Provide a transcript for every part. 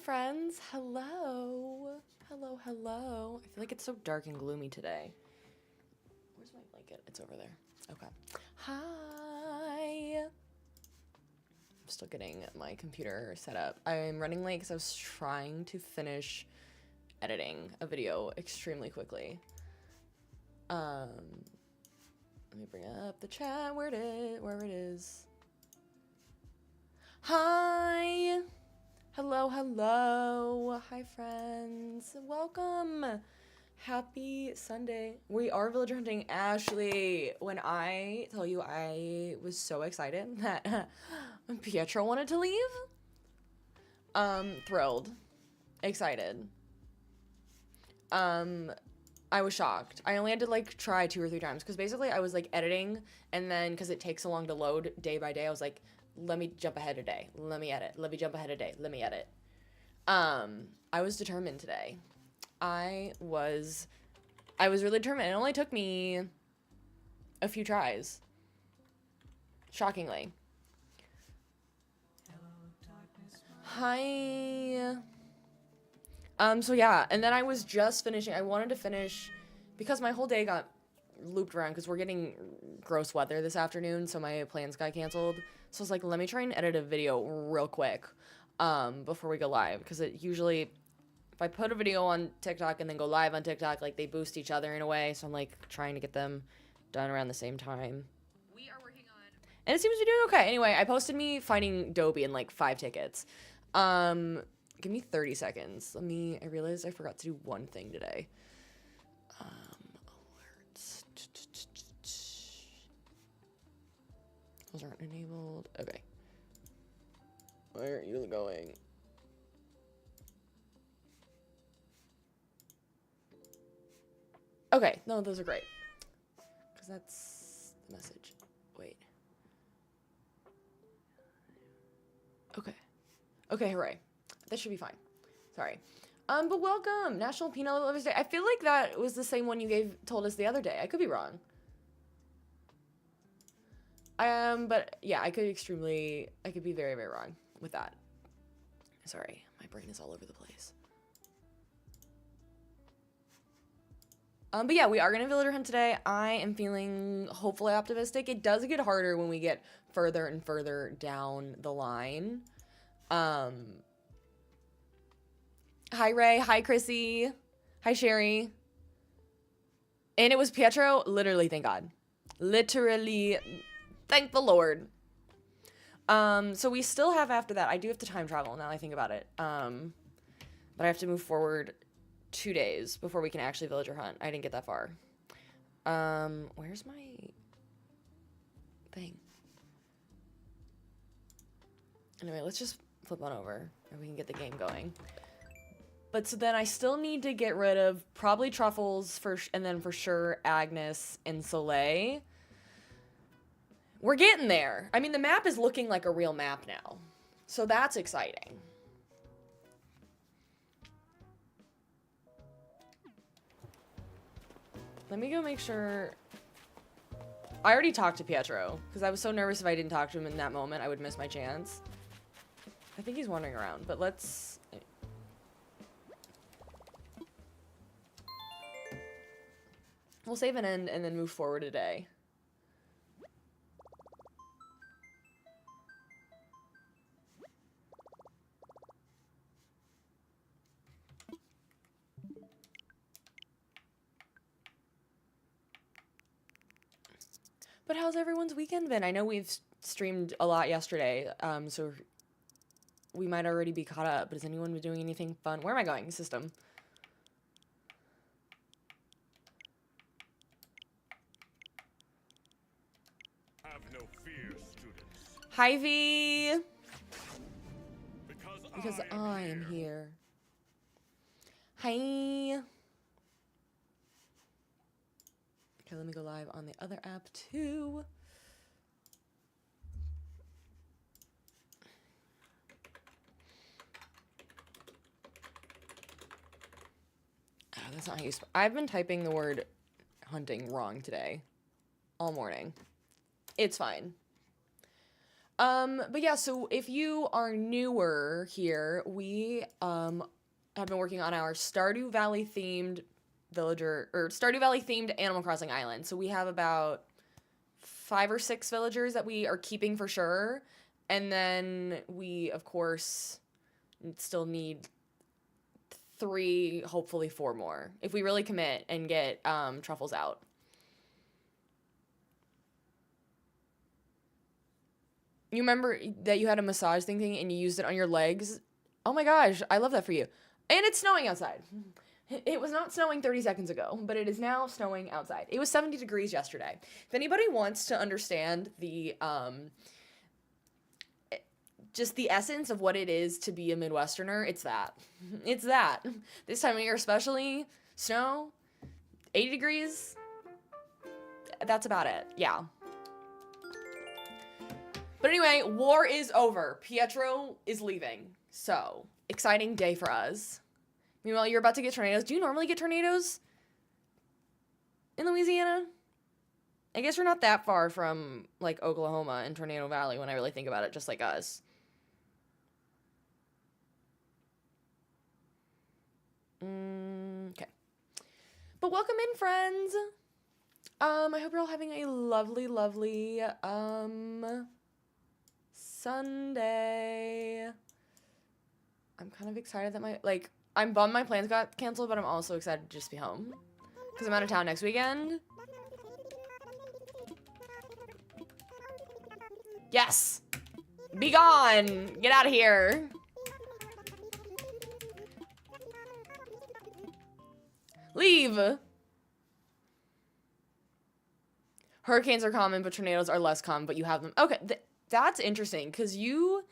friends. Hello. Hello, hello. I feel like it's so dark and gloomy today. Where's my blanket? It's over there. Okay. Hi. I'm still getting my computer set up. I'm running late because I was trying to finish editing a video extremely quickly. Let me bring up the chat wherever it is. Hi. Hello, hello. Hi, friends. Welcome. Happy Sunday. We are villager hunting. Ashley, when I tell you I was so excited that Pietro wanted to leave. Thrilled. Excited. I was shocked. I only had to like try 2 or 3 times because basically I was like editing, and then because it takes so long to load day by day, I was like, let me jump ahead a day. Let me edit. Let me jump ahead a day. Let me edit. I was determined today. I was really determined. It only took me a few tries. Shockingly. Hi. So yeah, and then I was just finishing. I wanted to finish because my whole day got looped around because we're getting gross weather this afternoon, so my plans got canceled. So I was like, let me try and edit a video real quick before we go live, because it usually, if I put a video on TikTok and then go live on TikTok, like they boost each other in a way. So I'm like trying to get them done around the same time. We are working on, and it seems to be doing okay. Anyway, I posted me finding Dobie in like 5 tickets. Give me 30 seconds. I realized I forgot to do one thing today. Alerts. Those aren't enabled. Okay. Where are you going? Okay, no, those are great. Because that's the message. Wait. Okay. Okay, hooray. That should be fine. Sorry. But welcome! National Peanut Lovers Day. I feel like that was the same one you told us the other day. I could be wrong. But yeah, I could be very, very wrong with that. Sorry, my brain is all over the place. But yeah, we are gonna villager hunt today. I am feeling hopefully optimistic. It does get harder when we get further and further down the line. Hi Ray, hi Chrissy, hi Sherry. And it was Pietro, literally, thank God. Literally, thank the Lord. So we still have after that. I do have to time travel now I think about it. But I have to move forward 2 days before we can actually villager hunt. I didn't get that far. Where's my thing? Anyway, let's just flip on over and we can get the game going. But so then I still need to get rid of probably Truffles and then for sure Agnes and Soleil. We're getting there. I mean, the map is looking like a real map now. So that's exciting. Let me go make sure. I already talked to Pietro because I was so nervous if I didn't talk to him in that moment, I would miss my chance. I think he's wandering around, but let's... We'll save an end and then move forward a day. But how's everyone's weekend been? I know we've streamed a lot yesterday, so we might already be caught up, but has anyone been doing anything fun? Where am I going? System. Have no fear, students. Hi, V! Because I am here. here. Hi! Okay, let me go live on the other app, too. Oh, that's not how you I've been typing the word hunting wrong today. All morning. It's fine. But yeah, so if you are newer here, we have been working on our Stardew Valley themed Stardew Valley themed Animal Crossing island. So we have about 5 or 6 villagers that we are keeping for sure. And then we, of course, still need 3, hopefully 4 more. If we really commit and get truffles out. You remember that you had a massage thing and you used it on your legs? Oh my gosh, I love that for you. And it's snowing outside. It was not snowing 30 seconds ago, but it is now snowing outside. It was 70 degrees yesterday. If anybody wants to understand the just the essence of what it is to be a Midwesterner, it's that. It's that. This time of year especially, snow, 80 degrees, that's about it. Yeah. But anyway, war is over. Pietro is leaving. So, exciting day for us. Meanwhile, you're about to get tornadoes. Do you normally get tornadoes in Louisiana? I guess you're not that far from, like, Oklahoma and Tornado Valley when I really think about it, just like us. Okay. But welcome in, friends. I hope you're all having a lovely, lovely, Sunday. I'm kind of excited that I'm bummed my plans got canceled, but I'm also excited to just be home. Because I'm out of town next weekend. Yes! Be gone! Get out of here! Leave! Hurricanes are common, but tornadoes are less common, but you have them. Okay, that's interesting, because you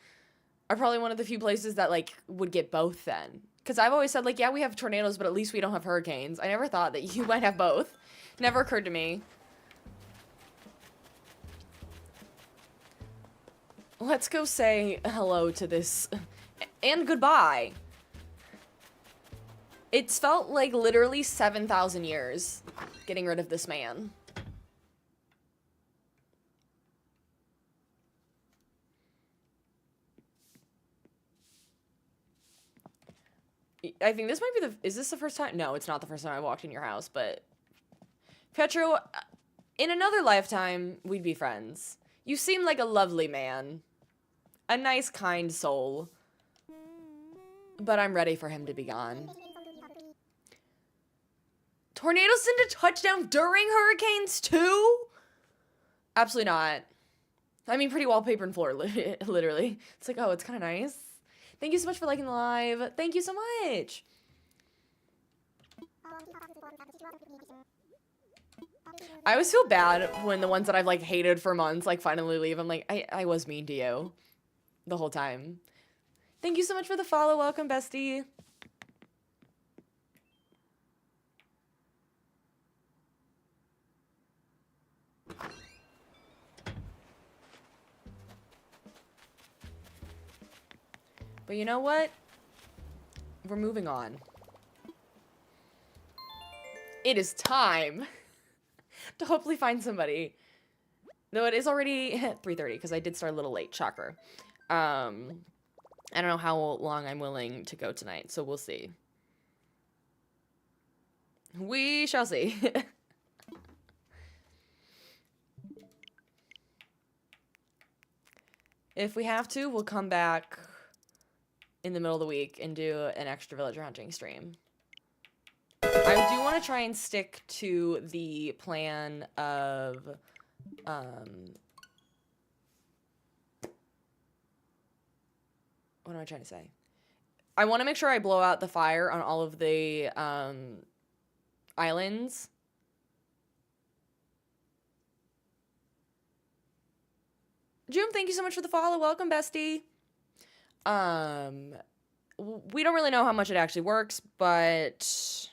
are probably one of the few places that, like, would get both then. Because I've always said, like, yeah, we have tornadoes, but at least we don't have hurricanes. I never thought that you might have both. Never occurred to me. Let's go say hello to this. And goodbye. It's felt like literally 7,000 years getting rid of this man. I think this might be is this the first time? No, it's not the first time I walked in your house, but Pietro, in another lifetime, we'd be friends. You seem like a lovely man. A nice, kind soul. But I'm ready for him to be gone. Tornadoes tend to touch down during hurricanes, too? Absolutely not. I mean, pretty wallpaper and floor, literally. It's like, oh, it's kind of nice. Thank you so much for liking the live. Thank you so much. I always feel bad when the ones that I've, like, hated for months, like, finally leave. I'm like, I was mean to you the whole time. Thank you so much for the follow. Welcome, bestie. But you know what? We're moving on. It is time to hopefully find somebody. Though it is already 3:30 because I did start a little late. Shocker. I don't know how long I'm willing to go tonight, so we'll see. We shall see. If we have to, we'll come back in the middle of the week and do an extra villager hunting stream. I do want to try and stick to the plan of what am I trying to say? I want to make sure I blow out the fire on all of the islands. June, thank you so much for the follow. Welcome, bestie. We don't really know how much it actually works, but it's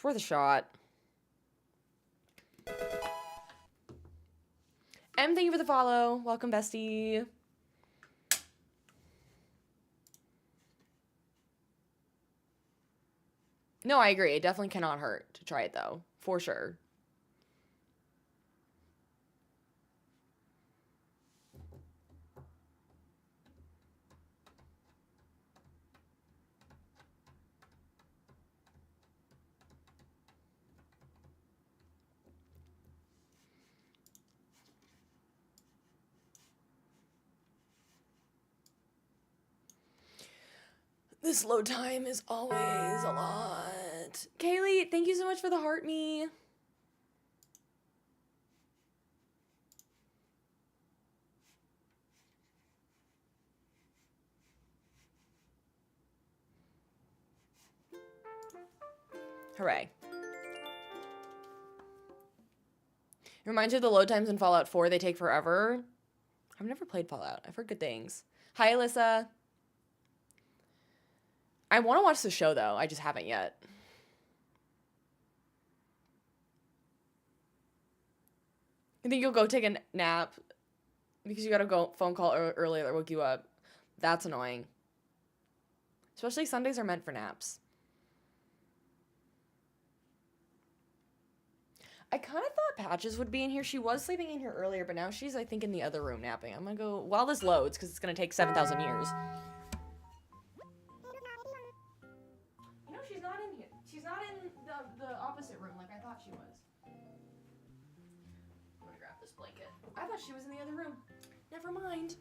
worth a shot. M, thank you for the follow. Welcome, bestie. No, I agree. It definitely cannot hurt to try it, though. For sure. This load time is always a lot. Kaylee, thank you so much for the heart me. Hooray. It reminds you of the load times in Fallout 4. They take forever. I've never played Fallout. I've heard good things. Hi, Alyssa. I want to watch the show, though. I just haven't yet. I think you'll go take a nap because you got to go phone call earlier that woke you up. That's annoying. Especially Sundays are meant for naps. I kind of thought Patches would be in here. She was sleeping in here earlier, but now she's, I think, in the other room napping. I'm going to go while this loads because it's going to take 7,000 years. You know, she's not in here. She's not in the opposite room like I thought she was. I'm going to grab this blanket. I thought she was in the other room. Never mind.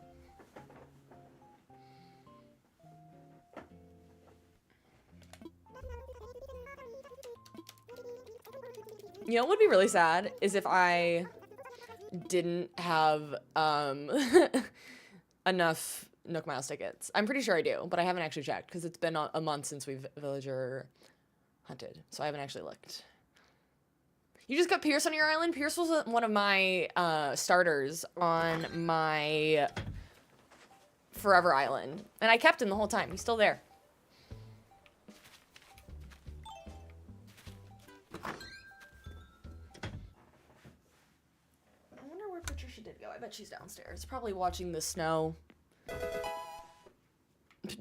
You know what would be really sad is if I didn't have enough Nook Miles tickets. I'm pretty sure I do, but I haven't actually checked because it's been a month since we've villager hunted, so I haven't actually looked. You just got Pierce on your island? Pierce was one of my starters on my Forever Island, and I kept him the whole time. He's still there. Patricia did go. I bet she's downstairs, probably watching the snow.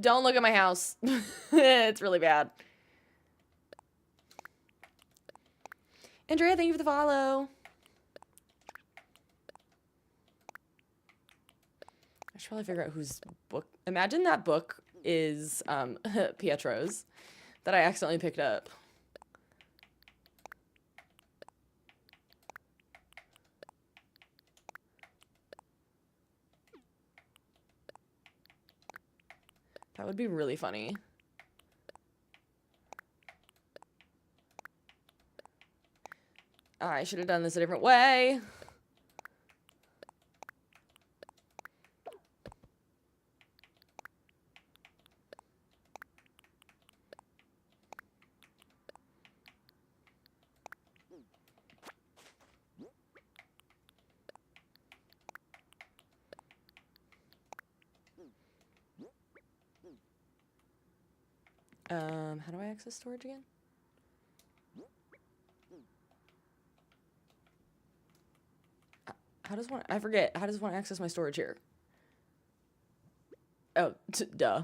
Don't look at my house. It's really bad. Andrea, thank you for the follow. I should probably figure out whose book. Imagine that book is Pietro's that I accidentally picked up. That would be really funny. I should have done this a different way. How do I access storage again? How does one, I forget, how does one access my storage here? Oh, duh.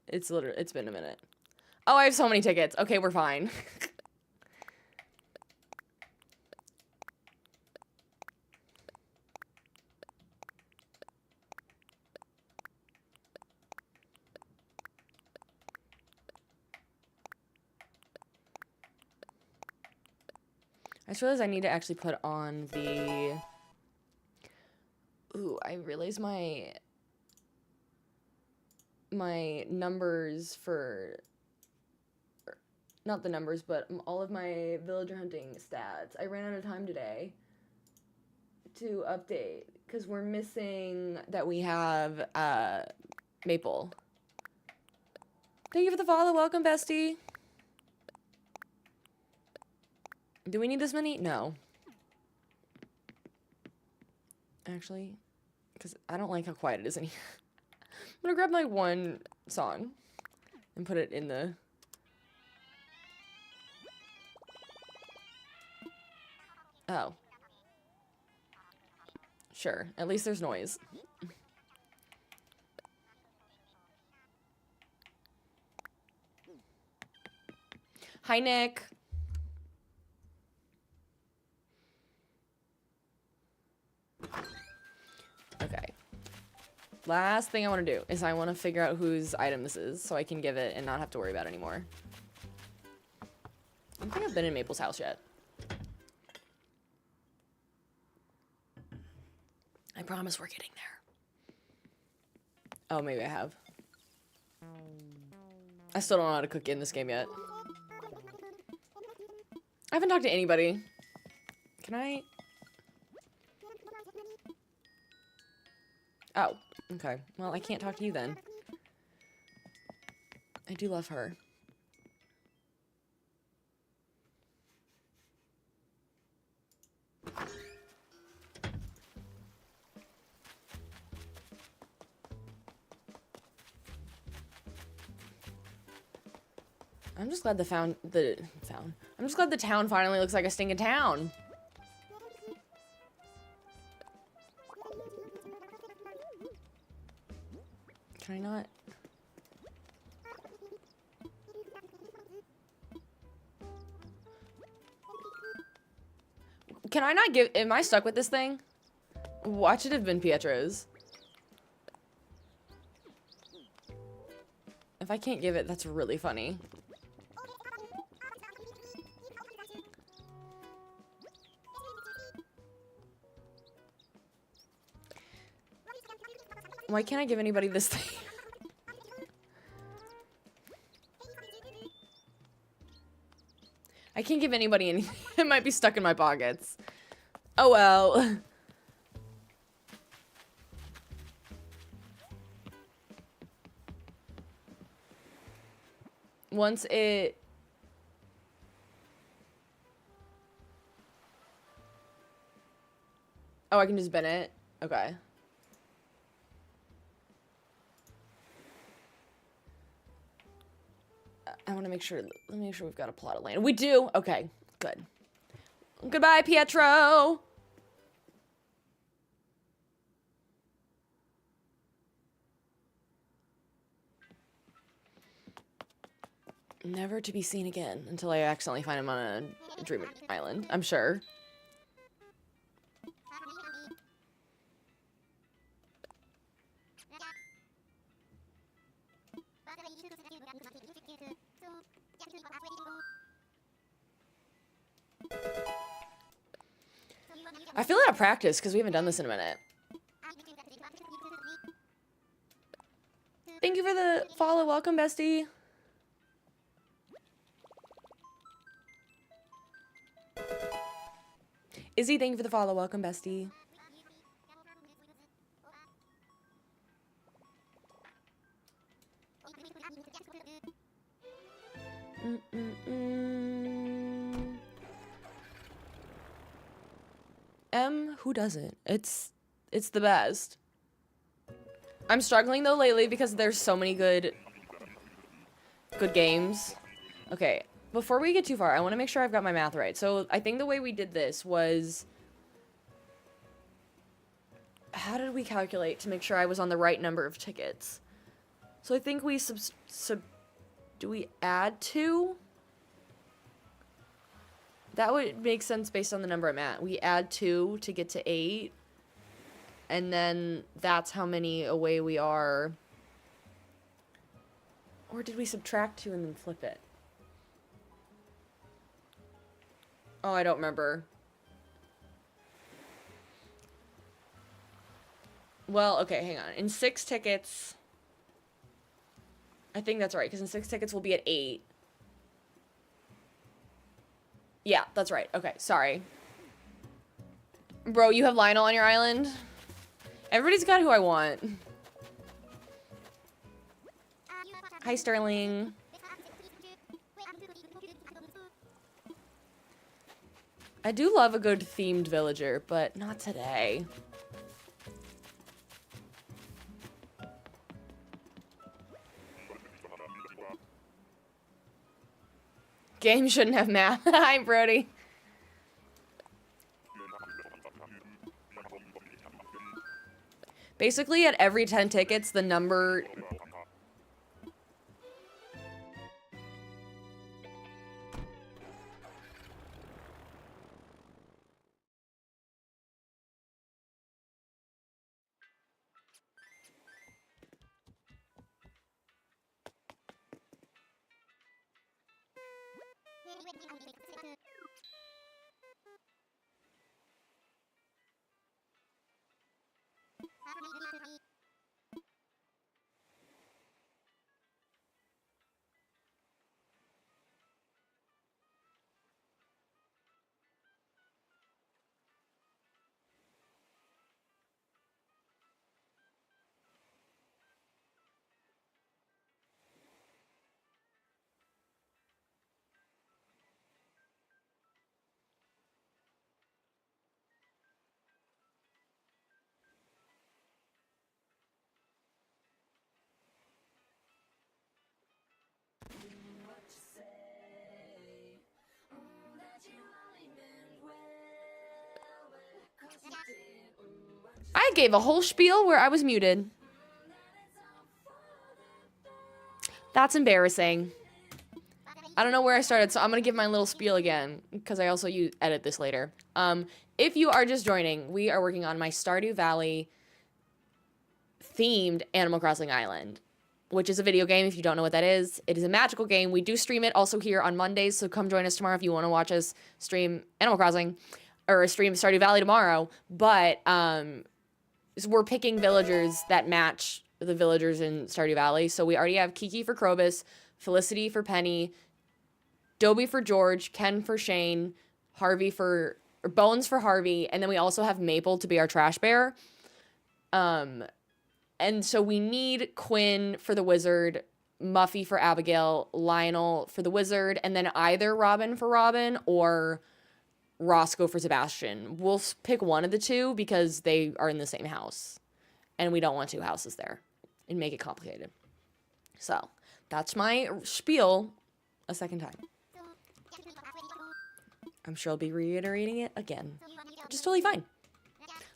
It's literally, it's been a minute. Oh, I have so many tickets. Okay, we're fine. I just realized I need to actually put on the... Ooh, I realized my numbers for... Not the numbers, but all of my villager hunting stats. I ran out of time today to update, because we're missing that we have Maple. Thank you for the follow. Welcome, bestie. Do we need this many? No. Actually, because I don't like how quiet it is in here. I'm gonna grab my one song and put it in the... Oh. Sure. At least there's noise. Hi, Nick. Okay. Last thing I want to do is I want to figure out whose item this is so I can give it and not have to worry about it anymore. I don't think I've been in Maple's house yet. I promise we're getting there. Oh, maybe I have. I still don't know how to cook in this game yet. I haven't talked to anybody. Can I? Oh, okay. Well, I can't talk to you then. I do love her. I'm just glad I'm just glad the town finally looks like a stinking town. Can I not? Can I not give? Am I stuck with this thing? Watch it have been Pietro's. If I can't give it, that's really funny. Why can't I give anybody this thing? I can't give anybody anything. It might be stuck in my pockets. Oh well. Once it... Oh, I can just bin it? Okay. I want to make sure... Let me make sure we've got a plot of land. We do! Okay, good. Goodbye, Pietro! Never to be seen again until I accidentally find him on a dream island, I'm sure. I feel out of practice because we haven't done this in a minute. Thank you for the follow. Welcome, bestie. Izzy, thank you for the follow. Welcome, bestie. Who doesn't? It's the best. I'm struggling though lately because there's so many good games. Okay, before we get too far, I want to make sure I've got my math right. So I think the way we did this was, how did we calculate to make sure I was on the right number of tickets? So I think we do we add 2? That would make sense based on the number I'm at. We add 2 to get to 8. And then that's how many away we are. Or did we subtract 2 and then flip it? Oh, I don't remember. Well, okay, hang on. In 6 tickets... I think that's right, because in 6 tickets we'll be at 8. Yeah, that's right. Okay, sorry. Bro, you have Lionel on your island? Everybody's got who I want. Hi, Sterling. I do love a good themed villager, but not today. Game shouldn't have math. Hi, Brody. Basically, at every 10 tickets, the number... I gave a whole spiel where I was muted. That's embarrassing. I don't know where I started, so I'm going to give my little spiel again, because I also edit this later. If you are just joining, we are working on my Stardew Valley themed Animal Crossing Island, which is a video game. If you don't know what that is, it is a magical game. We do stream it also here on Mondays, so come join us tomorrow if you want to watch us stream Animal Crossing, or stream Stardew Valley tomorrow. But so we're picking villagers that match the villagers in Stardew Valley. So we already have Kiki for Krobus, Felicity for Penny, Dobie for George, Ken for Shane, Bones for Harvey, and then we also have Maple to be our trash bear. And so we need Quinn for the wizard, Muffy for Abigail, Lionel for the wizard, and then either Robin for Robin or Roscoe for Sebastian. We'll pick one of the two because they are in the same house, and we don't want two houses there and make it complicated. So that's my spiel a second time. I'm sure I'll be reiterating it again, which is totally fine.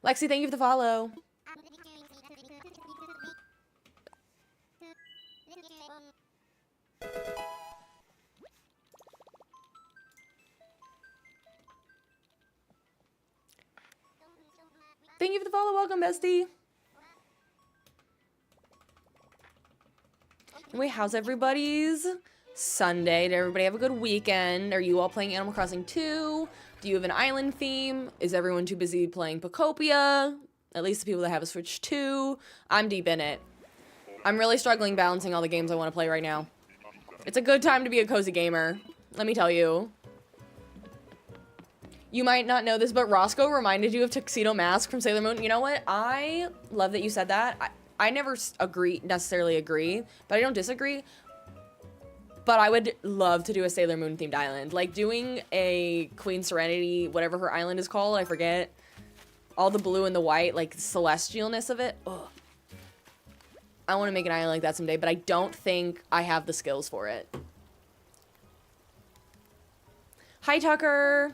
Lexi, thank you for the follow. Thank you for the follow. Welcome, bestie. Anyway, how's everybody's Sunday? Did everybody have a good weekend? Are you all playing Animal Crossing 2? Do you have an island theme? Is everyone too busy playing Pocopia? At least the people that have a Switch 2. I'm deep in it. I'm really struggling balancing all the games I want to play right now. It's a good time to be a cozy gamer, let me tell you. You might not know this, but Roscoe reminded you of Tuxedo Mask from Sailor Moon. You know what? I love that you said that. I never necessarily agree, but I don't disagree. But I would love to do a Sailor Moon themed island. Like doing a Queen Serenity, whatever her island is called, I forget. All the blue and the white, like celestialness of it. Ugh. I want to make an island like that someday, but I don't think I have the skills for it. Hi, Tucker.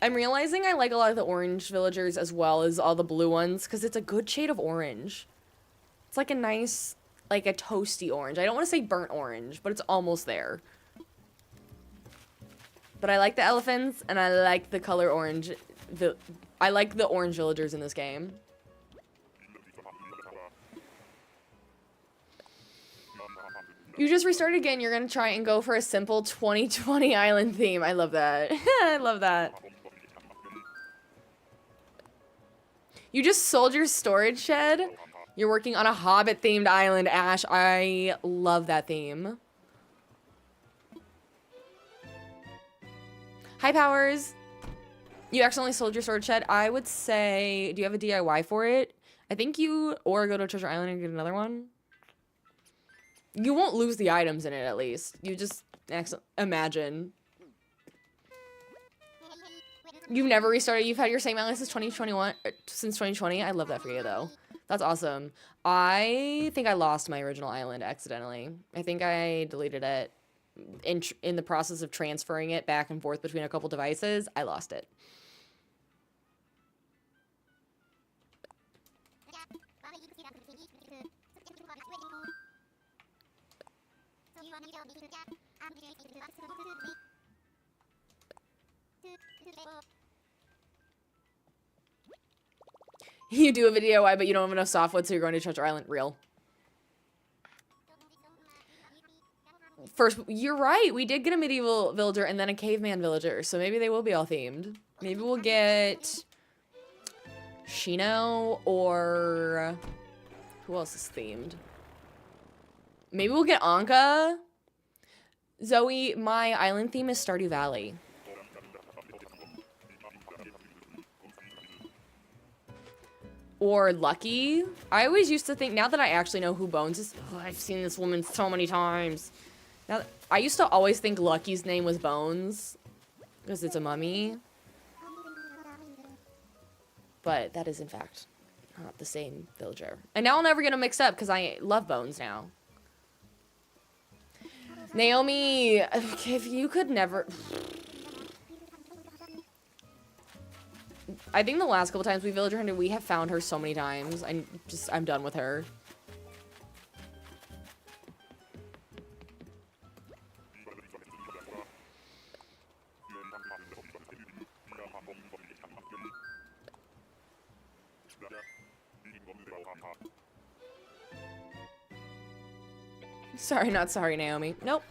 I'm realizing I like a lot of the orange villagers as well as all the blue ones because it's a good shade of orange. It's like a nice, like a toasty orange. I don't want to say burnt orange, but it's almost there. But I like the elephants and I like the color orange. I like the orange villagers in this game. You just restarted again. You're going to try and go for a simple 2020 island theme. I love that. I love that. You just sold your storage shed? You're working on a Hobbit-themed island, Ash. I love that theme. Hi, Powers. You accidentally sold your storage shed. I would say, do you have a DIY for it? I think you, or go to Treasure Island and get another one. You won't lose the items in it, at least. You just imagine. You've never restarted. You've had your same island since 2021, since 2020. I love that for you, though. That's awesome. I think I lost my original island accidentally. I think I deleted it in the process of transferring it back and forth between a couple devices. I lost it. You do a video, but you don't have enough softwood, so you're going to Treasure Island. Real. First, you're right. We did get a medieval villager and then a caveman villager, so maybe they will be all themed. Maybe we'll get Shino or who else is themed? Maybe we'll get Anka. Zoe, my island theme is Stardew Valley. Or Lucky. I always used to think, now that I actually know who Bones is, I've seen this woman so many times. Now, I used to always think Lucky's name was Bones, because it's a mummy. But that is, in fact, not the same villager. And now I'll never get them mixed up, because I love Bones now. Naomi, if you could never... I think the last couple times we villager hunted, we have found her so many times. I'm done with her. Sorry, not sorry, Naomi. Nope.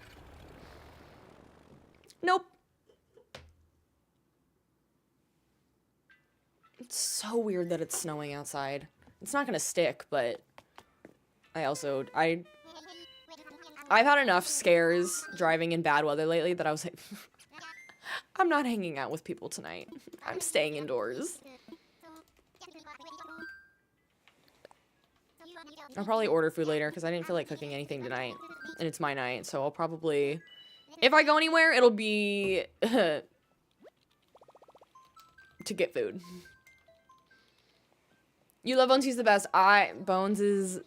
Nope. It's so weird that it's snowing outside. It's not gonna stick, but I've had enough scares driving in bad weather lately that I was like, I'm not hanging out with people tonight. I'm staying indoors. I'll probably order food later because I didn't feel like cooking anything tonight. And it's my night, so I'll probably... If I go anywhere, it'll be... to get food. You love Bones, he's the best. Bones is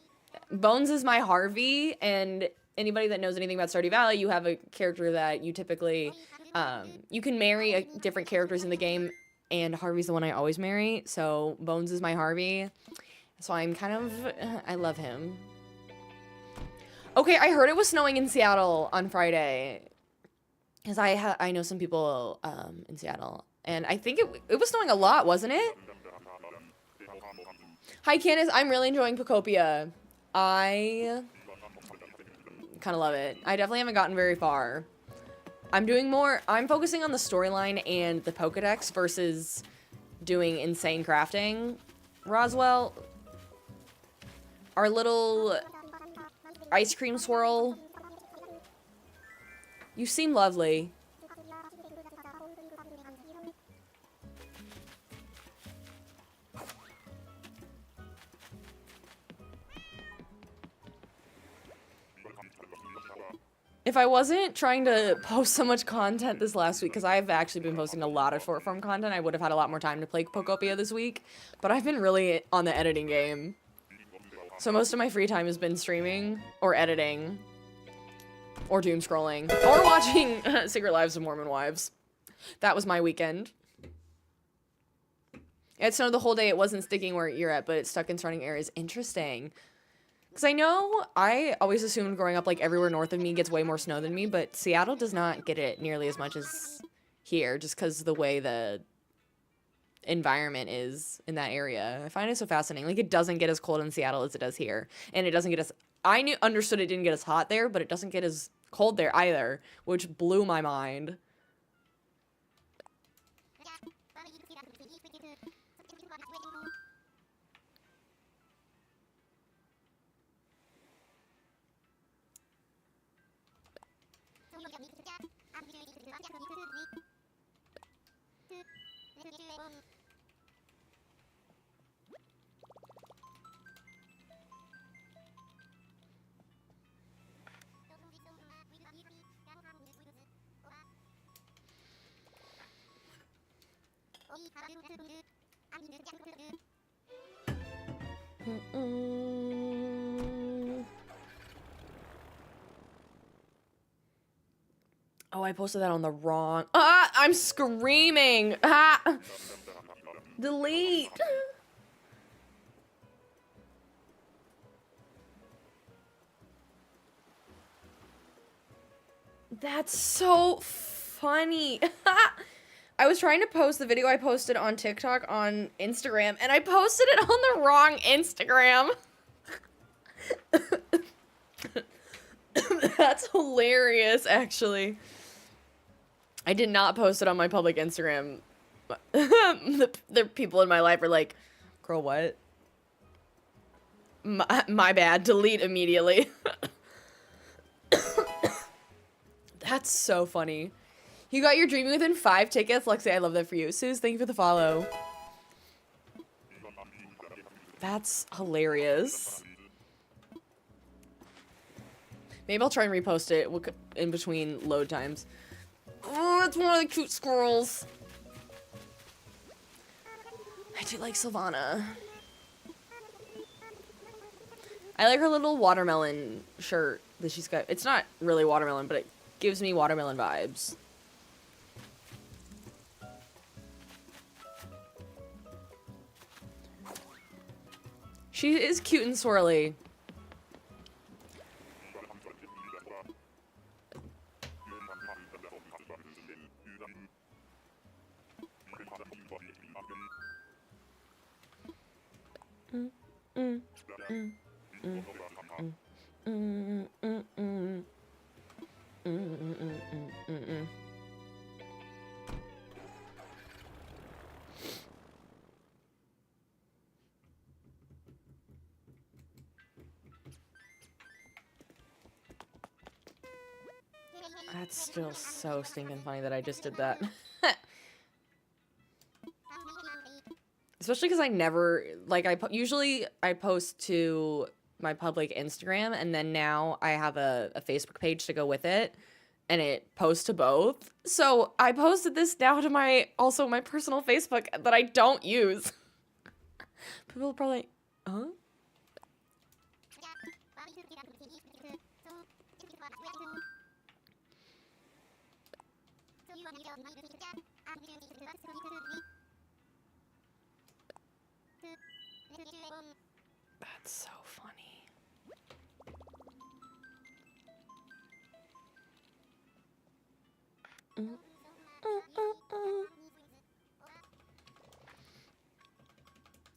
my Harvey, and anybody that knows anything about Stardew Valley, you have a character that you typically... you can marry different characters in the game, and Harvey's the one I always marry, so Bones is my Harvey. So I'm kind of... I love him. Okay, I heard it was snowing in Seattle on Friday. Because I know some people in Seattle. And I think it was snowing a lot, wasn't it? Hi, Candace. I'm really enjoying Pocopia. I kind of love it. I definitely haven't gotten very far. I'm focusing on the storyline and the Pokedex versus doing insane crafting. Roswell... Our little ice cream swirl. You seem lovely. If I wasn't trying to post so much content this last week, because I've actually been posting a lot of short form content, I would have had a lot more time to play Pocopia this week. But I've been really on the editing game. So most of my free time has been streaming, or editing, or doom scrolling, or watching Secret Lives of Mormon Wives. That was my weekend. It snowed the whole day. It wasn't sticking where you're at, but it's stuck in surrounding areas. Interesting. Because I always assumed growing up, like, everywhere north of me gets way more snow than me, but Seattle does not get it nearly as much as here, just because of the way the environment is in that area. I find it so fascinating. Like, it doesn't get as cold in Seattle as it does here, and it doesn't get as... understood it didn't get as hot there, but it doesn't get as cold there either, which blew my mind. Oh, I posted that on the wrong... Ah! I'm screaming! Ah! Delete! That's so funny. I was trying to post the video I posted on TikTok on Instagram, and I posted it on the wrong Instagram. That's hilarious, actually. I did not post it on my public Instagram. The people in my life are like, girl, what? My bad. Delete immediately. That's so funny. You got your dreaming within 5 tickets. Lexi, I love that for you. Suze, thank you for the follow. That's hilarious. Maybe I'll try and repost it in between load times. Oh, it's one of the cute squirrels. I do like Sylvana. I like her little watermelon shirt that she's got. It's not really watermelon, but it gives me watermelon vibes. She is cute and swirly. That's still so stinking funny that I just did that. Especially because I never, like, usually I post to my public Instagram, and then now I have a Facebook page to go with it, and it posts to both. So I posted this now to my personal Facebook that I don't use. People are probably, huh? That's so funny.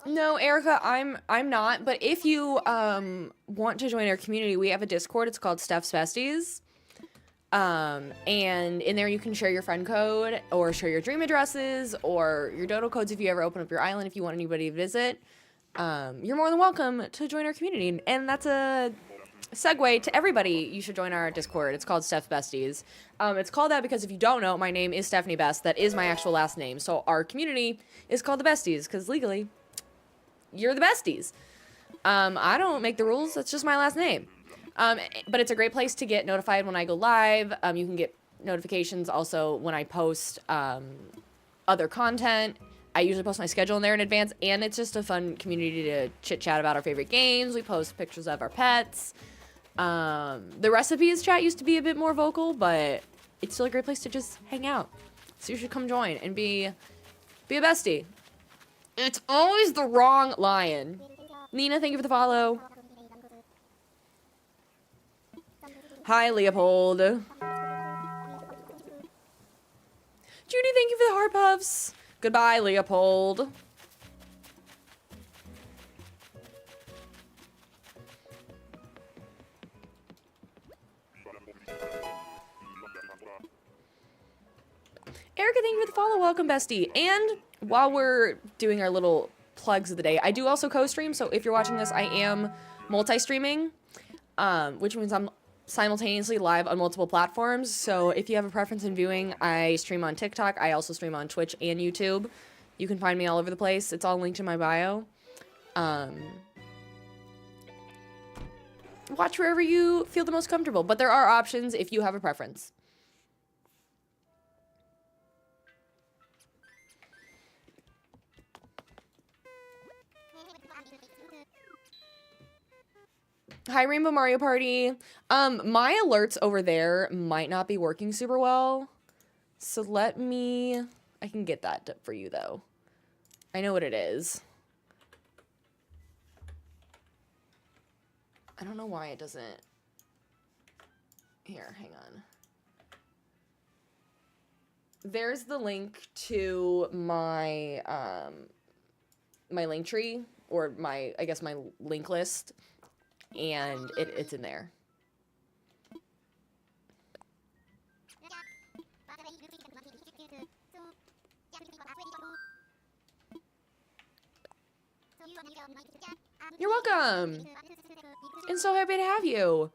No, Erica, I'm not. But if you want to join our community, we have a Discord. It's called Steph's Besties. And in there you can share your friend code or share your dream addresses or your dodo codes if you ever open up your island if you want anybody to visit. You're more than welcome to join our community. And that's a segue to everybody. You should join our Discord. It's called Steph's Besties. It's called that because if you don't know, my name is Stephanie Best. That is my actual last name. So our community is called the Besties because legally, you're the besties. I don't make the rules. That's just my last name. But it's a great place to get notified when I go live. You can get notifications also when I post other content. I usually post my schedule in there in advance, and it's just a fun community to chit-chat about our favorite games. We post pictures of our pets. The recipes chat used to be a bit more vocal, but it's still a great place to just hang out. So you should come join and be a bestie. It's always the wrong lion. Nina, thank you for the follow. Hi, Leopold. Judy, thank you for the heart puffs. Goodbye, Leopold. Erica, thank you for the follow. Welcome, bestie. And while we're doing our little plugs of the day, I do also co-stream. So if you're watching this, I am multi-streaming, which means I'm simultaneously live on multiple platforms. So if you have a preference in viewing, I stream on TikTok. I also stream on Twitch and YouTube. You can find me all over the place. It's all linked in my bio. Watch wherever you feel the most comfortable, but there are options if you have a preference. Hi, Rainbow Mario Party. My alerts over there might not be working super well. So I can get that for you though. I know what it is. I don't know why it doesn't. Here, hang on. There's the link to my, my link tree, or my link list. And it's in there. You're welcome. And so happy to have you.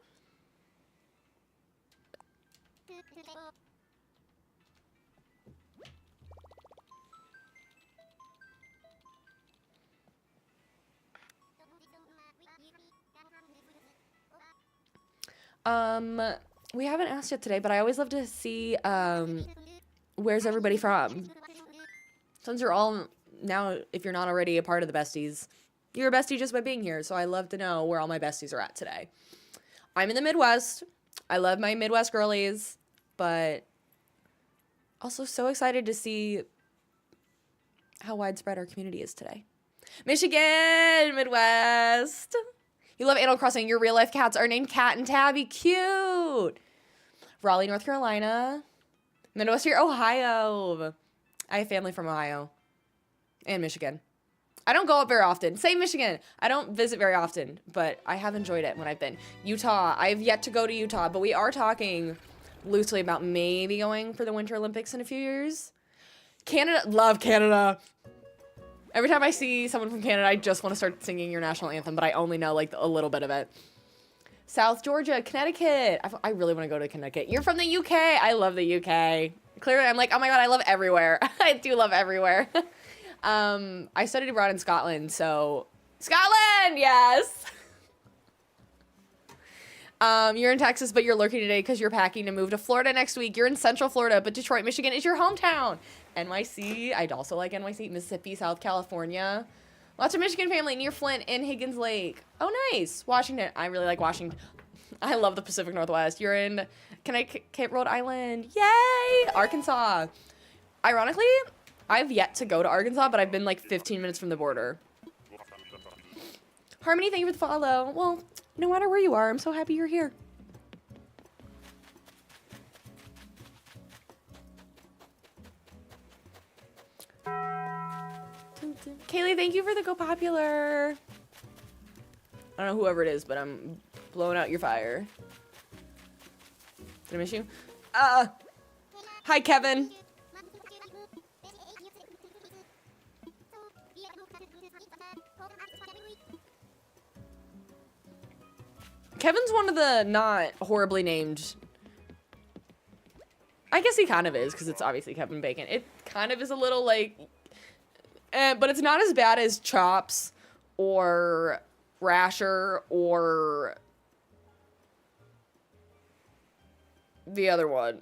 We haven't asked yet today, but I always love to see, where's everybody from? Since you're all, now, if you're not already a part of the besties, you're a bestie just by being here, so I love to know where all my besties are at today. I'm in the Midwest. I love my Midwest girlies, but also so excited to see how widespread our community is today. Michigan, Midwest. You love Animal Crossing. Your real life cats are named Cat and Tabby. Cute. Raleigh, North Carolina. Midwest here, Ohio. I have family from Ohio and Michigan. I don't go up very often. Same Michigan. I don't visit very often, but I have enjoyed it when I've been. Utah. I have yet to go to Utah, but we are talking loosely about maybe going for the Winter Olympics in a few years. Canada. Love Canada. Every time I see someone from Canada, I just want to start singing your national anthem, but I only know like a little bit of it. South Georgia, Connecticut. I really want to go to Connecticut. You're from the UK. I love the UK. Clearly, I'm like, oh my God, I love everywhere. I do love everywhere. I studied abroad in Scotland, so Scotland, yes. You're in Texas, but you're lurking today because you're packing to move to Florida next week. You're in Central Florida, but Detroit, Michigan is your hometown. NYC, I'd also like NYC, Mississippi, South California. Lots of Michigan family near Flint and Higgins Lake. Oh, nice. Washington. I really like Washington. I love the Pacific Northwest. You're in Connecticut, Rhode Island. Yay! Arkansas. Ironically, I've yet to go to Arkansas, but I've been like 15 minutes from the border. Harmony, thank you for the follow. Well, no matter where you are, I'm so happy you're here. Kaylee, thank you for the Go Popular. I don't know whoever it is, but I'm blowing out your fire. Did I miss you? Hi, Kevin. Kevin's one of the not horribly named. I guess he kind of is, because it's obviously Kevin Bacon. It kind of is a little like, but it's not as bad as Chops or Rasher or the other one.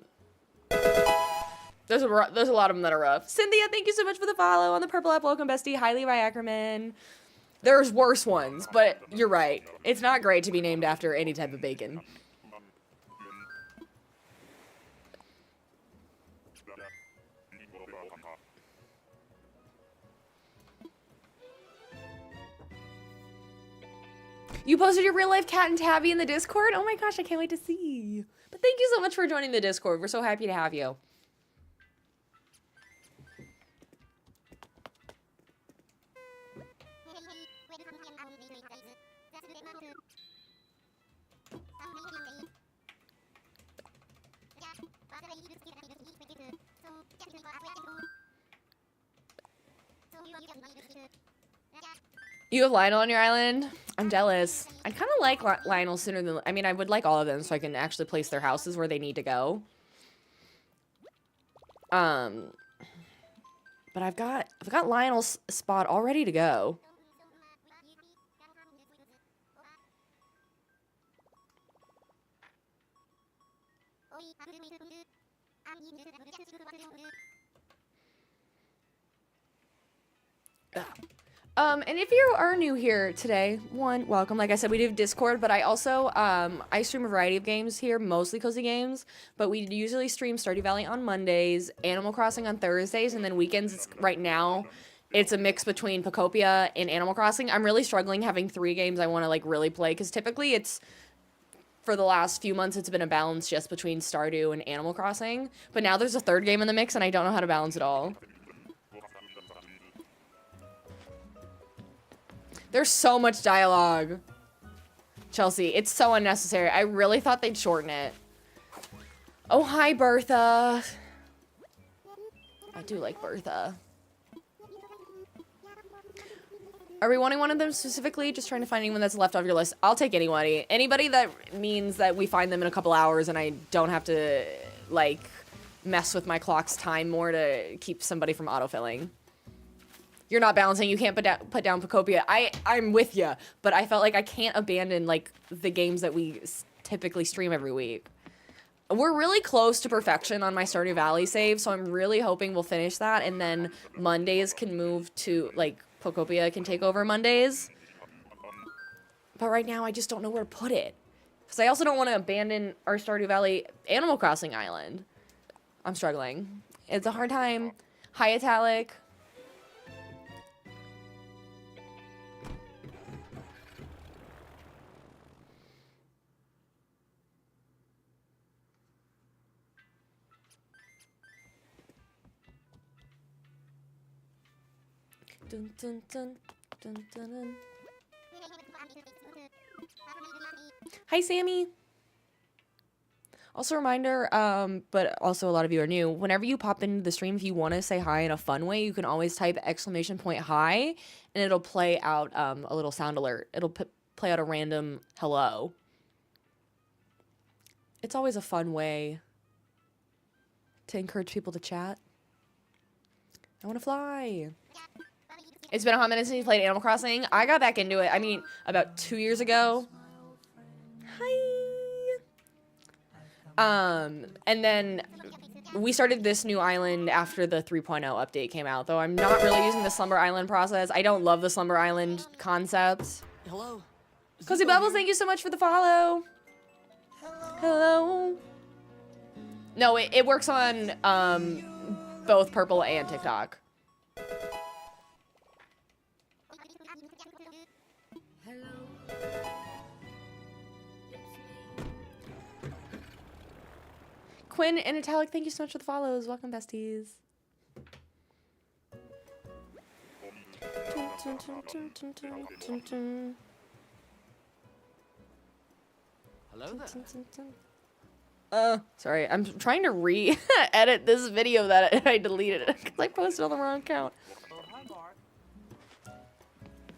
There's a lot of them that are rough. Cynthia, thank you so much for the follow on the Purple App. Welcome, bestie. Hi, Levi Ackerman. There's worse ones, but you're right. It's not great to be named after any type of bacon. You posted your real life cat and Tabby in the Discord? Oh my gosh, I can't wait to see. But thank you so much for joining the Discord. We're so happy to have you. You have Lionel on your island? I'm jealous. I kind of like Lionel sooner than... I mean, I would like all of them so I can actually place their houses where they need to go. But I've got Lionel's spot all ready to go. And if you are new here today, welcome. Like I said, we do have Discord, but I also, I stream a variety of games here, mostly cozy games, but we usually stream Stardew Valley on Mondays, Animal Crossing on Thursdays, and then weekends, right now, it's a mix between Pocopia and Animal Crossing. I'm really struggling having 3 games I want to, like, really play, because typically it's, for the last few months, it's been a balance just between Stardew and Animal Crossing, but now there's a 3rd game in the mix, and I don't know how to balance it all. There's so much dialogue. Chelsea, it's so unnecessary. I really thought they'd shorten it. Oh, hi, Bertha. I do like Bertha. Are we wanting one of them specifically? Just trying to find anyone that's left off your list. I'll take anybody. Anybody that means that we find them in a couple hours and I don't have to, like, mess with my clock's time more to keep somebody from autofilling. You're not balancing. You can't put down Pocopia. I'm with you, but I felt like I can't abandon, like, the games that we typically stream every week. We're really close to perfection on my Stardew Valley save, so I'm really hoping we'll finish that, and then Mondays can move to, like, Pocopia can take over Mondays. But right now, I just don't know where to put it. Because I also don't want to abandon our Stardew Valley Animal Crossing island. I'm struggling. It's a hard time. Hi, Italic. Dun, dun, dun, dun, dun, dun. Hi, Sammy. Also a reminder, but also a lot of you are new. Whenever you pop into the stream, if you want to say hi in a fun way, you can always type !hi, and it'll play out a little sound alert. It'll play out a random hello. It's always a fun way to encourage people to chat. I want to fly. It's been a hot minute since you played Animal Crossing. I got back into it, I mean, about 2 years ago. Hi. And then we started this new island after the 3.0 update came out, though I'm not really using the Slumber Island process. I don't love the Slumber Island concept. Hello. Cozy Bubbles, thank you so much for the follow. Hello. No, it works on both Purple and TikTok. Quinn and Italic, thank you so much for the follows. Welcome, besties. Hello there. Sorry, I'm trying to re-edit this video that I deleted because I posted on the wrong account. Oh, hi, Mark.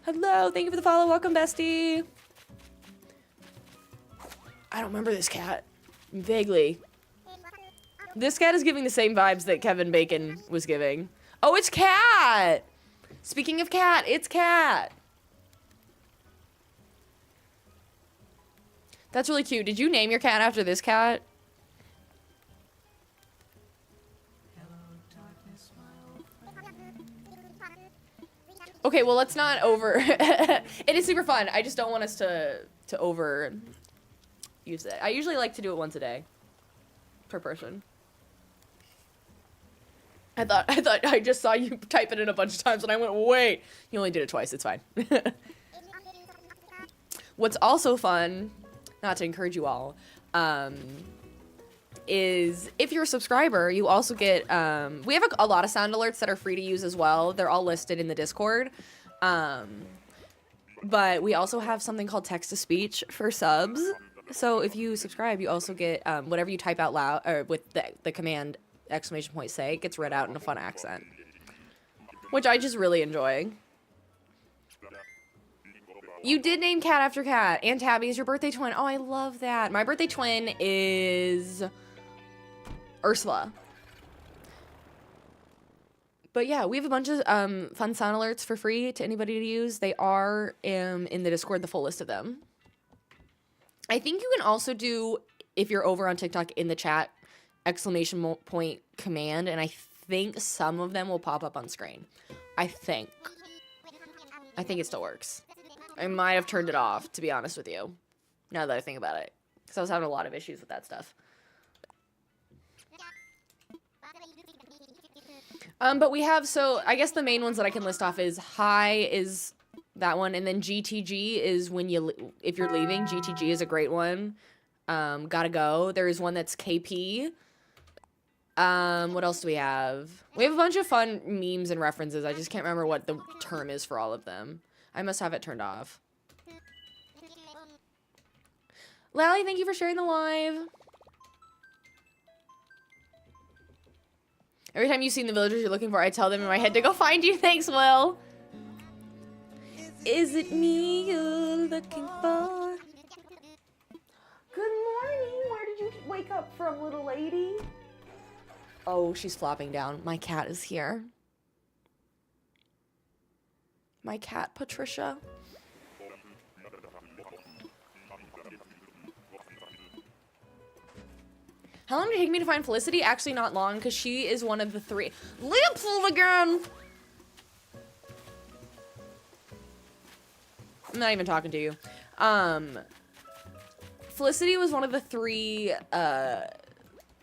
Hello, thank you for the follow. Welcome, bestie. I don't remember this cat. Vaguely. This cat is giving the same vibes that Kevin Bacon was giving. Oh, it's Cat! Speaking of Cat, it's Cat. That's really cute. Did you name your cat after this cat? Okay, well, let's not over... It is super fun. I just don't want us to over use it. I usually like to do it once a day per person. I just saw you type it in a bunch of times and I went, wait, you only did it twice, it's fine. What's also fun, not to encourage you all, is if you're a subscriber, you also get, we have a lot of sound alerts that are free to use as well. They're all listed in the Discord. But we also have something called text-to-speech for subs. So if you subscribe, you also get whatever you type out loud, or with the command !say, it gets read out in a fun accent. Which I just really enjoy. You did name Cat after Cat. And Tabby is your birthday twin. Oh, I love that. My birthday twin is Ursula. But yeah, we have a bunch of fun sound alerts for free to anybody to use. They are in the Discord, the full list of them. I think you can also do, if you're over on TikTok, in the chat, !point command, and I think some of them will pop up on screen. I think it still works. I might have turned it off, to be honest with you, now that I think about it, because I was having a lot of issues with that stuff. But we have, so I guess the main ones that I can list off is hi is that one, and then GTG is when if you're leaving. GTG is a great one. Gotta go. There is one that's KP. What else do we have? We have a bunch of fun memes and references. I just can't remember what the term is for all of them. I must have it turned off. Lally, thank you for sharing the live. Every time you've seen the villagers you're looking for, I tell them in my head to go find you. Thanks, Will. Is it me you're looking for? Good morning. Where did you wake up from, little lady? Oh, she's flopping down. My cat is here. My cat, Patricia. How long did it take me to find Felicity? Actually, not long, because she is one of the three. Lips again! I'm not even talking to you. Felicity was one of the three,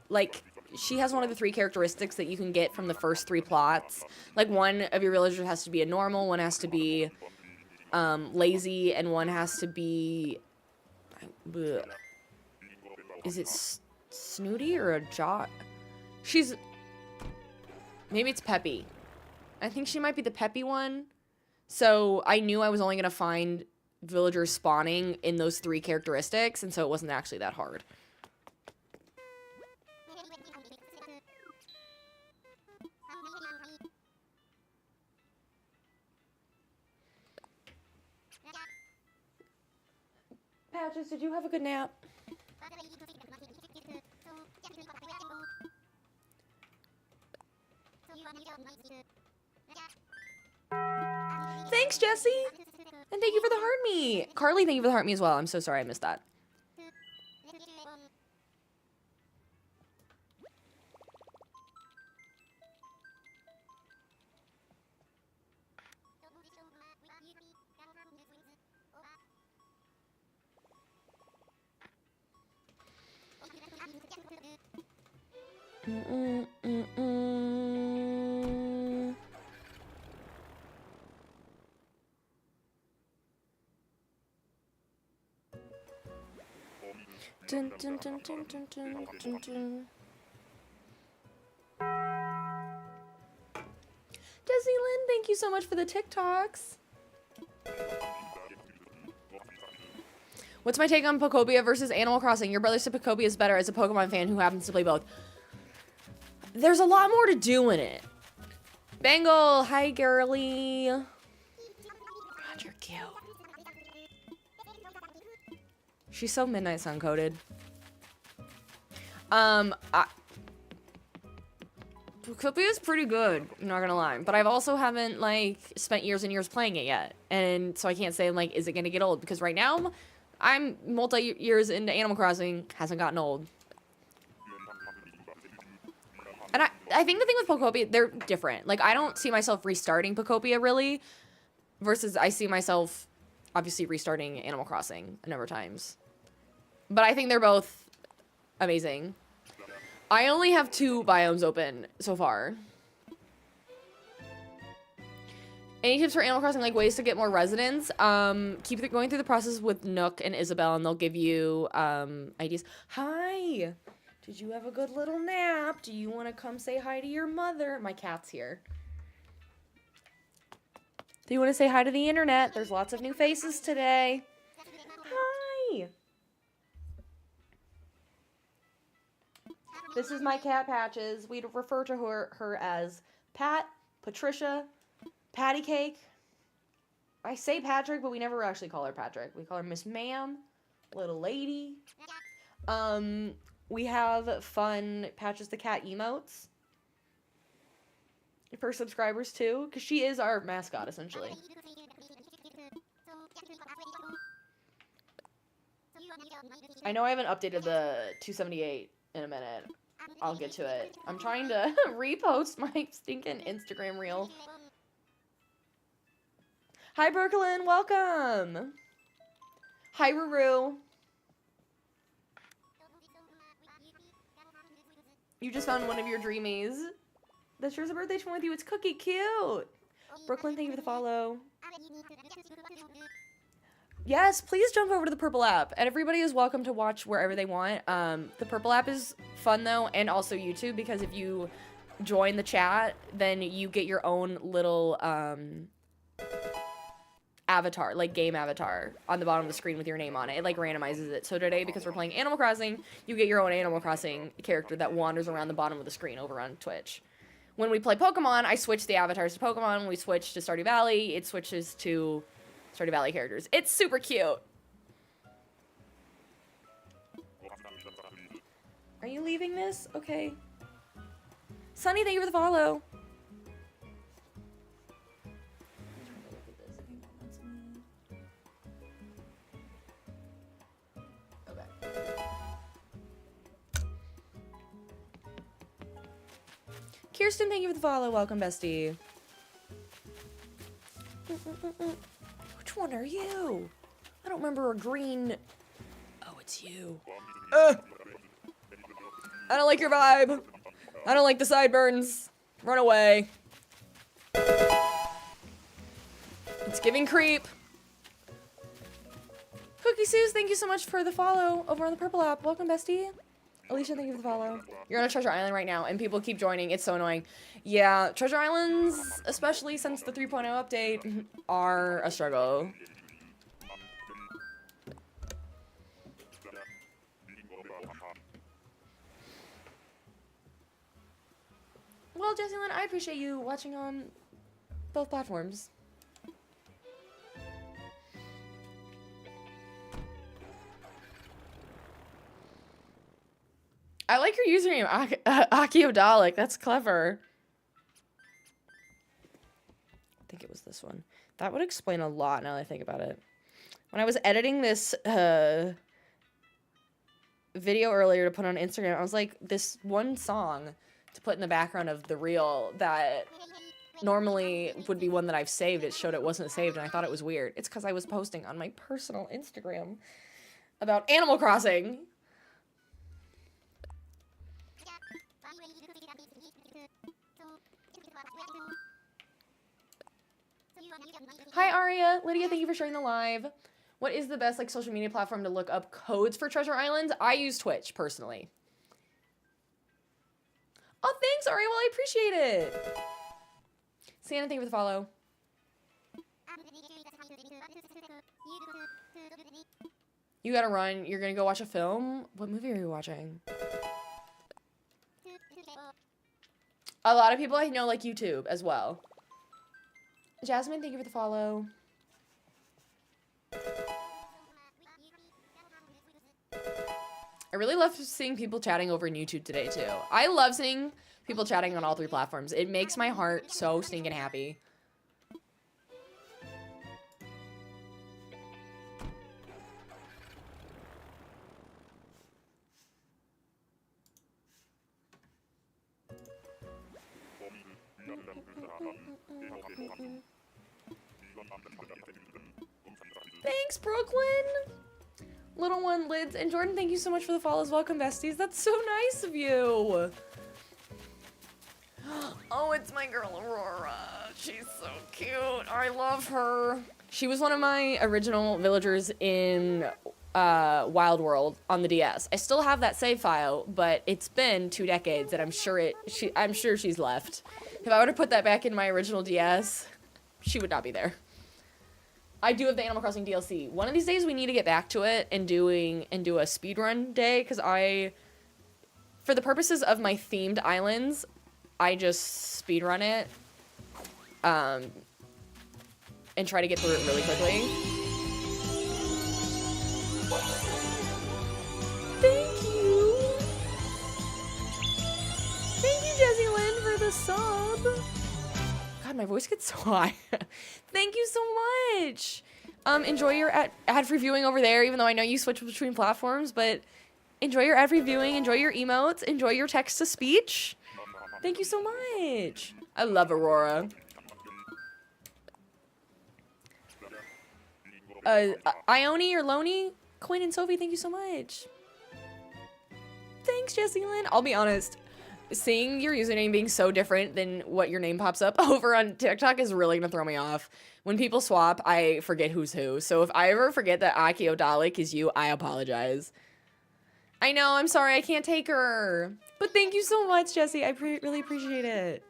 like, she has one of the three characteristics that you can get from the first three plots. Like, one of your villagers has to be a normal, one has to be lazy, and one has to be... Is it snooty or a jaw? She's... Maybe it's peppy. I think she might be the peppy one. So I knew I was only going to find villagers spawning in those 3 characteristics, and so it wasn't actually that hard. Patches, did you have a good nap? Thanks, Jesse! And thank you for the heart me! Carly, thank you for the heart me as well. I'm so sorry I missed that. Dun, dun, dun, dun, dun, dun, dun, dun. Desi Lynn, thank you so much for the TikToks. What's my take on Pokopia versus Animal Crossing? Your brother said Pokopia is better as a Pokemon fan who happens to play both. There's a lot more to do in it. Bangle, hi girly. God, you're cute. She's so Midnight Sun coded. Pokopia is pretty good, I'm not gonna lie. But I've also haven't, like, spent years and years playing it yet. And so I can't say, like, is it gonna get old? Because right now, I'm multi-years into Animal Crossing, hasn't gotten old. And I think the thing with Pokopia, they're different. Like, I don't see myself restarting Pokopia, really. Versus I see myself, obviously, restarting Animal Crossing a number of times. But I think they're both amazing. I only have 2 biomes open so far. Any tips for Animal Crossing, like ways to get more residents? Keep going through the process with Nook and Isabel, and they'll give you ideas. Hi! Did you have a good little nap? Do you want to come say hi to your mother? My cat's here. Do you want to say hi to the internet? There's lots of new faces today. Hi! This is my cat Patches. We'd refer to her as Pat, Patricia, Patty Cake. I say Patrick, but we never actually call her Patrick. We call her Miss Ma'am, little lady. We have fun Patches the Cat emotes for subscribers too, because she is our mascot essentially. I know I haven't updated the 278 in a minute. I'll get to it. I'm trying to repost my stinking Instagram reel. Hi, Brooklyn. Welcome. Hi, Ruru. You just found one of your dreamies. That shares a birthday twin with you. It's Cookie. Cute. Brooklyn, thank you for the follow. Yes, please jump over to the Purple app. And everybody is welcome to watch wherever they want. The Purple app is fun, though, and also YouTube, because if you join the chat, then you get your own little avatar, like game avatar, on the bottom of the screen with your name on it. It, like, randomizes it. So today, because we're playing Animal Crossing, you get your own Animal Crossing character that wanders around the bottom of the screen over on Twitch. When we play Pokemon, I switch the avatars to Pokemon. When we switch to Stardew Valley, it switches to Stardew Valley characters. It's super cute. Are you leaving this? Okay. Sunny, thank you for the follow. Kirsten, thank you for the follow. Welcome, bestie. Which one are you? I don't remember a green... Oh, it's you. I don't like your vibe. I don't like the sideburns. Run away. It's giving creep. Cookie Suze, thank you so much for the follow over on the Purple app. Welcome, bestie. Alicia, thank you for the follow. You're on a Treasure Island right now, and people keep joining. It's so annoying. Yeah, Treasure Islands, especially since the 3.0 update, are a struggle. Well, Jesselyn, I appreciate you watching on both platforms. I like your username, Akiodalic. That's clever. I think it was this one. That would explain a lot now that I think about it. When I was editing this video earlier to put on Instagram, I was like, this one song to put in the background of the reel that normally would be one that I've saved. It showed it wasn't saved, and I thought it was weird. It's because I was posting on my personal Instagram about Animal Crossing. Hi, Aria. Lydia, thank you for sharing the live. What is the best, like, social media platform to look up codes for Treasure Island? I use Twitch, personally. Oh, thanks, Aria. Well, I appreciate it. Santa, thank you for the follow. You gotta run. You're gonna go watch a film? What movie are you watching? A lot of people I know like YouTube as well. Jasmine, thank you for the follow. I really love seeing people chatting over on YouTube today, too. I love seeing people chatting on all three platforms. It makes my heart so stinking happy. Thanks, Brooklyn! Little one, Lids, and Jordan, thank you so much for the follows. Welcome, besties. That's so nice of you. Oh, it's my girl, Aurora. She's so cute. I love her. She was one of my original villagers in Wild World on the DS. I still have that save file, but it's been 2 decades, and I'm sure she's left. If I were to put that back in my original DS, she would not be there. I do have the Animal Crossing DLC. One of these days we need to get back to it and do a speedrun day, because for the purposes of my themed islands, I just speedrun it and try to get through it really quickly. Thank you! Thank you, Jessie Lynn, for the sub! God, my voice gets so high. Thank you so much. Enjoy your ad-free viewing over there, even though I know you switch between platforms, but enjoy your ad-free viewing, enjoy your emotes, enjoy your text-to-speech. Thank you so much. I love Aurora. Ione or Loney, Quinn and Sophie, thank you so much. Thanks, Jessie Lynn. I'll be honest. Seeing your username being so different than what your name pops up over on TikTok is really gonna throw me off. When people swap, I forget who's who. So if I ever forget that Akiodalic is you, I apologize. I know, I'm sorry, I can't take her. But thank you so much, Jessie. I really appreciate it.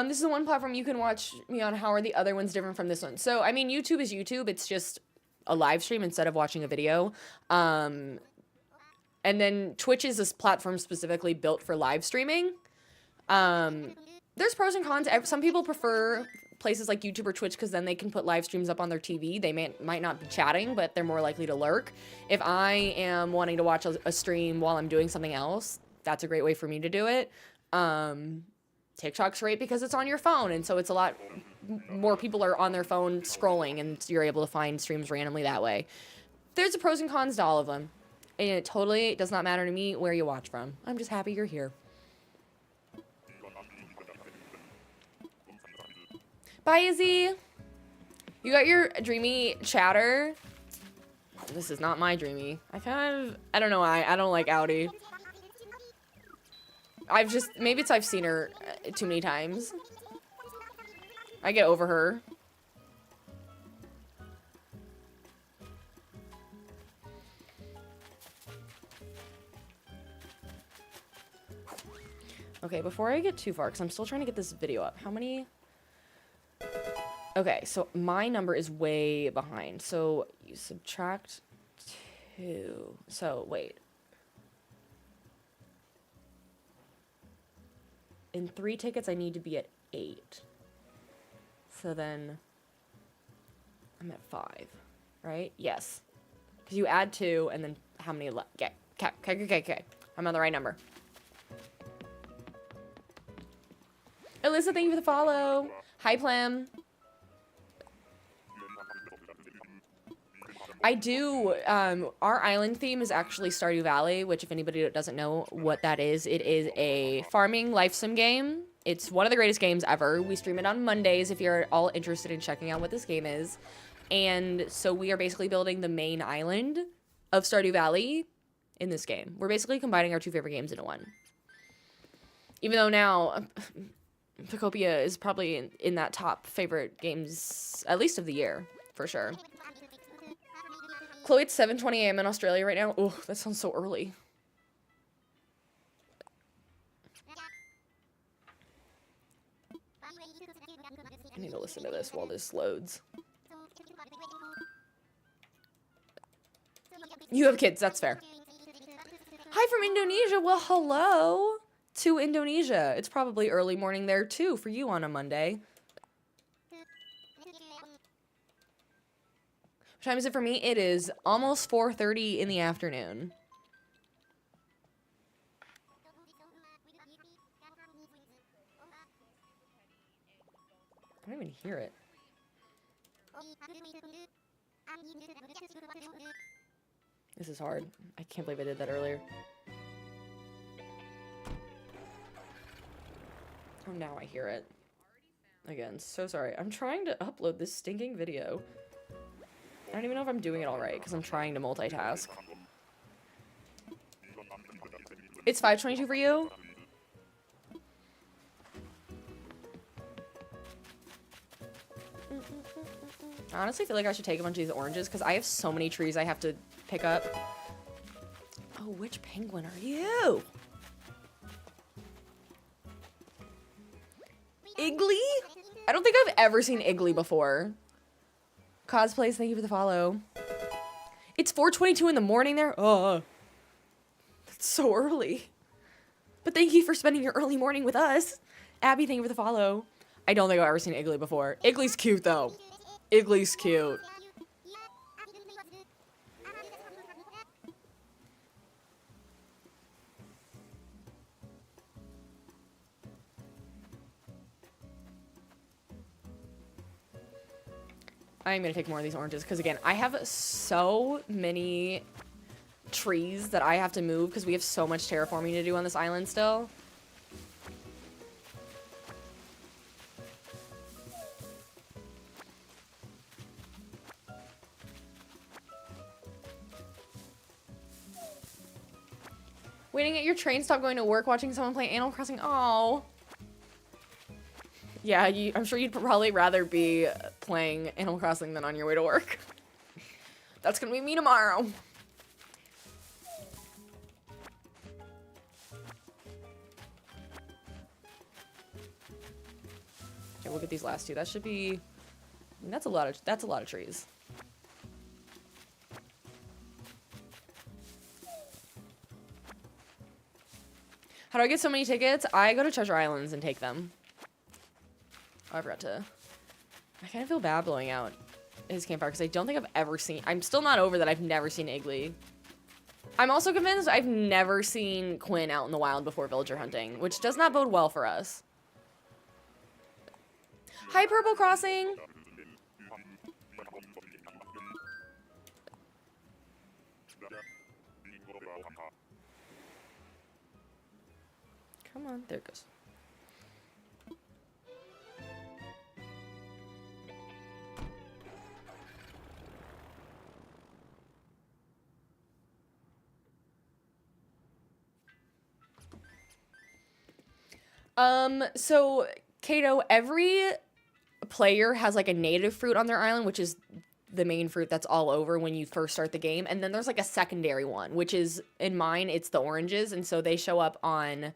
This is the one platform you can watch me on. How are the other ones different from this one? So, I mean, YouTube is YouTube. It's just a live stream instead of watching a video. And then Twitch is this platform specifically built for live streaming. There's pros and cons. Some people prefer places like YouTube or Twitch because then they can put live streams up on their TV. They might not be chatting, but they're more likely to lurk. If I am wanting to watch a stream while I'm doing something else, that's a great way for me to do it. TikTok's great because it's on your phone, and so it's a lot more people are on their phone scrolling, and you're able to find streams randomly that way. There's the pros and cons to all of them, and it totally does not matter to me where you watch from. I'm just happy you're here. Bye, Izzy. You got your dreamy chatter. This is not my dreamy. I don't know why. I don't like Audi. Maybe it's I've seen her too many times. I get over her. Okay, before I get too far, because I'm still trying to get this video up. How many? Okay, so my number is way behind. So you subtract 2. So wait. In 3 tickets, I need to be at 8. So then I'm at 5, right? Yes. Because you add 2, and then how many left? Okay. I'm on the right number. Alyssa, thank you for the follow. Hi, Plem. I do, our island theme is actually Stardew Valley, which if anybody doesn't know what that is, it is a farming life sim game. It's one of the greatest games ever. We stream it on Mondays if you're all interested in checking out what this game is. And so we are basically building the main island of Stardew Valley in this game. We're basically combining our 2 favorite games into one. Even though now, Phacopia is probably in that top favorite games, at least of the year, for sure. Chloe, it's 7:20 a.m. in Australia right now. Oh, that sounds so early. I need to listen to this while this loads. You have kids, that's fair. Hi from Indonesia. Well, hello to Indonesia. It's probably early morning there too for you on a Monday. What time is it for me? It is almost 4:30 in the afternoon. I don't even hear it. This is hard. I can't believe I did that earlier. Oh, now I hear it. Again, so sorry. I'm trying to upload this stinking video. I don't even know if I'm doing it all right, because I'm trying to multitask. It's 5:22 for you? I honestly feel like I should take a bunch of these oranges, because I have so many trees I have to pick up. Oh, which penguin are you? Iggly? I don't think I've ever seen Iggly before. Cosplays, thank you for the follow. It's 4:22 in the morning there? Oh, that's so early. But thank you for spending your early morning with us. Abby, thank you for the follow. I don't think I've ever seen Iggly before. Iggly's cute, though. Iggly's cute. I'm gonna take more of these oranges because again, I have so many trees that I have to move because we have so much terraforming to do on this island still. Waiting at your train stop going to work, watching someone play Animal Crossing. Oh. Yeah, I'm sure you'd probably rather be playing Animal Crossing than on your way to work. That's gonna be me tomorrow. Okay, we'll get these last 2. That should be. I mean, that's a lot of trees. How do I get so many tickets? I go to Treasure Islands and take them. Oh, I forgot to. I kind of feel bad blowing out his campfire because I don't think I've ever seen. I'm still not over that I've never seen Iggly. I'm also convinced I've never seen Quinn out in the wild before villager hunting, which does not bode well for us. Hi, Purple Crossing. Come on, there it goes. So, Kato, every player has like a native fruit on their island, which is the main fruit that's all over when you first start the game. And then there's like a secondary one, which is, in mine, it's the oranges. And so they show up on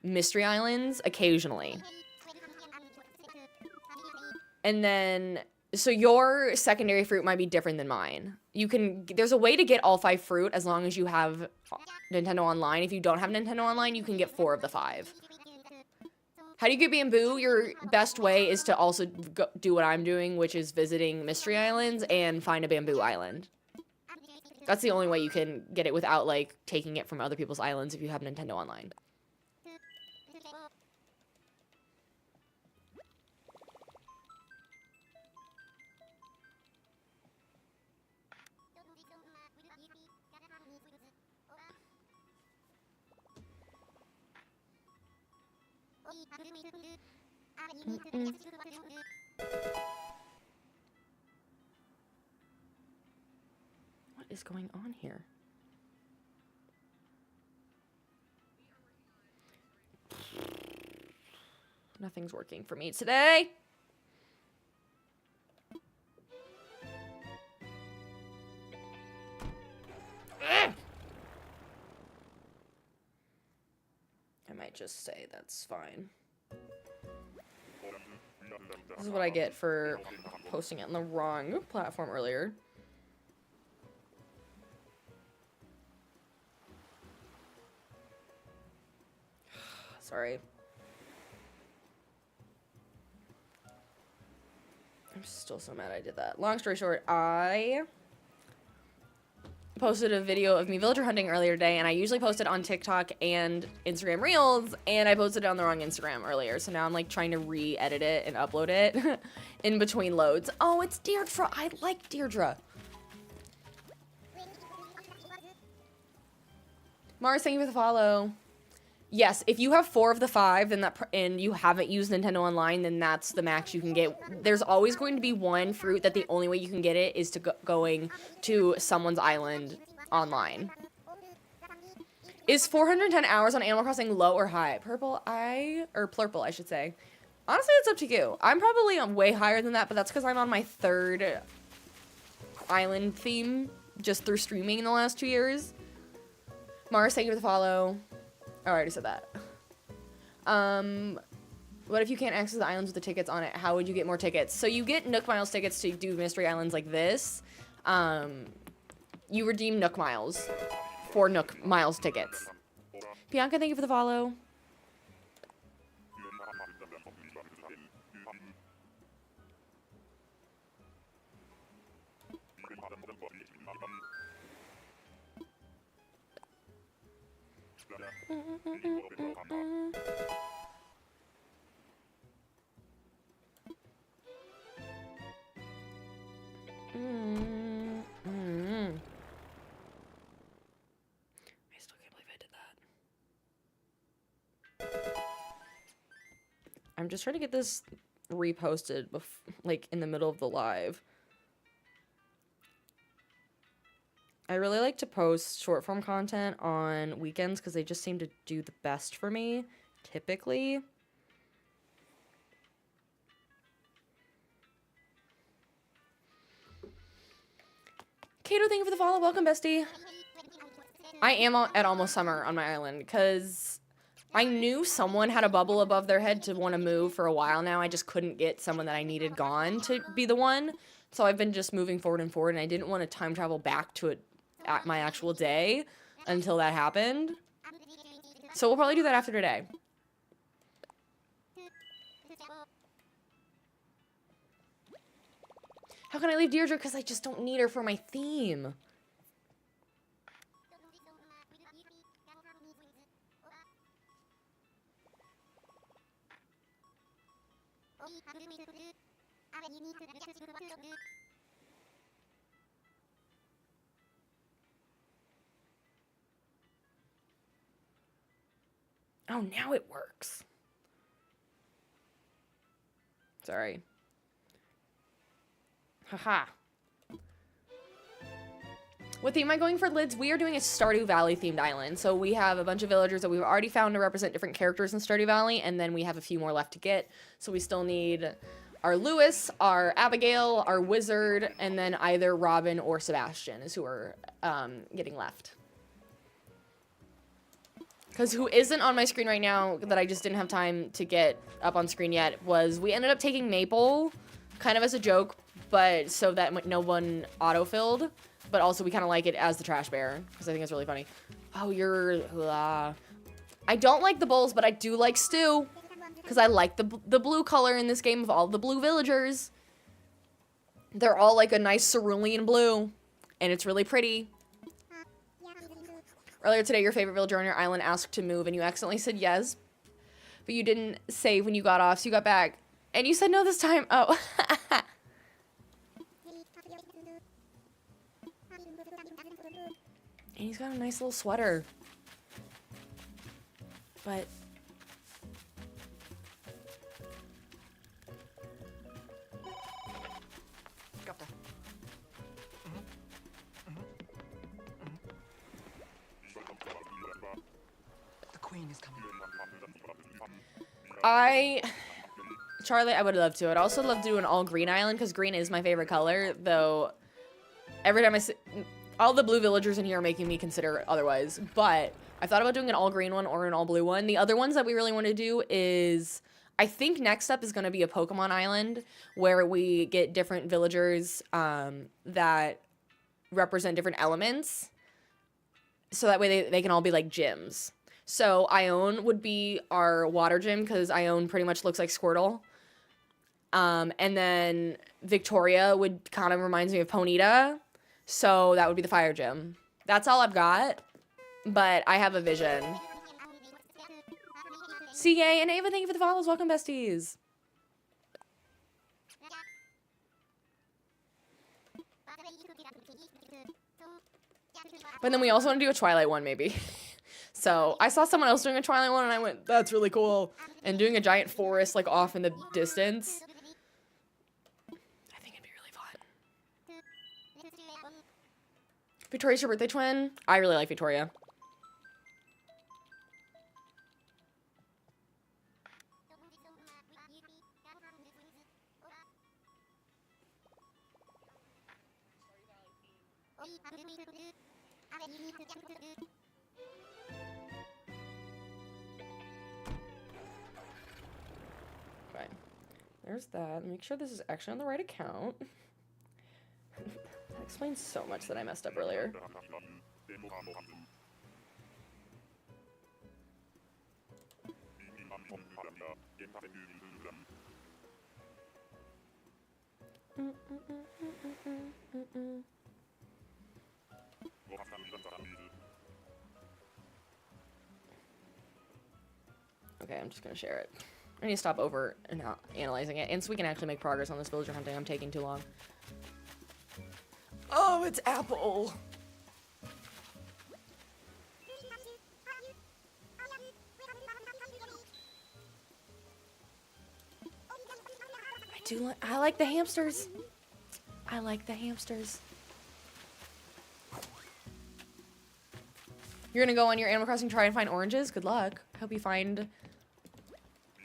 Mystery Islands occasionally. And then, so your secondary fruit might be different than mine. There's a way to get all 5 fruit as long as you have Nintendo Online. If you don't have Nintendo Online, you can get 4 of the 5. How do you get bamboo? Your best way is to also do what I'm doing, which is visiting Mystery Islands and find a bamboo island. That's the only way you can get it without, like, taking it from other people's islands if you have Nintendo Online. What is going on here? Nothing's working for me today. I might just say that's fine. This is what I get for posting it on the wrong platform earlier. Sorry. I'm still so mad I did that. Long story short, I posted a video of me villager hunting earlier today, and I usually post it on TikTok and Instagram Reels, and I posted it on the wrong Instagram earlier, so now I'm like trying to re-edit it and upload it in between loads. Oh, it's Deirdre. I like Deirdre. Mars, thank you for the follow. Yes, if you have 4 of the 5, then and you haven't used Nintendo Online, then that's the max you can get. There's always going to be one fruit that the only way you can get it is to going to someone's island online. Is 410 hours on Animal Crossing low or high? Plurple, I should say. Honestly, it's up to you. I'm probably on way higher than that, but that's because I'm on my 3rd island theme just through streaming in the last 2 years. Mars, thank you for the follow. Oh, I already said that. What if you can't access the islands with the tickets on it? How would you get more tickets? So you get Nook Miles tickets to do Mystery Islands like this. You redeem Nook Miles for Nook Miles tickets. Bianca, thank you for the follow. I still can't believe I did that. I'm just trying to get this reposted like in the middle of the live. I really like to post short form content on weekends because they just seem to do the best for me, typically. Kato, thank you for the follow. Welcome, bestie. I am at almost summer on my island because I knew someone had a bubble above their head to want to move for a while now. I just couldn't get someone that I needed gone to be the one. So I've been just moving forward and forward, and I didn't want to time travel back to it at my actual day until that happened. So we'll probably do that after today. How can I leave Deirdre? Because I just don't need her for my theme. Oh, now it works. Sorry. Haha. What theme am I going for, Lids? We are doing a Stardew Valley themed island. So we have a bunch of villagers that we've already found to represent different characters in Stardew Valley, and then we have a few more left to get. So we still need our Lewis, our Abigail, our Wizard, and then either Robin or Sebastian is who are getting left. Because who isn't on my screen right now that I just didn't have time to get up on screen yet was we ended up taking Maple kind of as a joke, but so that no one auto-filled. But also we kind of like it as the trash bear because I think it's really funny. Oh, you're... I don't like the bulls, but I do like Stu because I like the blue color in this game of all the blue villagers. They're all like a nice cerulean blue, and it's really pretty. Earlier today, your favorite villager on your island asked to move, and you accidentally said yes, but you didn't save when you got off, so you got back. And you said no this time. Oh. And he's got a nice little sweater. But... The queen is coming. Charlie, I would love to. I'd also love to do an all green island because green is my favorite color, though every time I see... All the blue villagers in here are making me consider otherwise, but I thought about doing an all green one or an all blue one. The other ones that we really want to do is, I think next up is going to be a Pokemon Island where we get different villagers that represent different elements. So that way they can all be like gyms. So Ione would be our water gym because Ione pretty much looks like Squirtle. And then Victoria would kind of reminds me of Ponyta. So that would be the fire gym. That's all I've got, but I have a vision. CA and Ava, thank you for the follows. Welcome, besties. But then we also want to do a Twilight one, maybe. So I saw someone else doing a Twilight one, and I went, that's really cool. And doing a giant forest, like, off in the distance. Victoria's your birthday twin? I really like Victoria. Okay. There's that. Make sure this is actually on the right account. That explains so much that I messed up earlier. Okay, I'm just gonna share it. I need to stop over and analyzing it, and so we can actually make progress on this villager hunting. I'm taking too long. Oh, it's Apple. I like the hamsters. I like the hamsters. You're gonna go on your Animal Crossing, try and find oranges? Good luck. I hope you find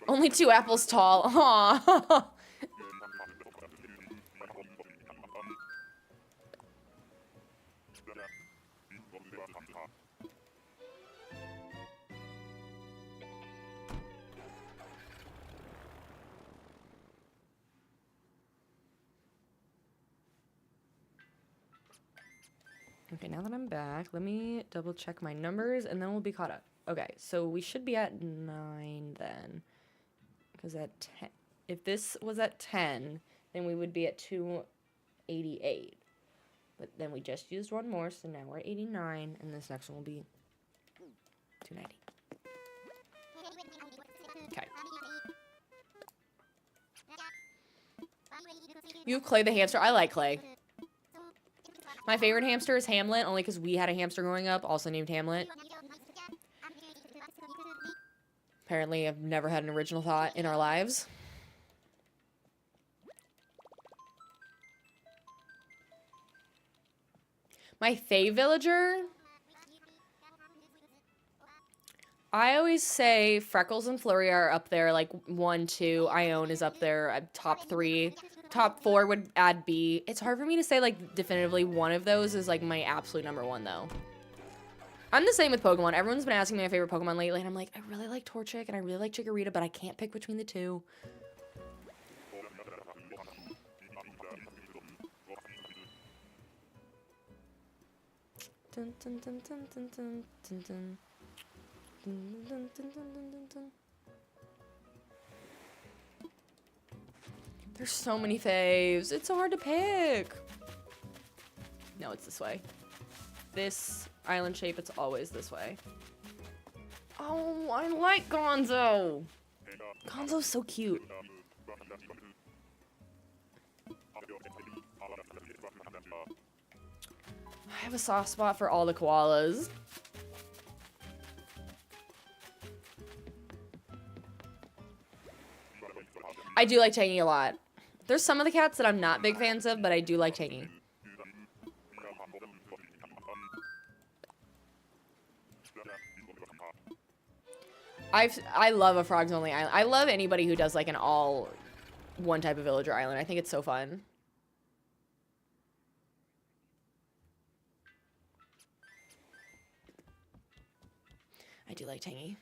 only 2 apples tall. Aww. Okay, now that I'm back, let me double check my numbers and then we'll be caught up. Okay, so we should be at 9 then. Because at 10, if this was at 10, then we would be at 288. But then we just used one more, so now we're at 89, and this next one will be 290. Okay. You have Clay the hamster. I like Clay. My favorite hamster is Hamlet, only because we had a hamster growing up, also named Hamlet. Apparently, I've never had an original thought in our lives. My fave villager? I always say Freckles and Flurry are up there, like 1, 2. Ione is up there, top 3. Top 4 would add B. It's hard for me to say, like, definitively one of those is, like, my absolute number 1, though. I'm the same with Pokemon. Everyone's been asking me my favorite Pokemon lately, and I'm like, I really like Torchic, and I really like Chikorita, but I can't pick between the two. Dun, dun, dun, dun, dun, dun, dun, dun. There's so many faves. It's so hard to pick. No, it's this way. This island shape, it's always this way. Oh, I like Gonzo. Gonzo's so cute. I have a soft spot for all the koalas. I do like Tangy a lot. There's some of the cats that I'm not big fans of, but I do like Tangy. I love a frogs only island. I love anybody who does like an all one type of villager island. I think it's so fun. I do like Tangy.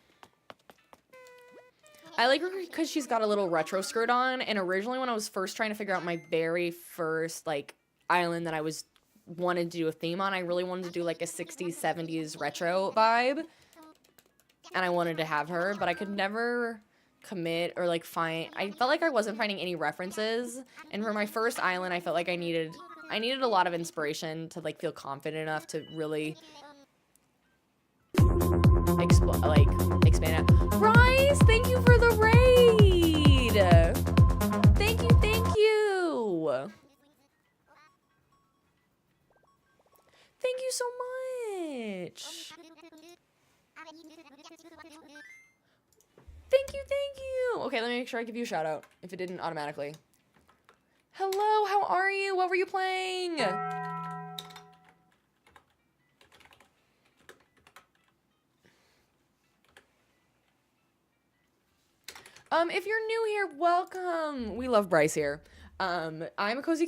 I like her because she's got a little retro skirt on, and originally when I was first trying to figure out my very first, like, island that I wanted to do a theme on, I really wanted to do, like, a 60s, 70s retro vibe, and I wanted to have her, but I could never commit or, like, I felt like I wasn't finding any references, and for my first island, I felt like I needed a lot of inspiration to, like, feel confident enough to really expand it. Bryce, thank you for the raid. Thank you, thank you. Thank you so much. Thank you, thank you. Okay, let me make sure I give you a shout out if it didn't automatically. Hello, how are you? What were you playing? If you're new here, welcome. We love Bryce here. I'm a cozy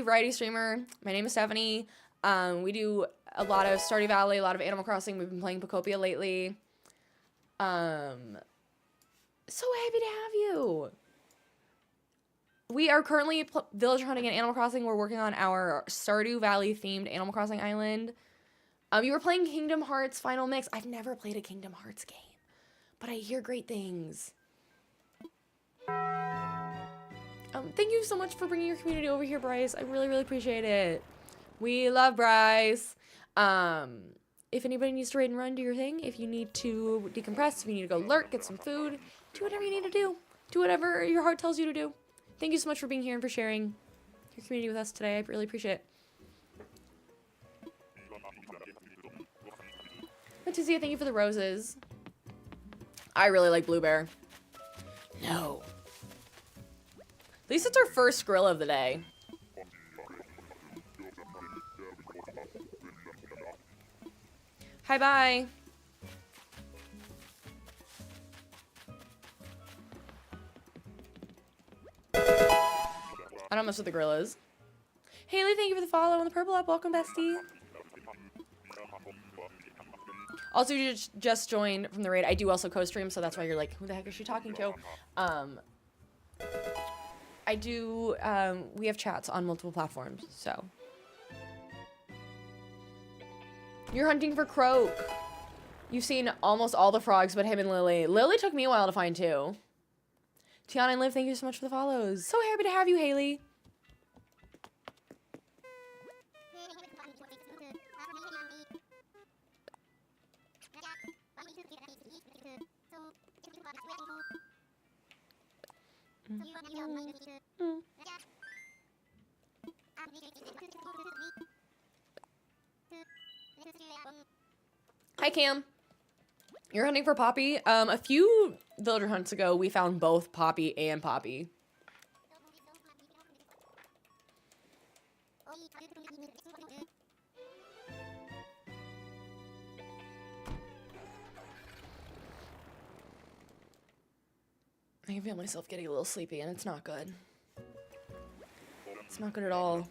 variety streamer. My name is Stephanie. We do a lot of Stardew Valley, a lot of Animal Crossing. We've been playing Pokopia lately. So happy to have you. We are currently villager hunting in Animal Crossing. We're working on our Stardew Valley themed Animal Crossing island. You were playing Kingdom Hearts Final Mix. I've never played a Kingdom Hearts game, but I hear great things. Thank you so much for bringing your community over here, Bryce. I really, really appreciate it. We love Bryce. If anybody needs to raid and run, do your thing. If you need to decompress, if you need to go lurk, get some food, do whatever you need to do. Do whatever your heart tells you to do. Thank you so much for being here and for sharing your community with us today. I really appreciate it. Letizia, thank you for the roses. I really like Blue Bear. No. At least it's our first skrill of the day. Hi, bye. I don't mess with the gorillas. Haley, thank you for the follow on the purple app. Welcome, bestie. Also, you just joined from the raid. I do also co-stream, so that's why you're like, who the heck is she talking to? I do, we have chats on multiple platforms, so. You're hunting for Croak. You've seen almost all the frogs but him and Lily. Lily took me a while to find too. Tiana and Liv, thank you so much for the follows. So happy to have you, Haley. Hi, Cam. You're hunting for Poppy? A few villager hunts ago, we found both Poppy and Poppy. can feel myself getting a little sleepy, and it's not good. It's not good at all.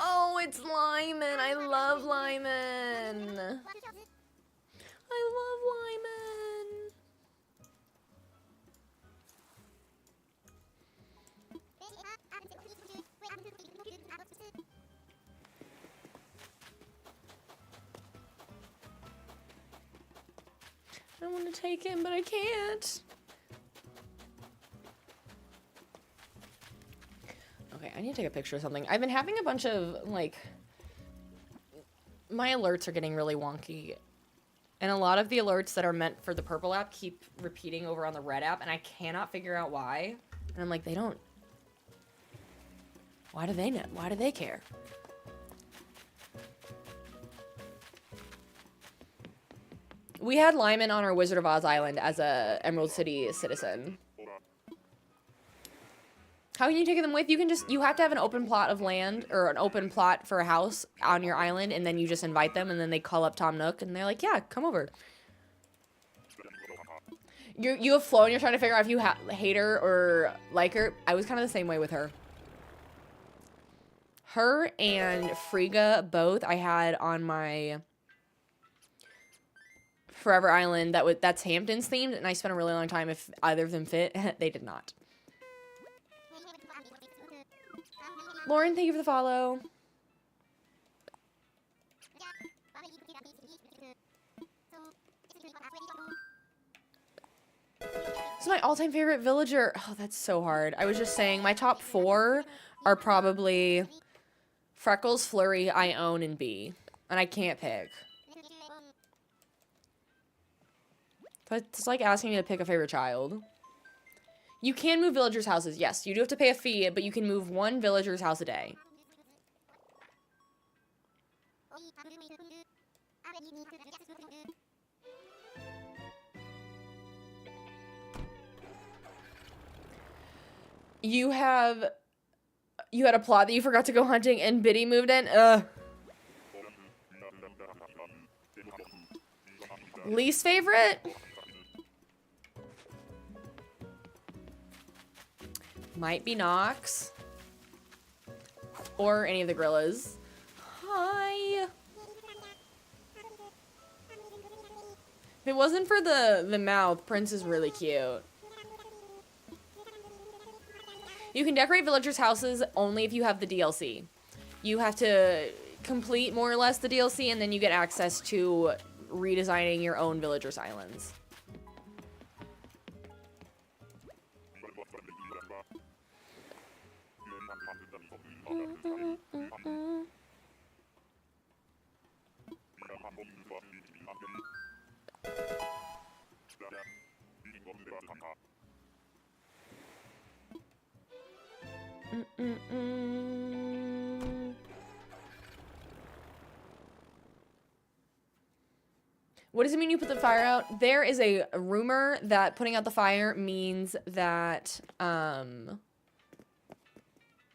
Oh, it's Lyman. I love Lyman. I love Lyman. I want to take him, but I can't. Okay, I need to take a picture of something. I've been having a bunch of, like, my alerts are getting really wonky. And a lot of the alerts that are meant for the purple app keep repeating over on the red app, and I cannot figure out why. And I'm like, they don't... Why do they know? Why do they care? We had Lyman on our Wizard of Oz island as a Emerald City citizen. How can you take them with? You can just, you have to have an open plot of land, or an open plot for a house on your island, and then you just invite them, and then they call up Tom Nook, and they're like, yeah, come over. You have Flo, and you're trying to figure out if you hate her or like her. I was kind of the same way with her. Her and Frigga, both, I had on my Forever Island that's Hamptons themed, and I spent a really long time if either of them fit. They did not. Lauren, thank you for the follow. This is my all-time favorite villager. Oh, that's so hard. I was just saying my top 4 are probably Freckles, Flurry, Ione, and Bee. And I can't pick. But it's like asking me to pick a favorite child. You can move villagers' houses. Yes, you do have to pay a fee, but you can move 1 villager's house a day. You had a plot that you forgot to go hunting and Biddy moved in? Ugh. Least favorite? Might be Nox. Or any of the gorillas. Hi. If it wasn't for the mouth, Prince is really cute. You can decorate villagers' houses only if you have the DLC. You have to complete more or less the DLC, and then you get access to redesigning your own villagers' islands. What does it mean you put the fire out? There is a rumor that putting out the fire means that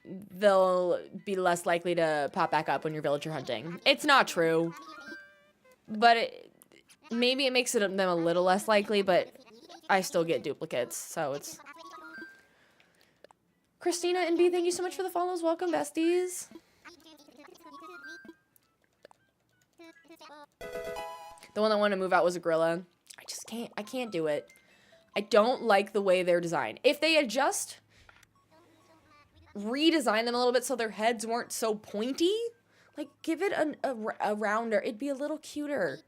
they'll be less likely to pop back up when you're villager hunting. It's not true, but maybe it makes them a little less likely, but I still get duplicates, so it's... Christina and B, thank you so much for the follows. Welcome, besties. The one that wanted to move out was a gorilla. I can't do it. I don't like the way they're designed. If they had just redesigned them a little bit so their heads weren't so pointy, like give it a rounder, it'd be a little cuter.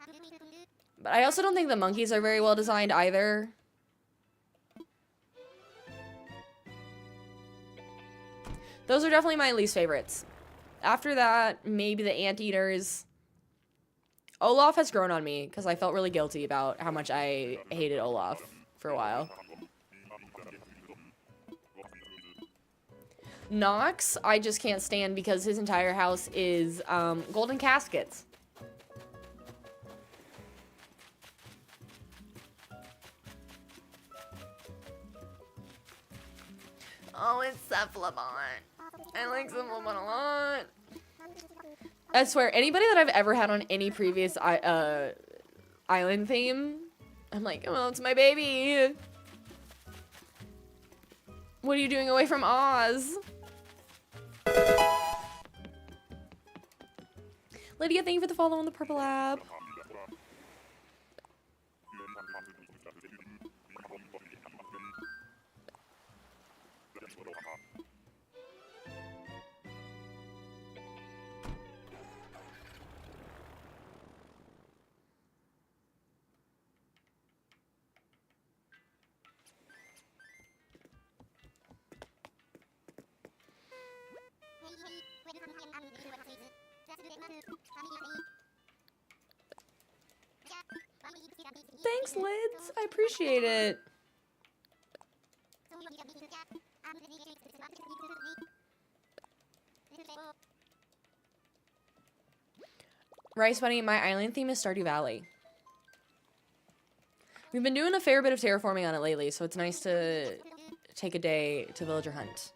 But I also don't think the monkeys are very well designed either. Those are definitely my least favorites. After that, maybe the anteaters. Olaf has grown on me because I felt really guilty about how much I hated Olaf for a while. Nox, I just can't stand because his entire house is golden caskets. Oh, it's Cephalomon. I like Cephalomon a lot. I swear, anybody that I've ever had on any previous island theme, I'm like, oh, it's my baby. What are you doing away from Oz? Lydia, thank you for the follow on the purple app. Thanks, Lids. I appreciate it. Rice Bunny, my island theme is Stardew Valley. We've been doing a fair bit of terraforming on it lately, so it's nice to take a day to villager hunt.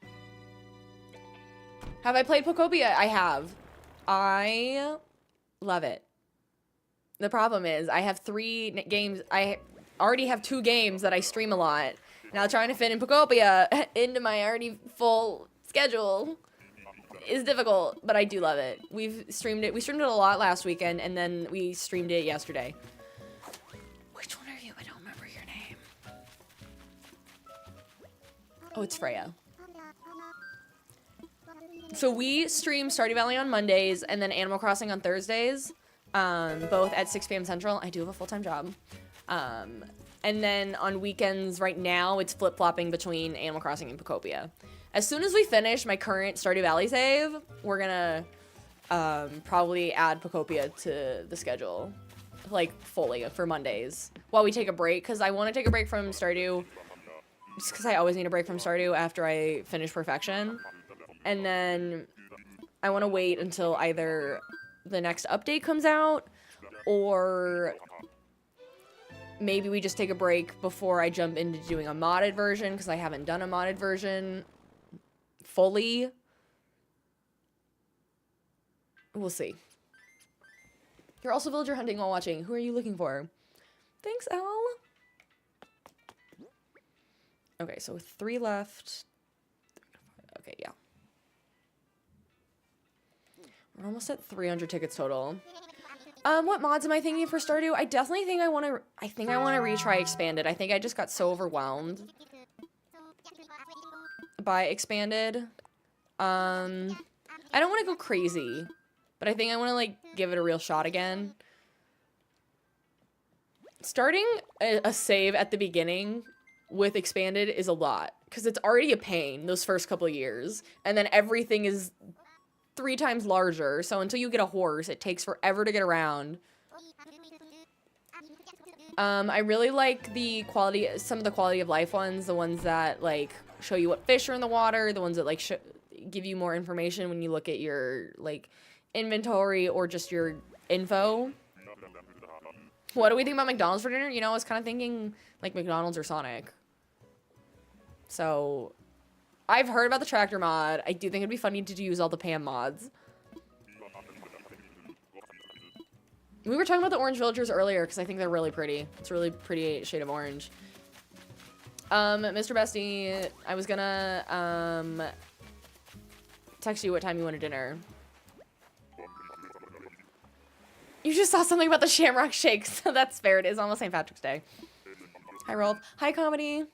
Have I played Pocopia? I have. I love it. The problem is I have 3 games. I already have 2 games that I stream a lot. Now trying to fit in Pocopia into my already full schedule is difficult, but I do love it. We've streamed it. We streamed it a lot last weekend, and then we streamed it yesterday. Which one are you? I don't remember your name. Oh, it's Freya. So we stream Stardew Valley on Mondays and then Animal Crossing on Thursdays, both at 6 p.m. Central. I do have a full-time job. And then on weekends right now, it's flip-flopping between Animal Crossing and Pocopia. As soon as we finish my current Stardew Valley save, we're gonna probably add Pocopia to the schedule, like fully for Mondays, while we take a break, because I want to take a break from Stardew, just because I always need a break from Stardew after I finish Perfection. And then I want to wait until either the next update comes out, or maybe we just take a break before I jump into doing a modded version, because I haven't done a modded version fully. We'll see. You're also villager hunting while watching. Who are you looking for? Thanks, Al. Okay, so 3 left. Okay, yeah. We're almost at 300 tickets total. What mods am I thinking for Stardew? I definitely think I want to retry Expanded. I think I just got so overwhelmed by Expanded. I don't want to go crazy, but I think I want to, like, give it a real shot again. Starting a save at the beginning with Expanded is a lot, because it's already a pain those first couple of years, and then everything is 3 times larger, so until you get a horse, it takes forever to get around. I really like some of the quality of life ones, the ones that, like, show you what fish are in the water, the ones that, like, give you more information when you look at your, like, inventory or just your info. What do we think about McDonald's for dinner? You know, I was kind of thinking, like, McDonald's or Sonic. So I've heard about the tractor mod. I do think it'd be funny to use all the Pam mods. We were talking about the orange villagers earlier because I think they're really pretty. It's a really pretty shade of orange. Mr. Bestie, I was gonna text you what time you wanted dinner. You just saw something about the Shamrock Shakes. That's fair. It is almost St. Patrick's Day. Hi, Rolf. Hi, Comedy.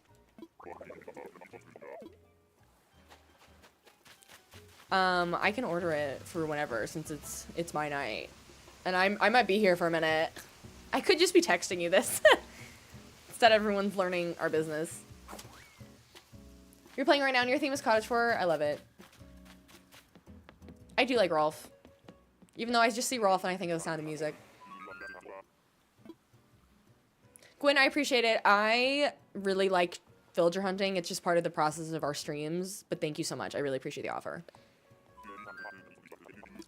I can order it for whenever, since it's my night. And I might be here for a minute. I could just be texting you this. Instead, everyone's learning our business. You're playing right now and your theme is Cottageford. I love it. I do like Rolf. Even though I just see Rolf and I think of the Sound of Music. Gwen, I appreciate it. I really like villager hunting. It's just part of the process of our streams. But thank you so much. I really appreciate the offer.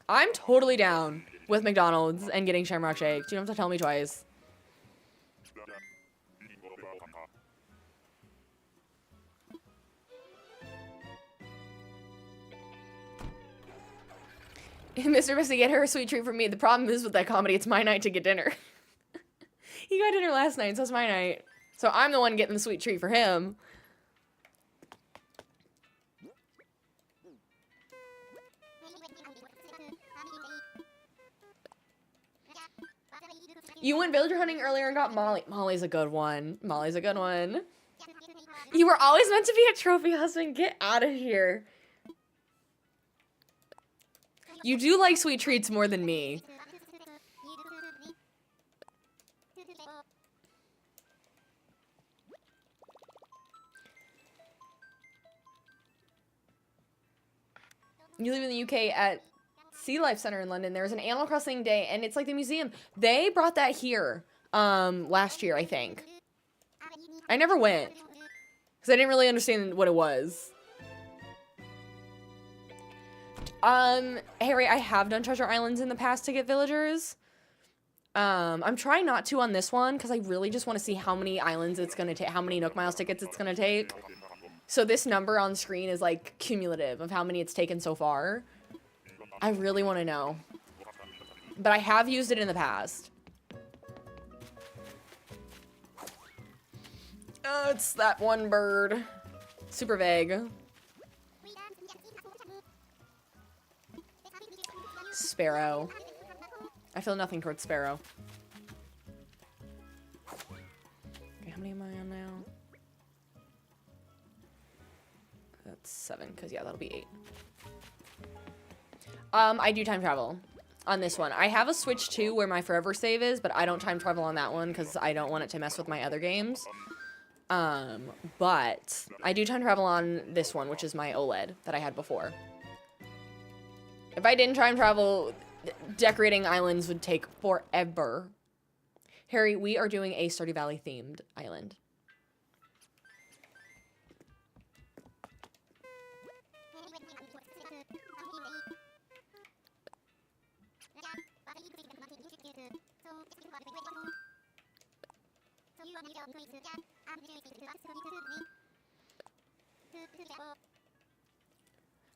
I'm totally down with McDonald's and getting Shamrock Shakes. You don't have to tell me twice. Mr. Misty, get her a sweet treat from me. The problem is with that comedy, it's my night to get dinner. He got dinner last night, so it's my night. So I'm the one getting the sweet treat for him. You went villager hunting earlier and got Molly. Molly's a good one. Molly's a good one. You were always meant to be a trophy husband. Get out of here. You do like sweet treats more than me. You live in the UK at Sea Life Center in London. There's an Animal Crossing day, and it's like the museum. They brought that here last year, I think. I never went because I didn't really understand what it was. Harry, I have done treasure islands in the past to get villagers. I'm trying not to on this one because I really just want to see how many islands it's gonna take, how many Nook Miles tickets it's gonna take. So this number on screen is like cumulative of how many it's taken so far. I really want to know. But I have used it in the past. Oh, it's that one bird. Super vague. Sparrow. I feel nothing towards Sparrow. Okay, how many am I on now? That's 7, because yeah, that'll be 8. I do time travel on this one. I have a Switch 2 where my forever save is, but I don't time travel on that one because I don't want it to mess with my other games. But I do time travel on this one, which is my OLED that I had before. If I didn't time travel, decorating islands would take forever. Harry, we are doing a Stardew Valley themed island.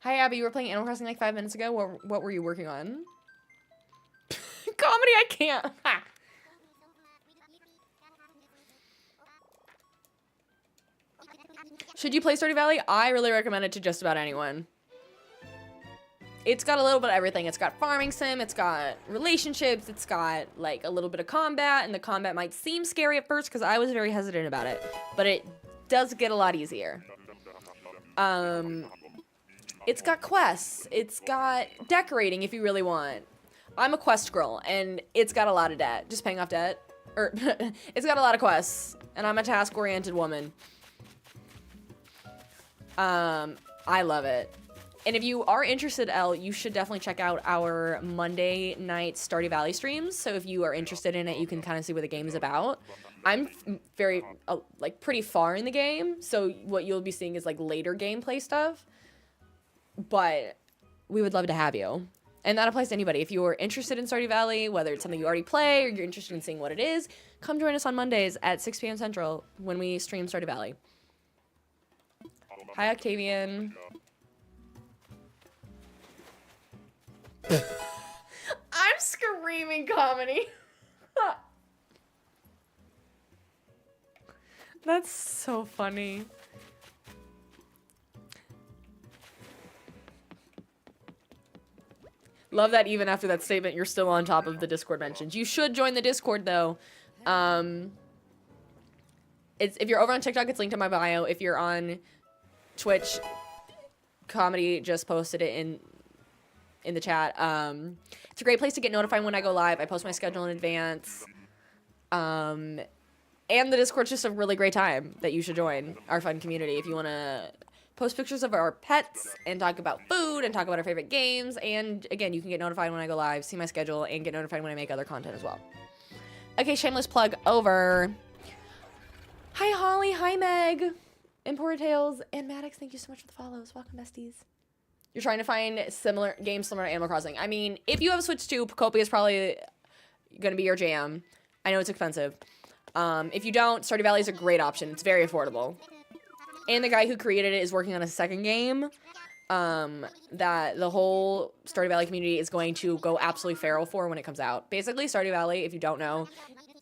Hi, Abby. You were playing Animal Crossing like 5 minutes ago. What were you working on? Comedy, I can't. Ha. Should you play Stardew Valley? I really recommend it to just about anyone. It's got a little bit of everything. It's got farming sim, it's got relationships, it's got like a little bit of combat, and the combat might seem scary at first because I was very hesitant about it, but it does get a lot easier. It's got quests, it's got decorating if you really want. I'm a quest girl, and it's got a lot of debt. Just paying off debt. Or, it's got a lot of quests, and I'm a task-oriented woman. I love it. And if you are interested, Elle, you should definitely check out our Monday night Stardew Valley streams. So if you are interested in it, you can kind of see what the game is about. I'm very, like, pretty far in the game. So what you'll be seeing is, like, later gameplay stuff. But we would love to have you. And that applies to anybody. If you're interested in Stardew Valley, whether it's something you already play or you're interested in seeing what it is, come join us on Mondays at 6 p.m. Central when we stream Stardew Valley. Hi, Octavian. I'm screaming comedy. That's so funny. Love that even after that statement, you're still on top of the Discord mentions. You should join the Discord, though. If you're over on TikTok, it's linked in my bio. If you're on Twitch, Comedy just posted it in the chat. It's a great place to get notified when I go live. I post my schedule in advance. And the Discord's just a really great time that you should join our fun community if you want to post pictures of our pets and talk about food and talk about our favorite games. And again, you can get notified when I go live, see my schedule, and get notified when I make other content as well. Okay, shameless plug over. Hi, Holly. Hi, Meg. Imported Tales and Maddox, thank you so much for the follows. Welcome, besties. You're trying to find games similar to Animal Crossing. I mean, if you have a Switch 2, Pocopia is probably going to be your jam. I know it's expensive. If you don't, Stardew Valley is a great option. It's very affordable. And the guy who created it is working on a second game. that the whole Stardew Valley community is going to go absolutely feral for when it comes out. Basically, Stardew Valley, if you don't know,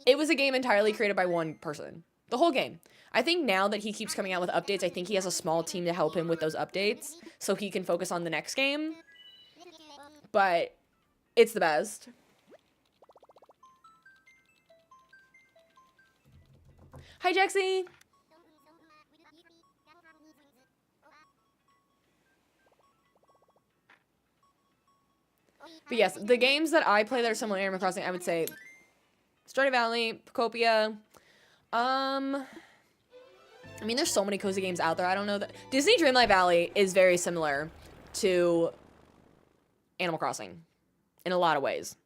it was a game entirely created by one person. The whole game. I think now that he keeps coming out with updates, I think he has a small team to help him with those updates so he can focus on the next game. But it's the best. Hi, Jaxie! But yes, the games that I play that are similar to Animal Crossing, I would say Stardew Valley, Pocopia. I mean, there's so many cozy games out there. I don't know that Disney Dreamlight Valley is very similar to Animal Crossing in a lot of ways.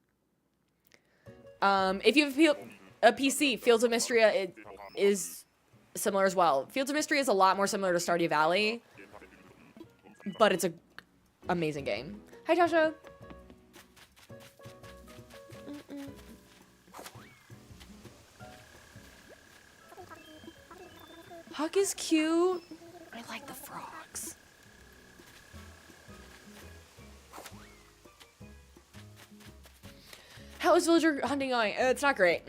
If you have a PC, Fields of Mystery is similar as well. Fields of Mystery is a lot more similar to Stardew Valley, but it's an amazing game. Hi, Tasha. Huck is cute. I like the frogs. How is villager hunting going? It's not great,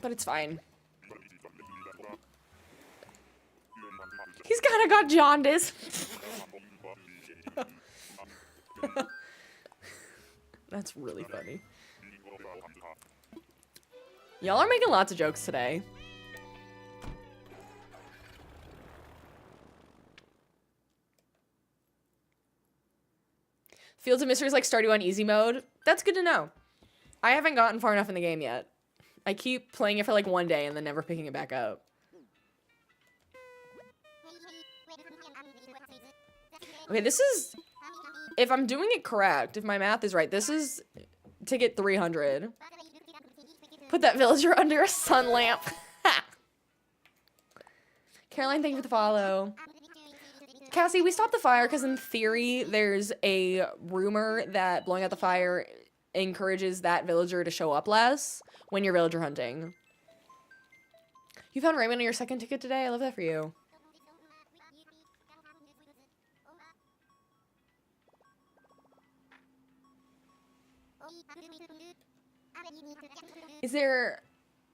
but it's fine. He's kind of got jaundice. That's really funny. Y'all are making lots of jokes today. Fields of Mystery is like Stardew on easy mode. That's good to know. I haven't gotten far enough in the game yet. I keep playing it for like one day and then never picking it back up. Okay, this is... If I'm doing it correct, if my math is right, this is ticket 300. Put that villager under a sun lamp. Caroline, thank you for the follow. Cassie, we stopped the fire because in theory, there's a rumor that blowing out the fire encourages that villager to show up less when you're villager hunting. You found Raymond on your second ticket today? I love that for you. Is there...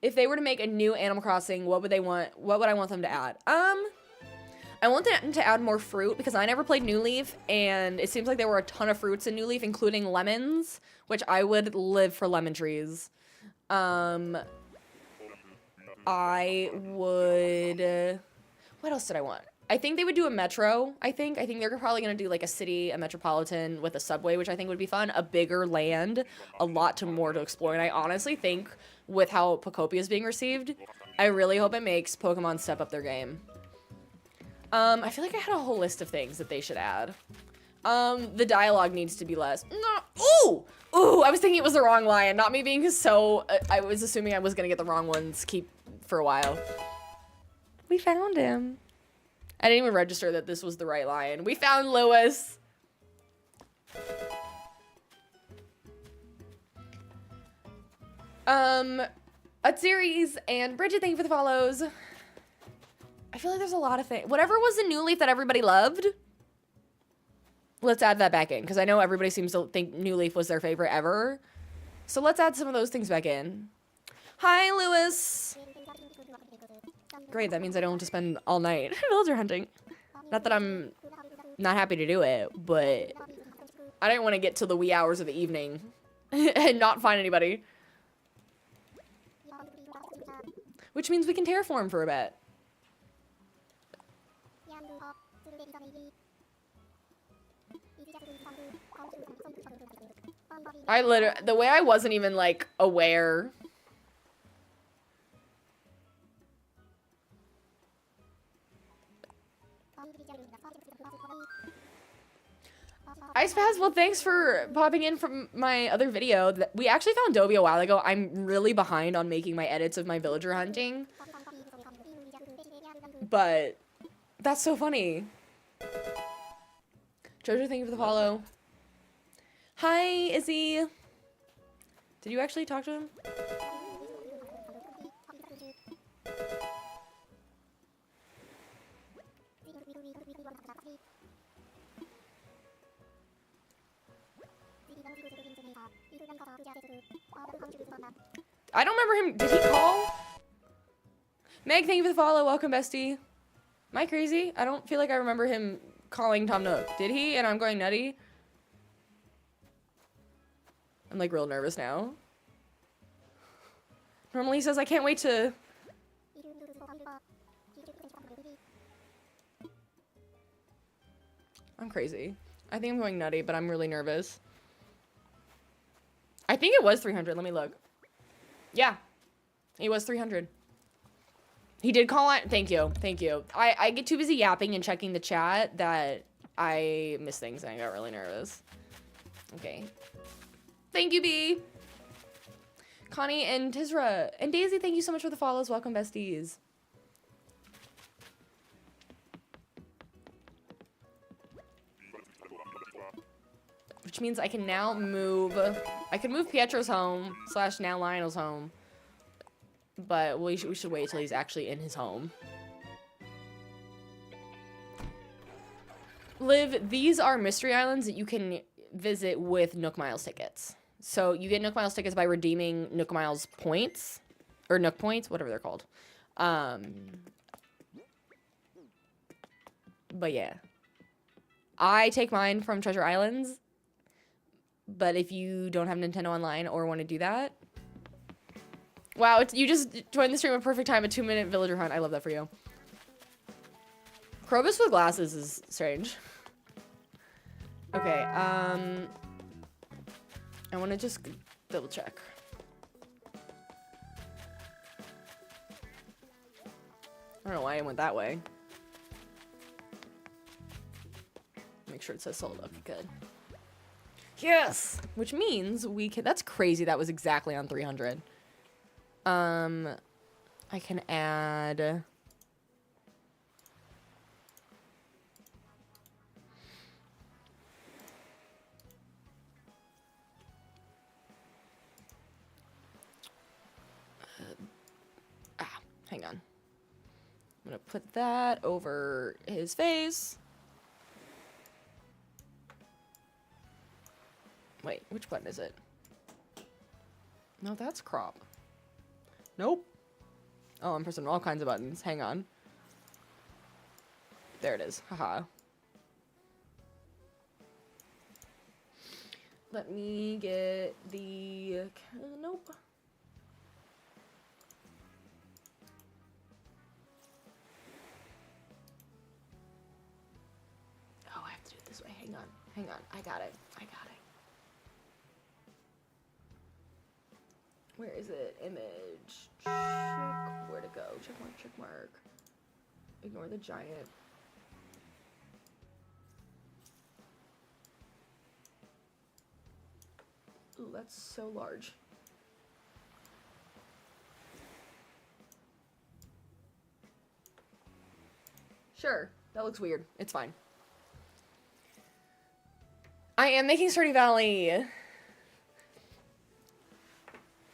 If they were to make a new Animal Crossing, what would they want? What would I want them to add? I want them to add more fruit because I never played New Leaf and it seems like there were a ton of fruits in New Leaf, including lemons, which I would live for lemon trees. I would... What else did I want? I think they would do a metro, I think they're probably going to do like a city, a metropolitan with a subway, which I think would be fun. A bigger land, a lot more to explore. And I honestly think with how Pocopia is being received, I really hope it makes Pokemon step up their game. I feel like I had a whole list of things that they should add. The dialogue needs to be less. No, ooh, I was thinking it was the wrong lion, not me being so, I was assuming I was going to get the wrong ones for a while. We found him. I didn't even register that this was the right lion. We found Lewis. Series and Bridget, thank you for the follows. I feel like there's a lot of things. Whatever was the New Leaf that everybody loved, let's add that back in. Because I know everybody seems to think New Leaf was their favorite ever. So let's add some of those things back in. Hi, Lewis. Great, that means I don't have to spend all night villager hunting. Not that I'm not happy to do it, but I didn't want to get to the wee hours of the evening and not find anybody. Which means we can terraform for a bit. The way I wasn't even like aware. Ice Pass, well, thanks for popping in from my other video. We actually found Dobby a while ago. I'm really behind on making my edits of my villager hunting. But that's so funny. Jojo, thank you for the follow. Hi, Izzy. Did you actually talk to him? I don't remember him. Did he call? Meg, thank you for the follow. Welcome, bestie. Am I crazy? I don't feel like I remember him calling Tom Nook. Did he? And I'm going nutty. I'm like real nervous now. Normally he says, I can't wait to... I'm crazy. I think I'm going nutty, but I'm really nervous. I think it was 300. Let me look. Yeah. It was 300. He did call on... Thank you. Thank you. I get too busy yapping and checking the chat that I miss things and I got really nervous. Okay. Thank you, B. Connie and Tizra. And Daisy, thank you so much for the follows. Welcome, besties. Which means I can now move... I can move Pietro's home / now Lionel's home. But we should wait till he's actually in his home. Liv, these are mystery islands that you can visit with Nook Miles tickets. So you get Nook Miles tickets by redeeming Nook Miles points. Or Nook points, whatever they're called. But yeah. I take mine from Treasure Islands. But if you don't have Nintendo Online or want to do that... Wow, you just joined the stream at perfect time, a 2-minute villager hunt. I love that for you. Krobus with glasses is strange. Okay, I want to just double check. I don't know why I went that way. Make sure it says sold. Okay, good. Yes! Which means we can... That's crazy. That was exactly on 300. I can add... hang on. I'm gonna put that over his face. Wait, which button is it? No, that's crop. Nope. Oh, I'm pressing all kinds of buttons. Hang on. There it is. Haha. Let me get the... Nope. Oh, I have to do it this way. Hang on. Hang on. I got it. I got it. Where is it? Image. Check. Where to go? Check mark, check mark. Ignore the giant. Ooh, that's so large. Sure. That looks weird. It's fine. I am making Stardew Valley.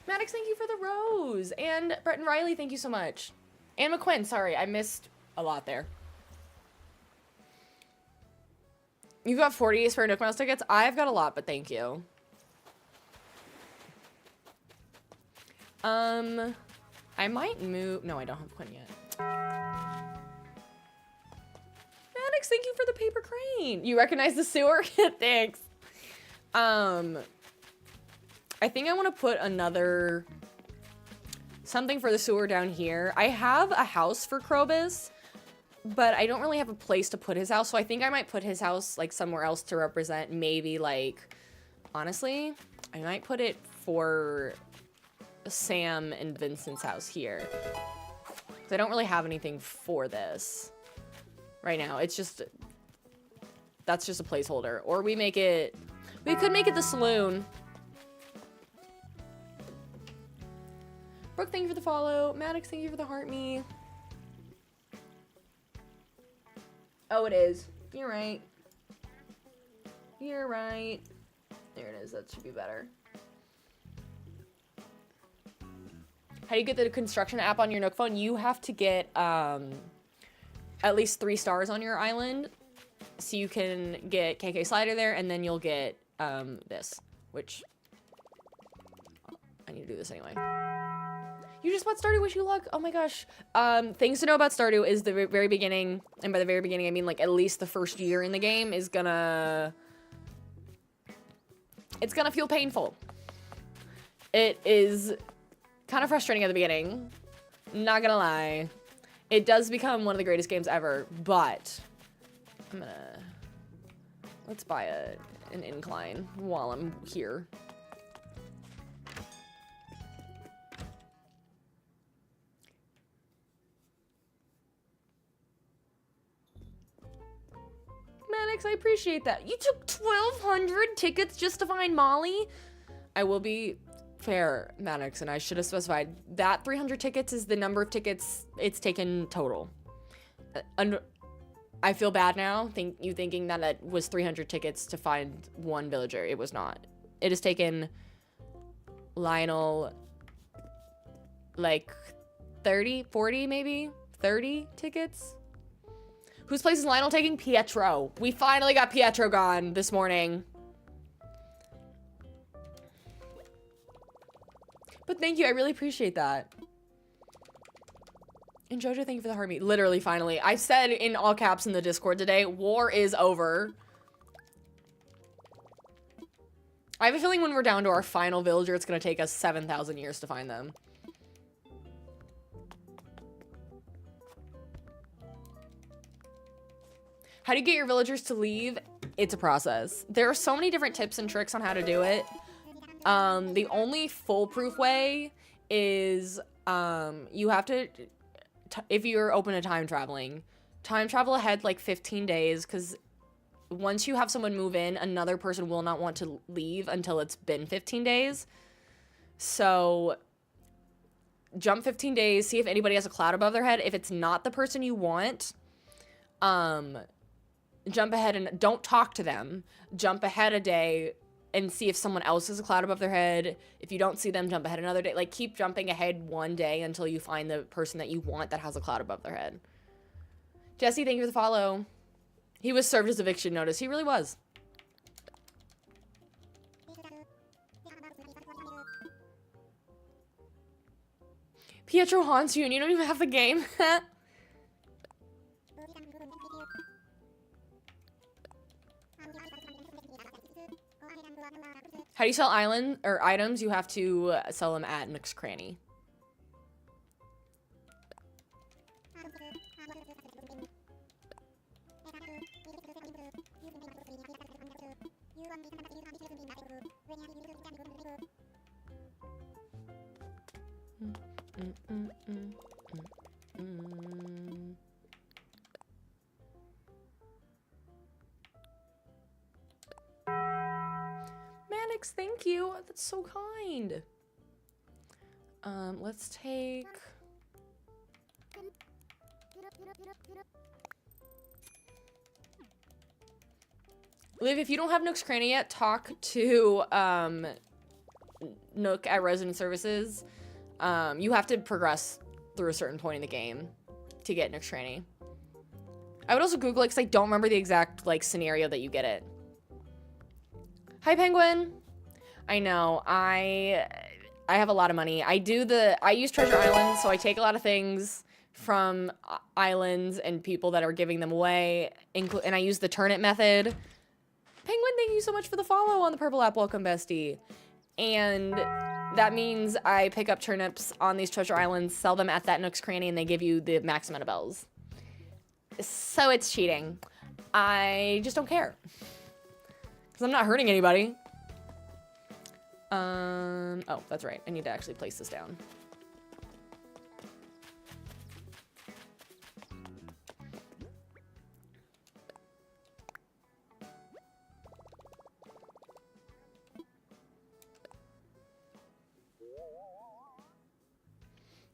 Maddox, thank you for the rose. And Brett and Riley, thank you so much. And McQuinn, sorry, I missed a lot there. You've got 40 for Nook Miles tickets? I've got a lot, but thank you. I might move... No, I don't have Quinn yet. Maddox, thank you for the paper crane. You recognize the sewer? Thanks. I think I want to put another... something for the sewer down here. I have a house for Krobus, but I don't really have a place to put his house, so I think I might put his house, like, somewhere else to represent maybe, like... Honestly, I might put it for Sam and Vincent's house here. Because I don't really have anything for this right now. It's just... That's just a placeholder. Or we make it... We could make it the saloon. Brooke, thank you for the follow. Maddox, thank you for the heart me. Oh, it is. You're right. You're right. There it is. That should be better. How do you get the construction app on your Nook phone? You have to get at least 3 stars on your island. So you can get KK Slider there, and then you'll get this, which I need to do this anyway. You just bought Stardew, wish you luck. Oh my gosh. Things to know about Stardew is the very beginning, and by the very beginning I mean like at least the first year in the game is gonna... It's gonna feel painful. It is kind of frustrating at the beginning. Not gonna lie. It does become one of the greatest games ever, but I'm gonna... Let's buy an incline while I'm here. Maddox, I appreciate that. You took 1,200 tickets just to find Molly? I will be fair, Maddox, and I should have specified. That 300 tickets is the number of tickets it's taken total. I feel bad now, thinking that it was 300 tickets to find one villager. It was not. It has taken Lionel, like, 30, 40 maybe? 30 tickets? Whose place is Lionel taking? Pietro. We finally got Pietro gone this morning. But thank you, I really appreciate that. And Jojo, thank you for the heartbeat. Literally, finally. I said in all caps in the Discord today, war is over. I have a feeling when we're down to our final villager, it's gonna take us 7,000 years to find them. How do you get your villagers to leave? It's a process. There are so many different tips and tricks on how to do it. The only foolproof way is you have to, if you're open to time travel ahead like 15 days, because once you have someone move in, another person will not want to leave until it's been 15 days. So jump 15 days, see if anybody has a cloud above their head. If it's not the person you want, jump ahead and don't talk to them. Jump ahead a day and see if someone else has a cloud above their head. If you don't see them, jump ahead another day. Like, keep jumping ahead one day until you find the person that you want that has a cloud above their head. Jesse, thank you for the follow. He was served his eviction notice. He really was. Pietro haunts you and you don't even have the game. How do you sell island or items? You have to sell them at Nook's Cranny. Mannix, thank you. That's so kind. Let's take... Liv, if you don't have Nook's Cranny yet, talk to Nook at Resident Services. You have to progress through a certain point in the game to get Nook's Cranny. I would also Google it because I don't remember the exact like scenario that you get it. Hi, Penguin. I know. I have a lot of money. I use Treasure Island, so I take a lot of things from islands and people that are giving them away, and I use the turnip method. Penguin, thank you so much for the follow on the Purple App. Welcome, bestie. And that means I pick up turnips on these treasure islands, sell them at that Nook's Cranny, and they give you the max amount of bells. So it's cheating. I just don't care. Because I'm not hurting anybody. Oh, that's right. I need to actually place this down.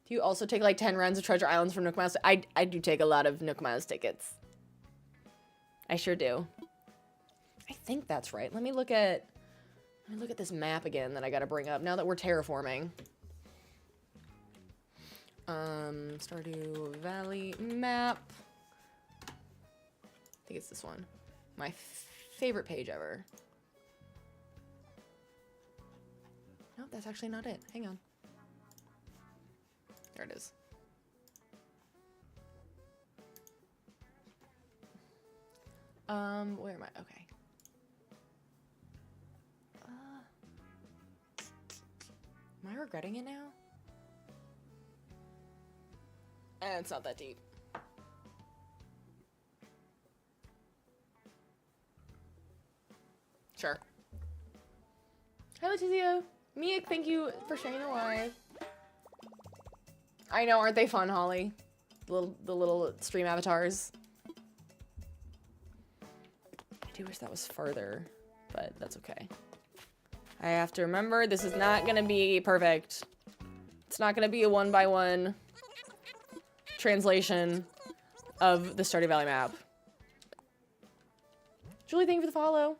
Do you also take like 10 rounds of Treasure Islands from Nook Miles? I do take a lot of Nook Miles tickets. I sure do. I think that's right. Let me look at this map again that I gotta bring up now that we're terraforming. Stardew Valley map. I think it's this one. My favorite page ever. Nope, that's actually not it. Hang on. There it is. Where am I? Okay. Am I regretting it now? It's not that deep. Sure. Hi, Letizia. Mia, thank you for sharing the live. I know, aren't they fun, Holly? The little stream avatars. I do wish that was further, but that's okay. I have to remember this is not gonna be perfect. It's not gonna be a one-by-one translation of the Stardew Valley map. Julie, thank you for the follow.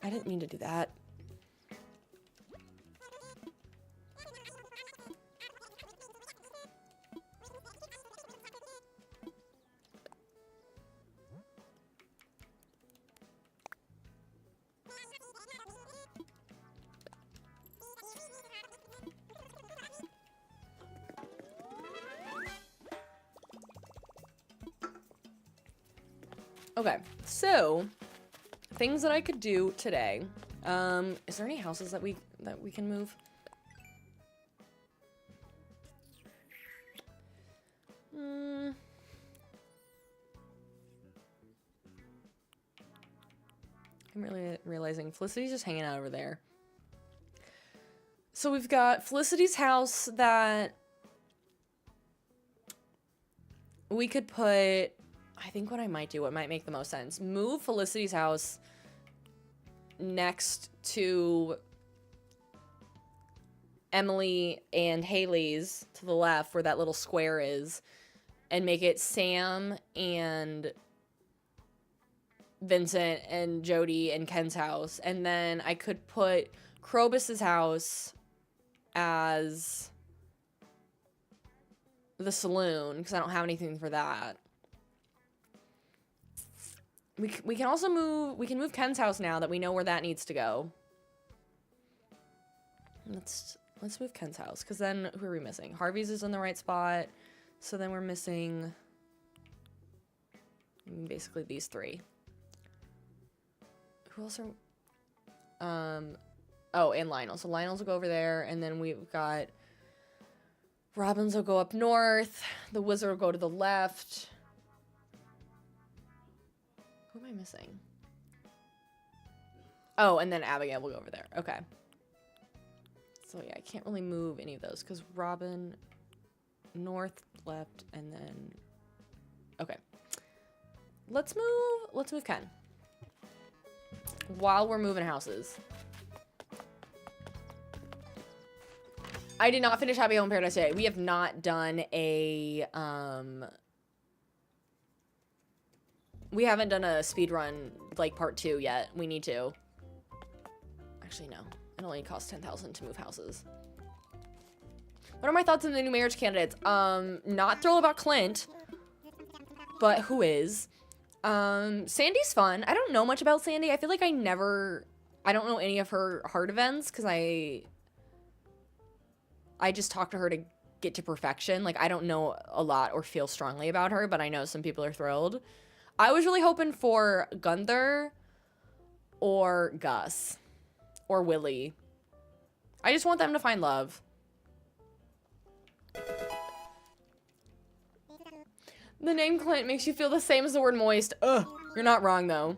I didn't mean to do that. Okay, so things that I could do today. Is there any houses that we can move? I'm really realizing Felicity's just hanging out over there. So we've got Felicity's house that we could put. I think what I might do, what might make the most sense, move Felicity's house next to Emily and Haley's to the left where that little square is, and make it Sam and Vincent and Jody and Ken's house. And then I could put Krobus's house as the saloon because I don't have anything for that. We can also move Ken's house now that we know where that needs to go. Let's move Ken's house, because then who are we missing? Harvey's is in the right spot, so then we're missing basically these three. Who else are oh, and Lionel. So Lionel's will go over there, and then we've got Robin's will go up north, the Wizard will go to the left. Who am I missing? Oh, and then Abigail will go over there. Okay. So yeah, I can't really move any of those because Robin, north, left, and then... Okay. Let's move Ken. While we're moving houses. I did not finish Happy Home Paradise today. We have not done a, we haven't done a speedrun, like, part 2 yet. We need to. Actually, no. It only costs 10,000 to move houses. What are my thoughts on the new marriage candidates? Not thrilled about Clint. But who is? Sandy's fun. I don't know much about Sandy. I feel like I don't know any of her heart events, because I just talk to her to get to perfection. Like, I don't know a lot or feel strongly about her, but I know some people are thrilled. I was really hoping for Gunther or Gus or Willie. I just want them to find love. The name Clint makes you feel the same as the word moist. Ugh, you're not wrong though.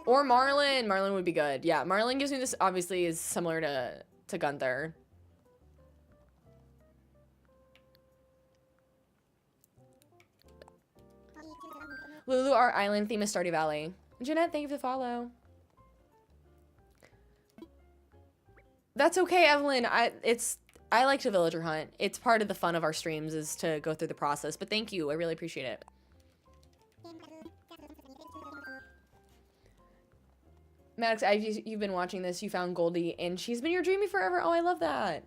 Or Marlon. Marlon would be good. Yeah, Marlon gives me this, obviously is similar to Gunther. Lulu, our island theme is Stardew Valley. Jeanette, thank you for the follow. That's okay, Evelyn. I like to villager hunt. It's part of the fun of our streams is to go through the process. But thank you. I really appreciate it. Maddox, you've been watching this. You found Goldie, and she's been your dreamy forever. Oh, I love that.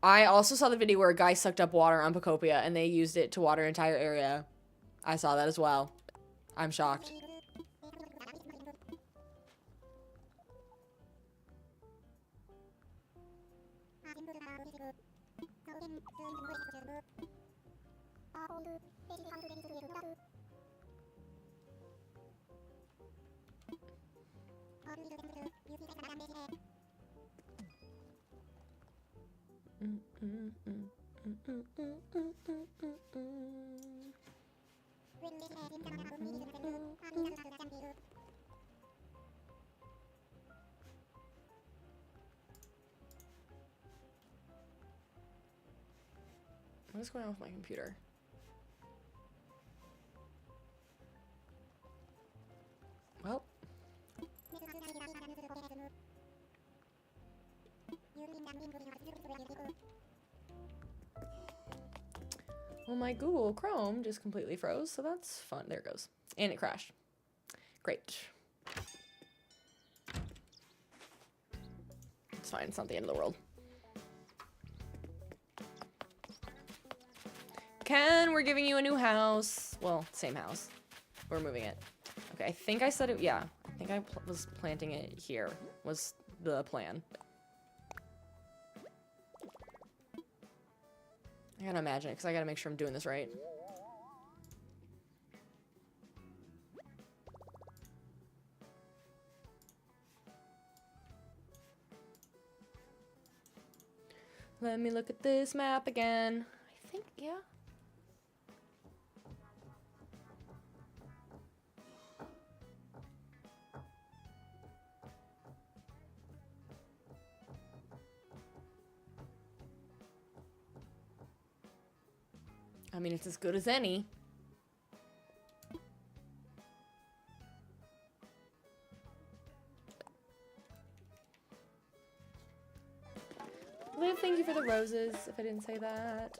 I also saw the video where a guy sucked up water on Pocopia, and they used it to water an entire area. I saw that as well. I'm shocked. What is going on with my computer? Well. Well, my Google Chrome just completely froze, so that's fun. There it goes. And it crashed. Great. It's fine. It's not the end of the world. Ken, we're giving you a new house. Well, same house. We're moving it. Okay, I think I said it. Yeah, I think I was planting it here. Was the plan. I gotta imagine it because I gotta make sure I'm doing this right. Let me look at this map again. I think, yeah. I mean, it's as good as any. Liv, thank you for the roses, if I didn't say that.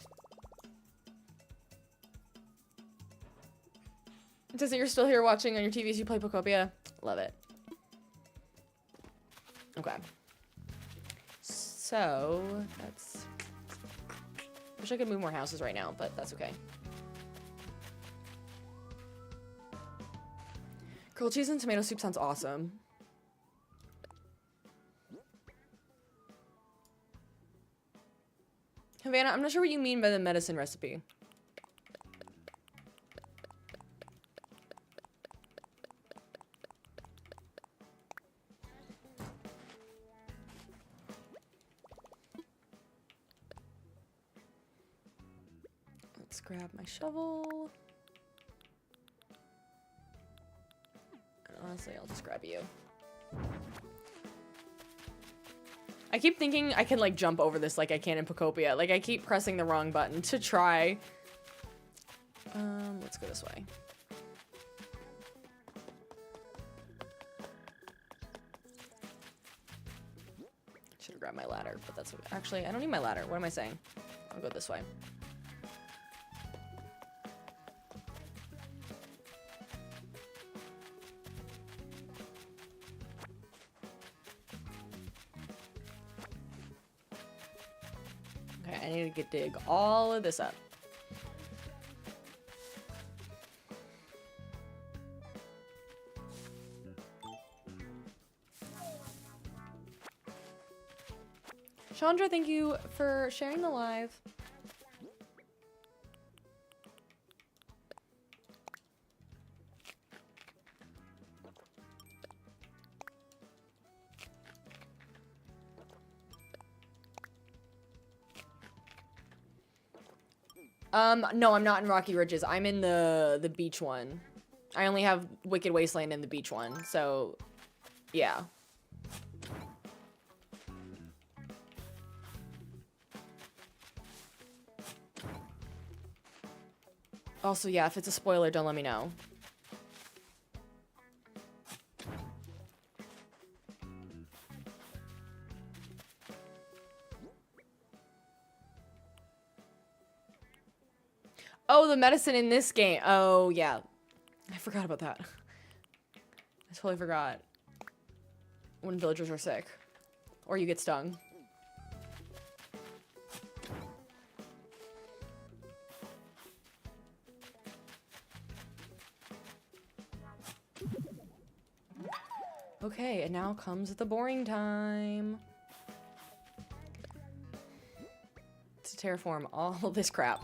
It says that you're still here watching on your TV as you play Pocopia. Love it. Okay. So, that's... Wish I could move more houses right now, but that's okay. Grilled cheese and tomato soup sounds awesome. Havana, I'm not sure what you mean by the medicine recipe. Let's grab my shovel. And honestly, I'll just grab you. I keep thinking I can, like, jump over this like I can in Pocopia. Like, I keep pressing the wrong button to try. Let's go this way. Should have grabbed my ladder, but that's... Actually, I don't need my ladder. What am I saying? I'll go this way. I need to dig all of this up. Chandra, thank you for sharing the live. No, I'm not in Rocky Ridges. I'm in the beach one. I only have Wicked Wasteland in the beach one, so yeah. Also, yeah, if it's a spoiler, don't let me know. Oh, the medicine in this game. Oh, yeah. I forgot about that. I totally forgot. When villagers are sick. Or you get stung. Okay, and now comes the boring time. To terraform all this crap.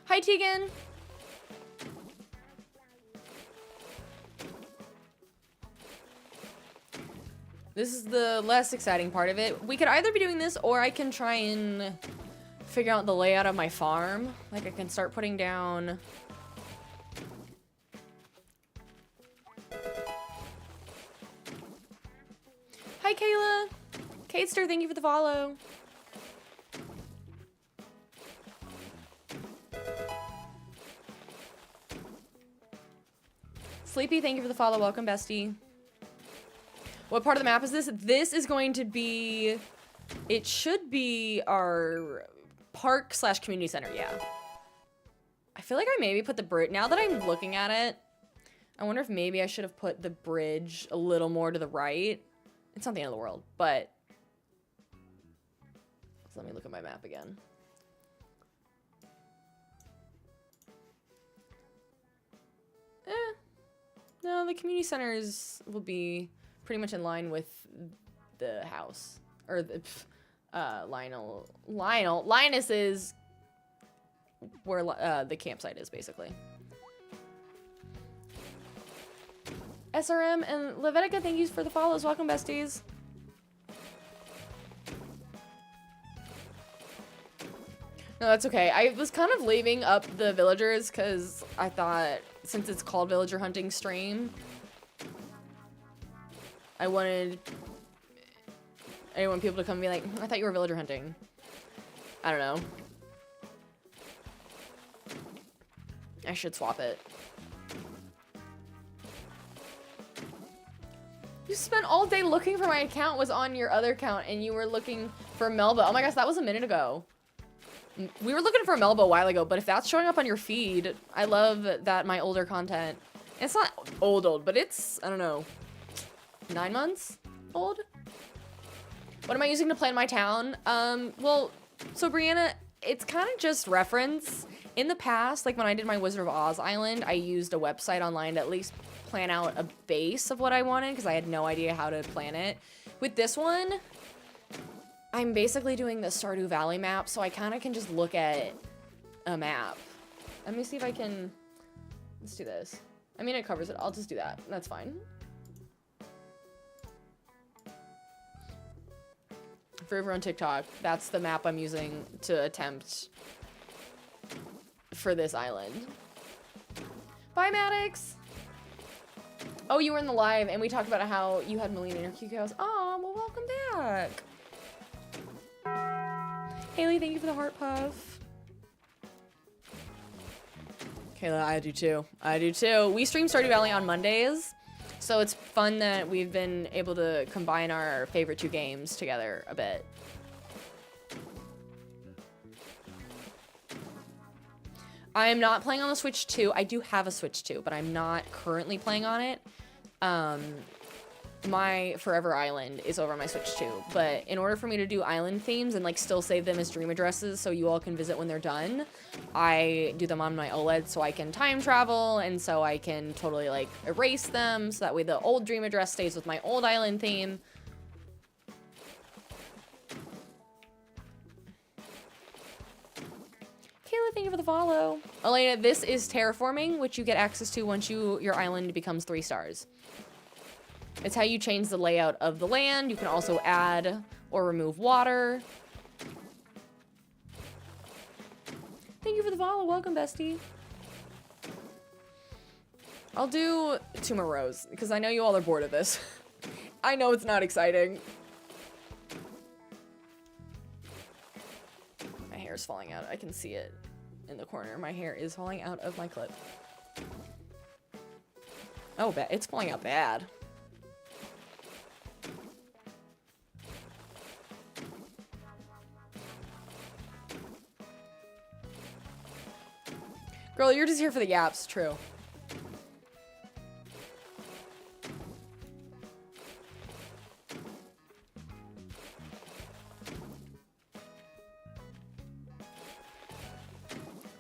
Hi, Tegan. This is the less exciting part of it. We could either be doing this, or I can try and figure out the layout of my farm. Like, I can start putting down... Hi, Kayla. Katester, thank you for the follow. Sleepy, thank you for the follow. Welcome, bestie. What part of the map is this? This is going to be... It should be our park/community center, yeah. I feel like I maybe put the bridge... Now that I'm looking at it, I wonder if maybe I should have put the bridge a little more to the right. It's not the end of the world, but... So let me look at my map again. No, the community centers will be pretty much in line with the house. Or the, Linus is where the campsite is, basically. SRM and Levitica, thank you for the follows. Welcome, besties. No, that's okay. I was kind of leaving up the villagers because I thought, since it's called Villager Hunting Stream, I want people to come and be like, I thought you were villager hunting. I don't know. I should swap it. You spent all day looking for my account was on your other account and you were looking for Melba. Oh my gosh, that was a minute ago. We were looking for Melba a while ago, but if that's showing up on your feed, I love that my older content. It's not old, but it's, I don't know, 9 months old? What am I using to plan my town? Well, so Brianna, it's kind of just reference. In the past, like when I did my Wizard of Oz island, I used a website online to at least plan out a base of what I wanted because I had no idea how to plan it. With this one, I'm basically doing the Stardew Valley map, so I kind of can just look at a map. Let me see if I can... Let's do this. I mean, it covers it. I'll just do that. That's fine. For everyone on TikTok, that's the map I'm using to attempt for this island. Bye, Maddox! Oh, you were in the live, and we talked about how you had Melina in your QQ house. Aw, well, welcome back. Haley, thank you for the heart puff. Kayla, I do too. I do too. We stream Stardew Valley on Mondays, so it's fun that we've been able to combine our favorite two games together a bit. I am not playing on the Switch 2. I do have a Switch 2, but I'm not currently playing on it. My Forever Island is over on my Switch 2, but in order for me to do island themes and like still save them as dream addresses so you all can visit when they're done, I do them on my OLED so I can time travel and so I can totally like erase them so that way the old dream address stays with my old island theme. Kayla, thank you for the follow. Elena, this is terraforming, which you get access to once your island becomes 3 stars. It's how you change the layout of the land. You can also add or remove water. Thank you for the follow. Welcome, bestie. I'll do 2 more rows because I know you all are bored of this. I know it's not exciting. My hair is falling out. I can see it in the corner. My hair is falling out of my clip. Oh, it's falling out bad. Girl, you're just here for the yaps. True.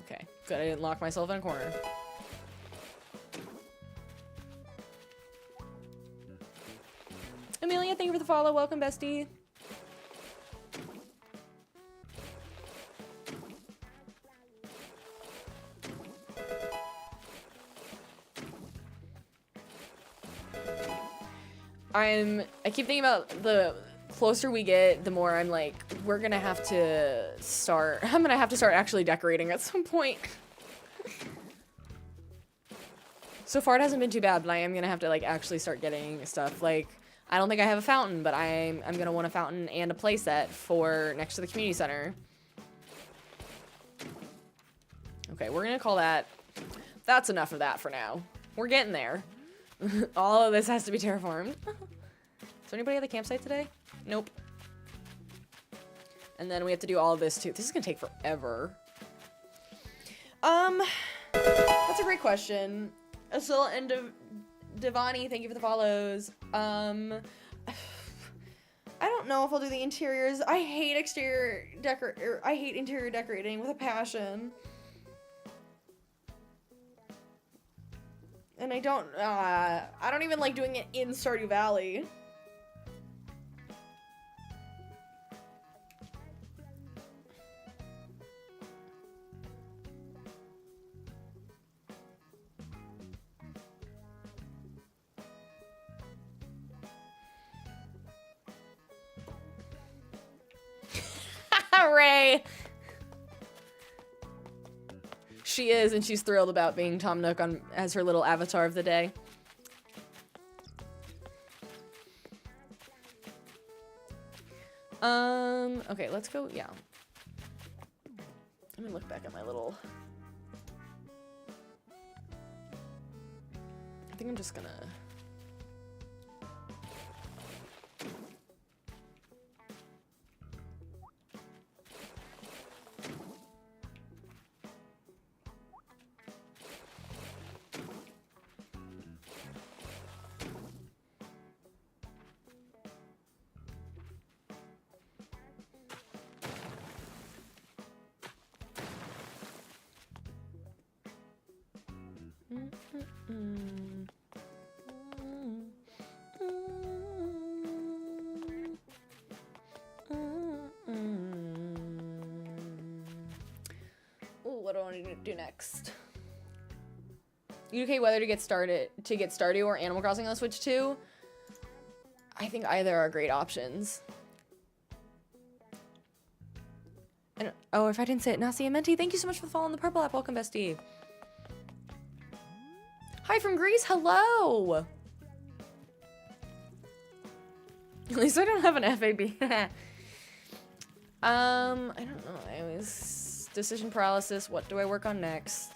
Okay, good. I didn't lock myself in a corner. Amelia, thank you for the follow. Welcome, bestie. I keep thinking about the closer we get, the more I'm like, we're gonna have to start, I'm gonna have to start actually decorating at some point. So far it hasn't been too bad, but I am gonna have to like actually start getting stuff. Like, I don't think I have a fountain, but I'm gonna want a fountain and a play set for next to the community center. Okay, we're gonna call that, that's enough of that for now. We're getting there. All of this has to be terraformed. Is there anybody at the campsite today? Nope. And then we have to do all of this too. This is gonna take forever. That's a great question. Asil and Devani, thank you for the follows. I don't know if I'll do the interiors. I hate I hate interior decorating with a passion. And I don't even like doing it in Stardew Valley. Ray! She is, and she's thrilled about being Tom Nook as her little avatar of the day. Okay, let's go, yeah. Let me look back at my little... I think I'm just gonna... What do I want to do next? UK weather to get Stardew or Animal Crossing on the Switch 2? I think either are great options. And, oh, if I didn't say it, Nasi Amenti, thank you so much for the follow on the purple app. Welcome, bestie. Hi from Greece. Hello. At least I don't have an FAB. I don't know. I always decision paralysis. What do I work on next?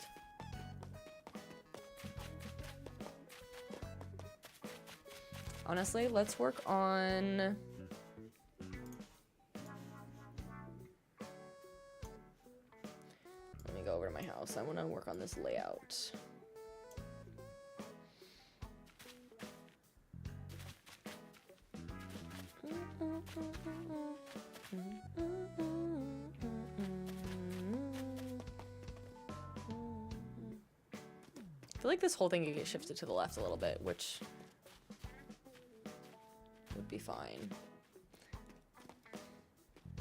Honestly, let's work on... Let me go over to my house. I want to work on this layout. I feel like this whole thing could get shifted to the left a little bit, which would be fine.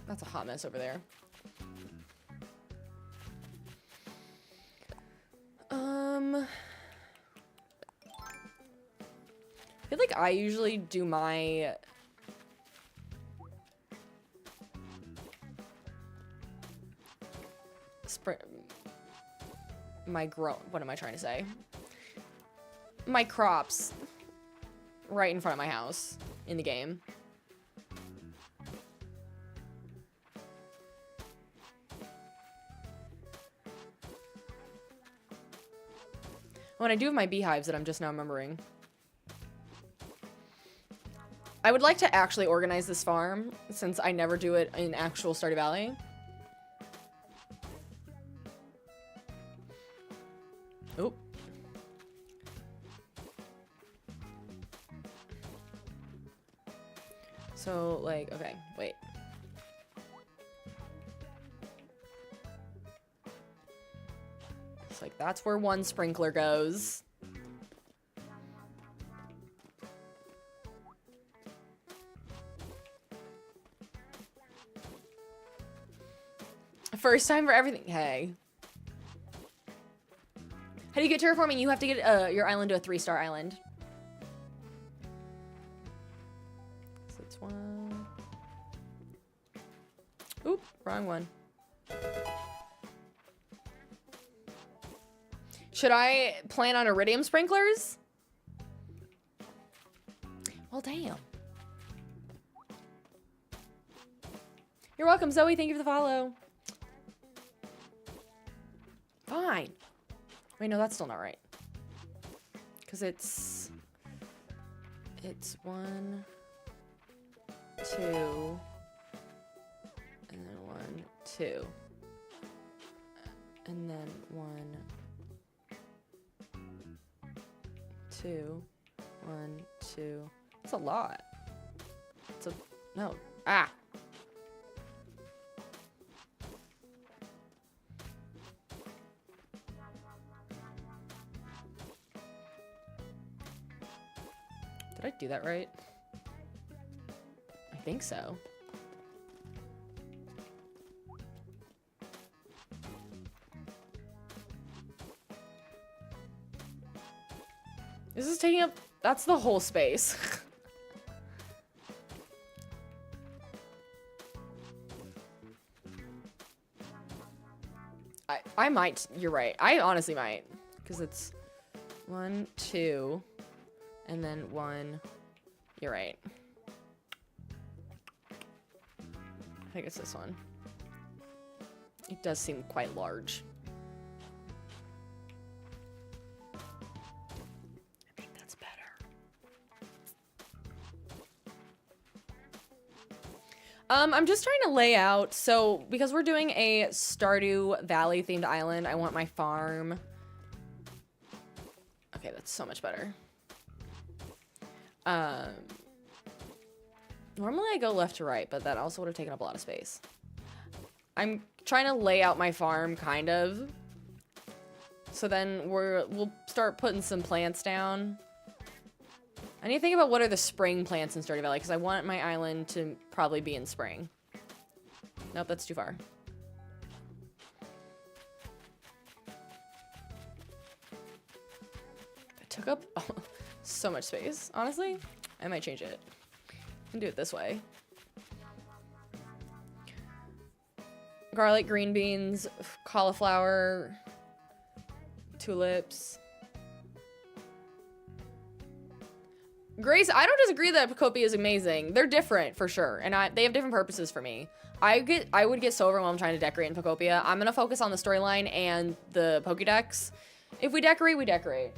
That's a hot mess over there. I feel like I usually do my what am I trying to say? My crops right in front of my house in the game. When I do have my beehives that I'm just now remembering. I would like to actually organize this farm since I never do it in actual Stardew Valley. So, like, okay, wait. It's like, that's where one sprinkler goes. First time for everything. Hey. How do you get terraforming? You have to get your island to a 3-star island. So it's one. Oop, wrong one. Should I plan on iridium sprinklers? Well, damn. You're welcome, Zoe. Thank you for the follow. Fine. Wait, no, that's still not right. Because it's 1, 2, and then 1, 2. And then 1, 2, 1, 2. That's a lot. It's a, no. Ah. Did I do that right? I think so. This is taking up, that's the whole space. I might, you're right. I honestly might. Because it's 1, 2, and then 1. You're right. I think it's this one. It does seem quite large. I think that's better. I'm just trying to lay out, so because we're doing a Stardew Valley themed island, I want my farm. Okay, that's so much better. Normally I go left to right, but that also would have taken up a lot of space. I'm trying to lay out my farm, kind of. So then we'll start putting some plants down. I need to think about what are the spring plants in Stardew Valley, because I want my island to probably be in spring. Nope, that's too far. It took up so much space, honestly. I might change it. I can do it this way. Garlic, green beans, cauliflower, tulips. Grace, I don't disagree that Pocopia is amazing. They're different for sure, and they have different purposes for me. I would get so overwhelmed trying to decorate in Pocopia. I'm gonna focus on the storyline and the Pokédex. If we decorate, we decorate.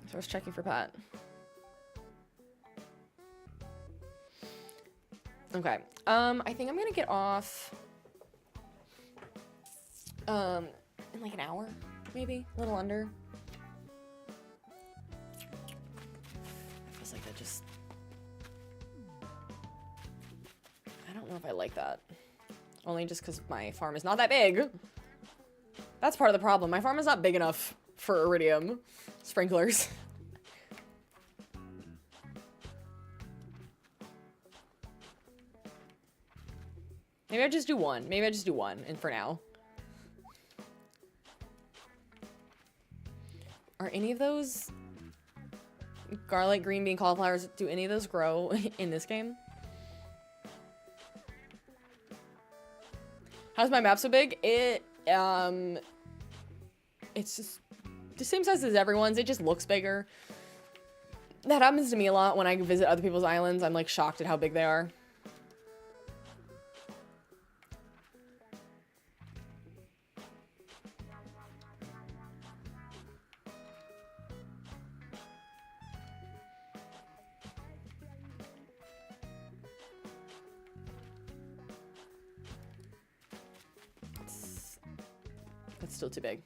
So I was checking for Pat. Okay. I think I'm gonna get off in like an hour, maybe a little under. Feels like that just, I don't know if I like that. Only just because my farm is not that big. That's part of the problem. My farm is not big enough for iridium sprinklers. Maybe I just do one. Maybe I just do one, and for now. Are any of those garlic, green bean, cauliflowers, do any of those grow in this game? How's my map so big? It's just the same size as everyone's. It just looks bigger. That happens to me a lot when I visit other people's islands. I'm like shocked at how big they are. That's still too big.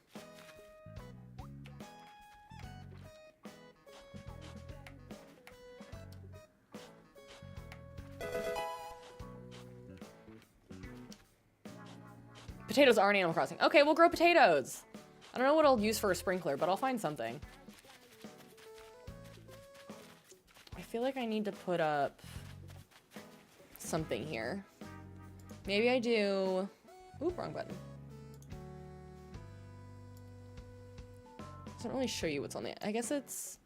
Potatoes are in Animal Crossing. Okay, we'll grow potatoes. I don't know what I'll use for a sprinkler, but I'll find something. I feel like I need to put up something here. Maybe I do... Oop, wrong button. Doesn't really show you what's on the... I guess it's...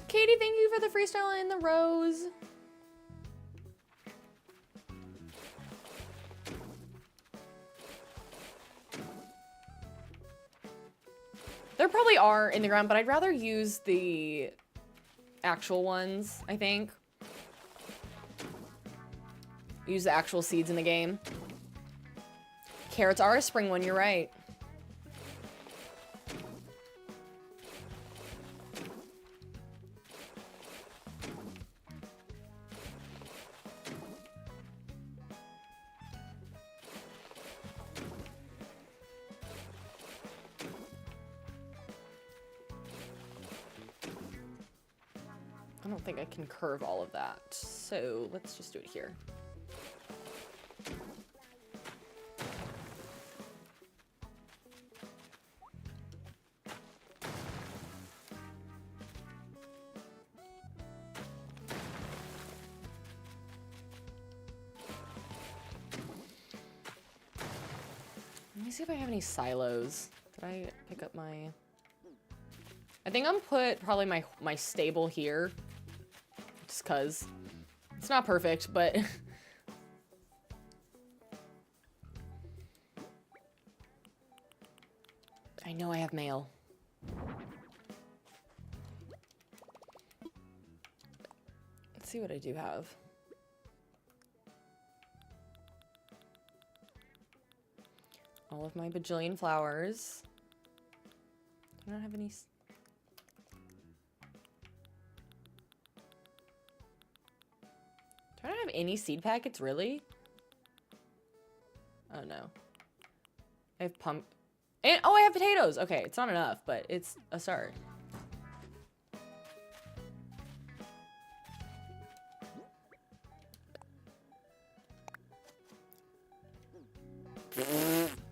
Katie, thank you for the freestyle in the rose. There probably are in the ground, but I'd rather use the actual ones, I think. Use the actual seeds in the game. Carrots are a spring one, you're right. I don't think I can curve all of that, so let's just do it here. Let me see if I have any silos. Did I pick up my... I think I'm put probably my stable here. Just cause. It's not perfect, but... I know I have mail. Let's see what I do have. All of my bajillion flowers. Do I not have any... Do I not have any seed packets, really? Oh, no. I have and oh, I have potatoes! Okay, it's not enough, but it's a start.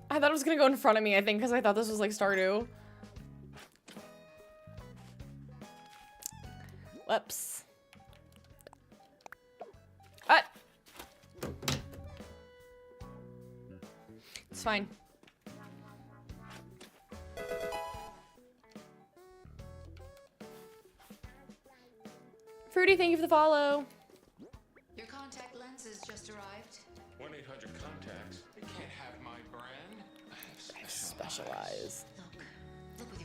I thought it was gonna go in front of me, I think, because I thought this was like Stardew. Whoops. Ah! It's fine. Fruity, thank you for the follow. Your contact lenses just arrived. 1-800-CONTACTS. They can't have my brand. I have Specialize.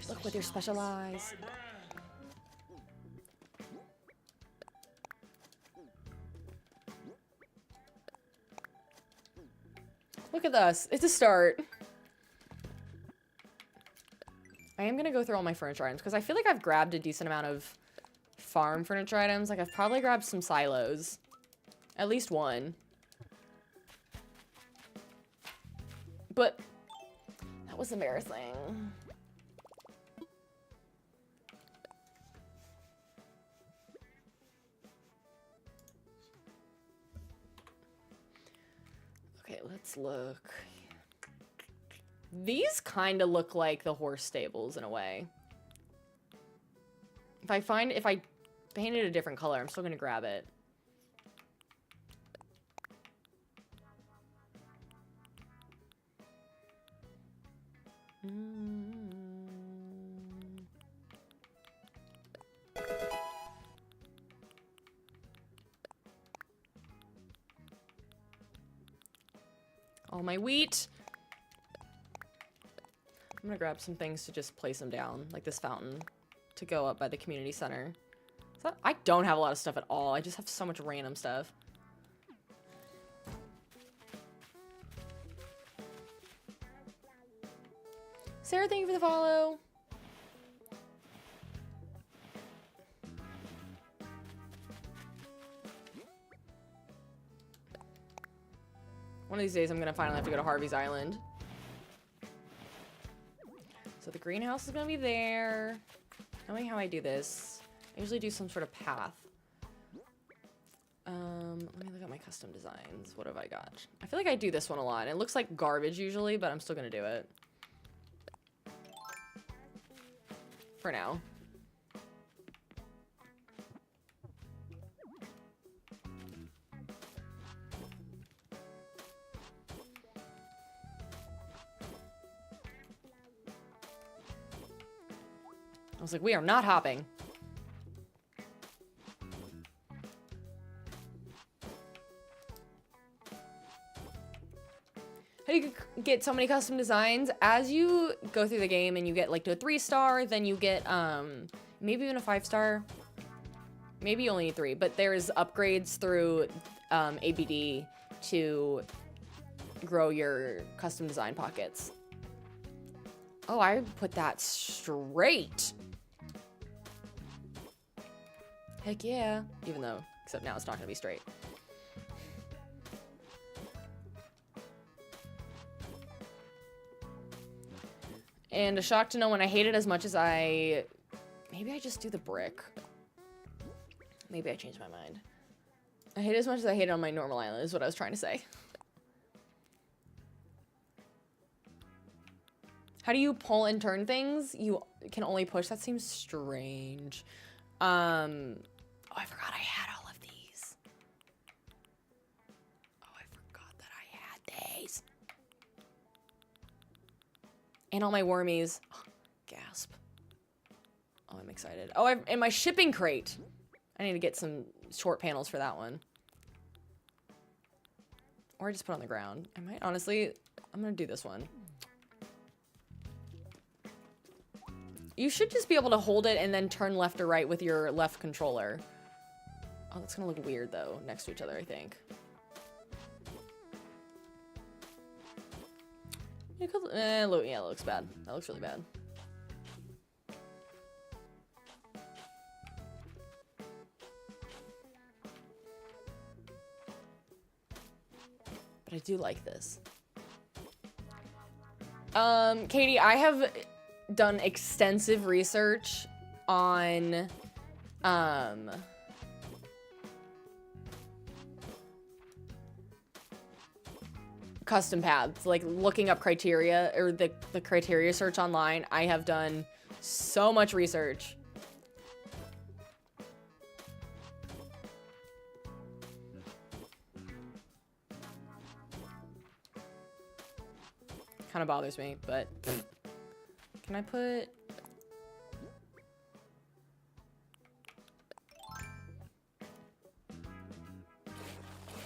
Look with your special eyes. Look with your special eyes. Look at us. It's a start. I am gonna go through all my furniture items because I feel like I've grabbed a decent amount of farm furniture items. Like I've probably grabbed some silos. At least one. But that was embarrassing. Okay, let's look. These kind of look like the horse stables in a way. If I painted a different color, I'm still gonna grab it. All my wheat. I'm gonna grab some things to just place them down, like this fountain, to go up by the community center. So I don't have a lot of stuff at all. I just have so much random stuff. Sarah, thank you for the follow. One of these days, I'm gonna finally have to go to Harvey's Island. So the greenhouse is gonna be there. Knowing how I do this, I usually do some sort of path. Let me look at my custom designs. What have I got? I feel like I do this one a lot. It looks like garbage usually, but I'm still gonna do it. For now. I was like, we are not hopping. How do you get so many custom designs? As you go through the game and you get like to a 3-star, then you get maybe even a 5-star. Maybe only 3, but there's upgrades through ABD to grow your custom design pockets. Oh, I put that straight. Heck yeah. Even though, except now it's not gonna be straight. And a shock to no one, I hate it as much as I... Maybe I just do the brick. Maybe I changed my mind. I hate it as much as I hate it on my normal island, is what I was trying to say. How do you pull and turn things? You can only push. That seems strange. Oh, I forgot I had all of these. Oh, I forgot that I had these. And all my wormies. Oh, gasp. Oh, I'm excited. Oh, and my shipping crate. I need to get some short panels for that one. Or I just put it on the ground. I might, honestly, I'm gonna do this one. You should just be able to hold it and then turn left or right with your left controller. Oh, that's gonna look weird though, next to each other, I think. Yeah, it looks bad. That looks really bad. But I do like this. Katie, I have done extensive research on custom paths, like looking up criteria or the criteria search online. I have done so much research. Kind of bothers me, but can I put...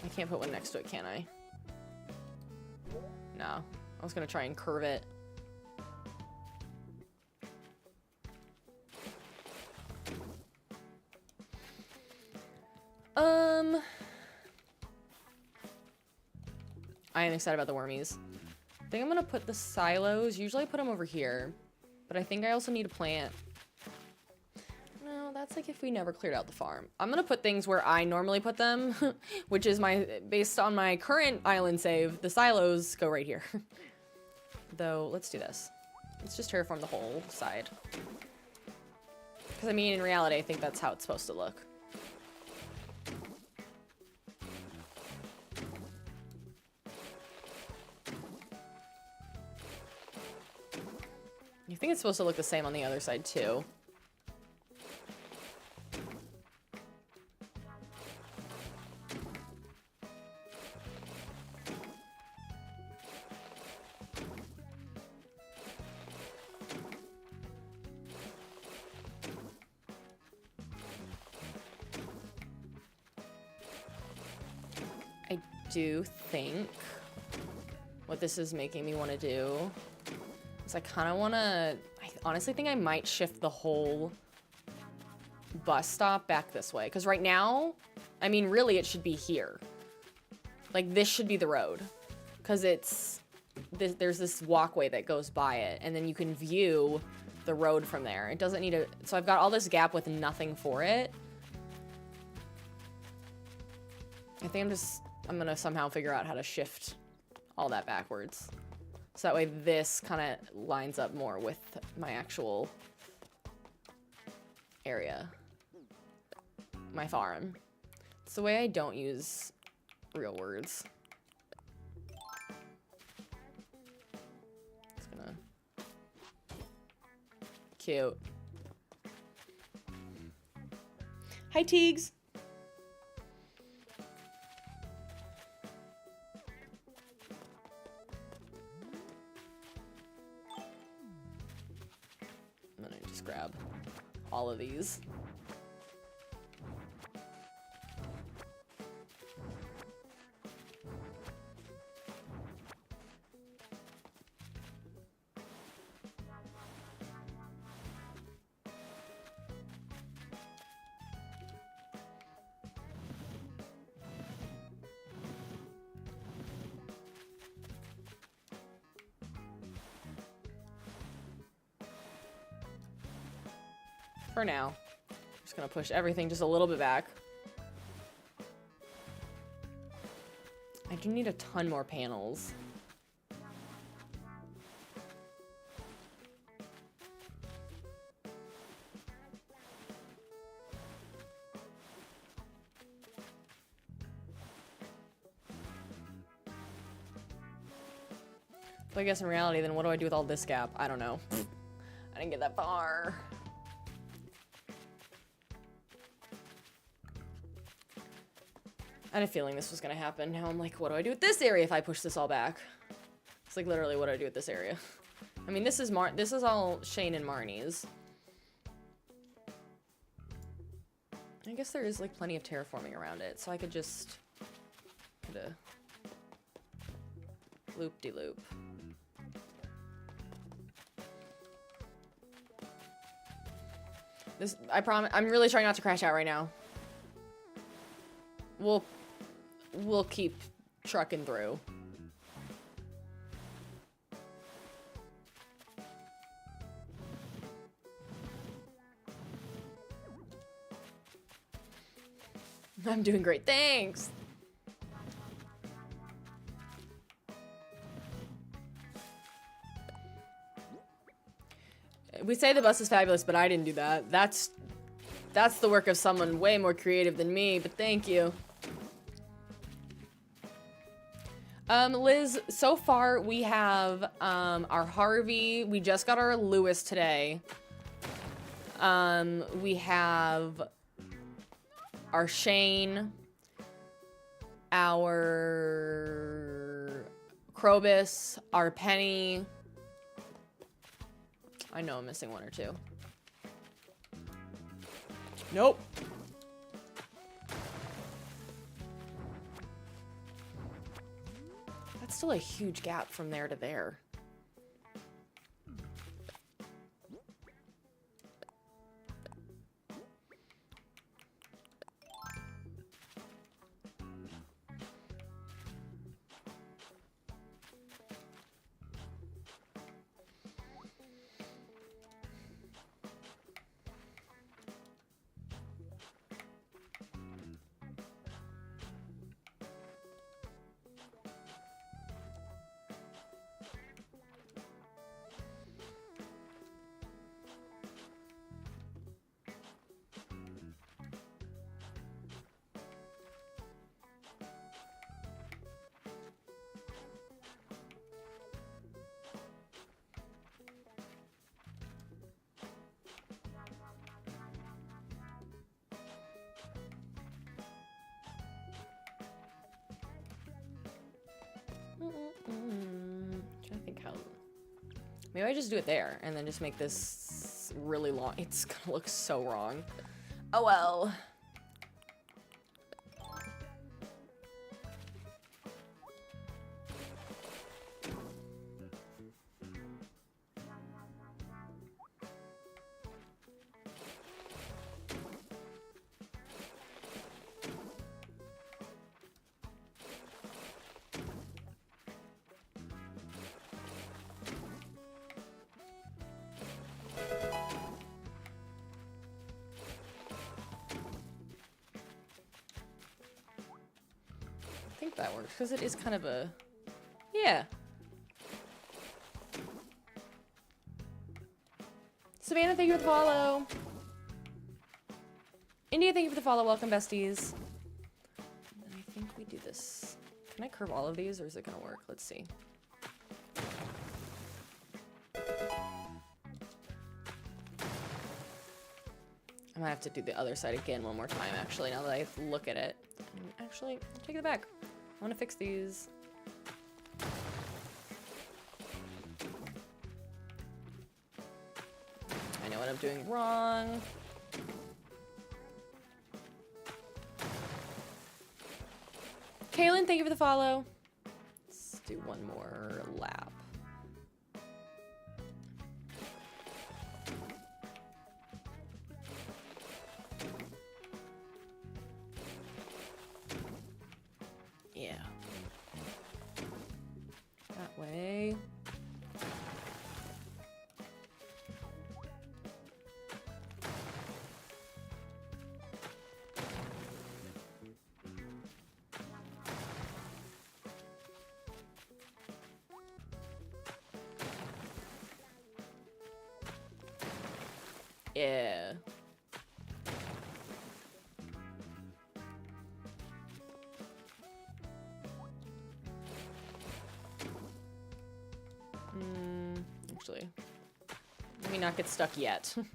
I can't put one next to it, can I? No. I was gonna try and curve it. I am excited about the wormies. I think I'm gonna put the silos. Usually I put them over here, but I think I also need a plant. No, that's like if we never cleared out the farm. I'm gonna put things where I normally put them, which is based on my current island save, the silos go right here. Though, let's do this. Let's just terraform the whole side. Because I mean, in reality, I think that's how it's supposed to look. I think it's supposed to look the same on the other side, too. I do think what this is making me want to do is I kind of want to... I honestly think I might shift the whole bus stop back this way. Because right now, I mean, really, it should be here. Like, this should be the road. Because it's there's this walkway that goes by it, and then you can view the road from there. It doesn't need a... So I've got all this gap with nothing for it. I think I'm gonna somehow figure out how to shift all that backwards. So that way this kind of lines up more with my actual area. My farm. It's the way I don't use real words. It's gonna... Cute. Hi, Teagues. I'm gonna just grab all of these. For now. Just gonna push everything just a little bit back. I do need a ton more panels. So I guess in reality, then what do I do with all this gap? I don't know. I didn't get that far. I had a feeling this was gonna happen. Now I'm like, what do I do with this area if I push this all back? It's like literally what do I do with this area? I mean, this is all Shane and Marnie's. I guess there is like plenty of terraforming around it, so I could just kinda loop-de-loop. This, I promise, I'm really trying not to crash out right now. We'll keep trucking through. I'm doing great, thanks! We say the bus is fabulous, but I didn't do that. That's the work of someone way more creative than me, but thank you. Liz, so far we have our Harvey. We just got our Lewis today. We have our Shane, our Krobus, our Penny. I know I'm missing one or two. Nope. That's still a huge gap from there to there. Trying to think how. Maybe I just do it there and then just make this really long. It's gonna look so wrong. Oh well. think that works, because it is kind of a... Yeah. Savannah, thank you for the follow. India, thank you for the follow. Welcome, besties. And I think we do this. Can I curve all of these, or is it gonna work? Let's see. I might have to do the other side again one more time, actually, now that I look at it. Actually, take it back. I want to fix these. I know what I'm doing wrong. Kaylin, thank you for the follow. Let's do one more lap. Yeah. That way. Yeah. Actually, let me not get stuck yet. Let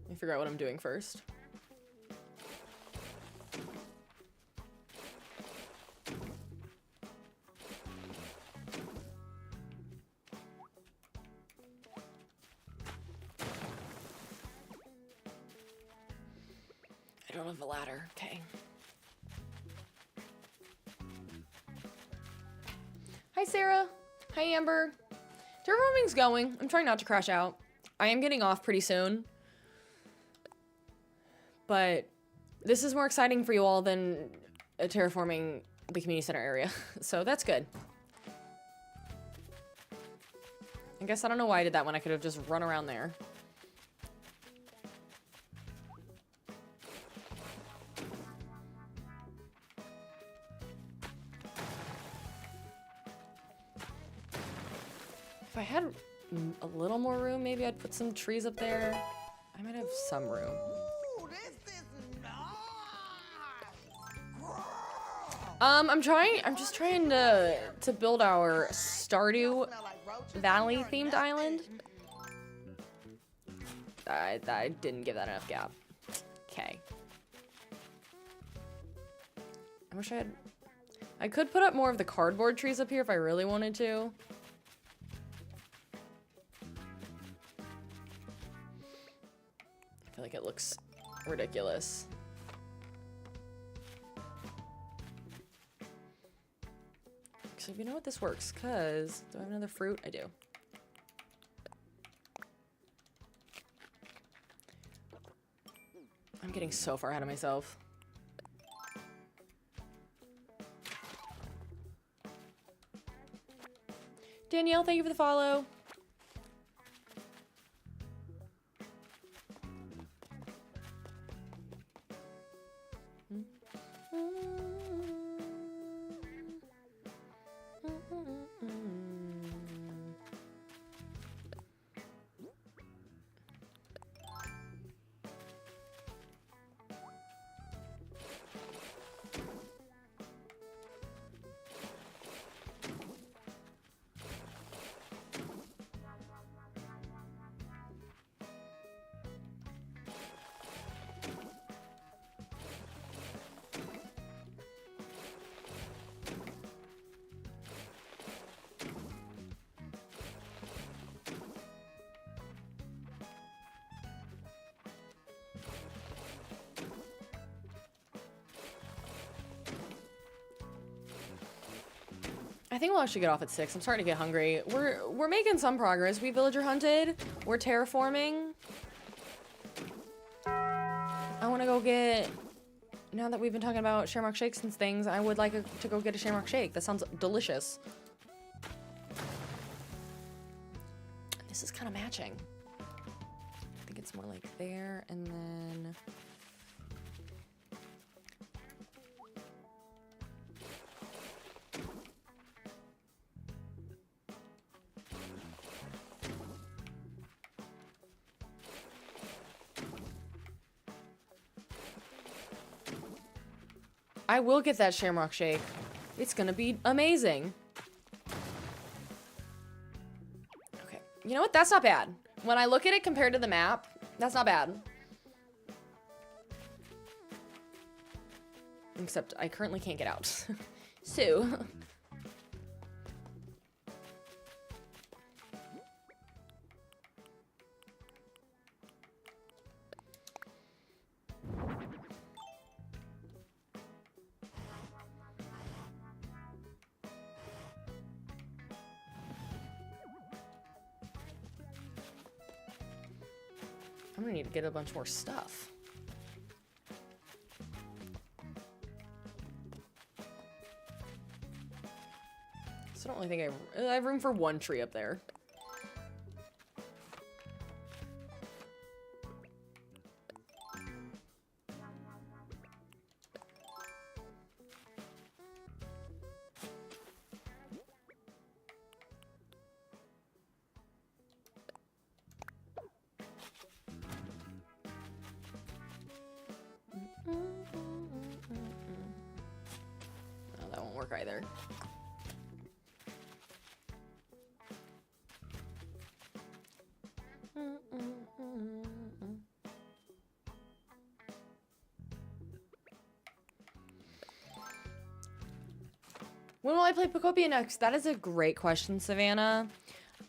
me figure out what I'm doing first. I don't have a ladder. Okay. Hi, Sarah. Hi, Amber. Terraforming's going. I'm trying not to crash out. I am getting off pretty soon. But this is more exciting for you all than terraforming the community center area. So that's good. I guess I don't know why I did that when I could have just run around there. If I had a little more room, maybe I'd put some trees up there. I might have some room. I'm just trying to build our Stardew Valley themed island. I didn't give that enough gap. Okay. I wish I could put up more of the cardboard trees up here if I really wanted to. I feel like it looks ridiculous. Actually, you know what? This works, because... Do I have another fruit? I do. I'm getting so far ahead of myself. Danielle, thank you for the follow. I think we'll actually get off at 6. I'm starting to get hungry. We're making some progress. We villager hunted. We're terraforming. I want to go get... Now that we've been talking about shamrock shakes and things, I would like to go get a shamrock shake. That sounds delicious. This is kind of matching. I think it's more like there, and then... I will get that Shamrock Shake. It's gonna be amazing. Okay, you know what? That's not bad. When I look at it compared to the map, that's not bad. Except I currently can't get out. So... I'm gonna need to get a bunch more stuff. So I don't really think I have room for one tree up there. No, that won't work either. When will I play Pocopia next? That is a great question, Savannah.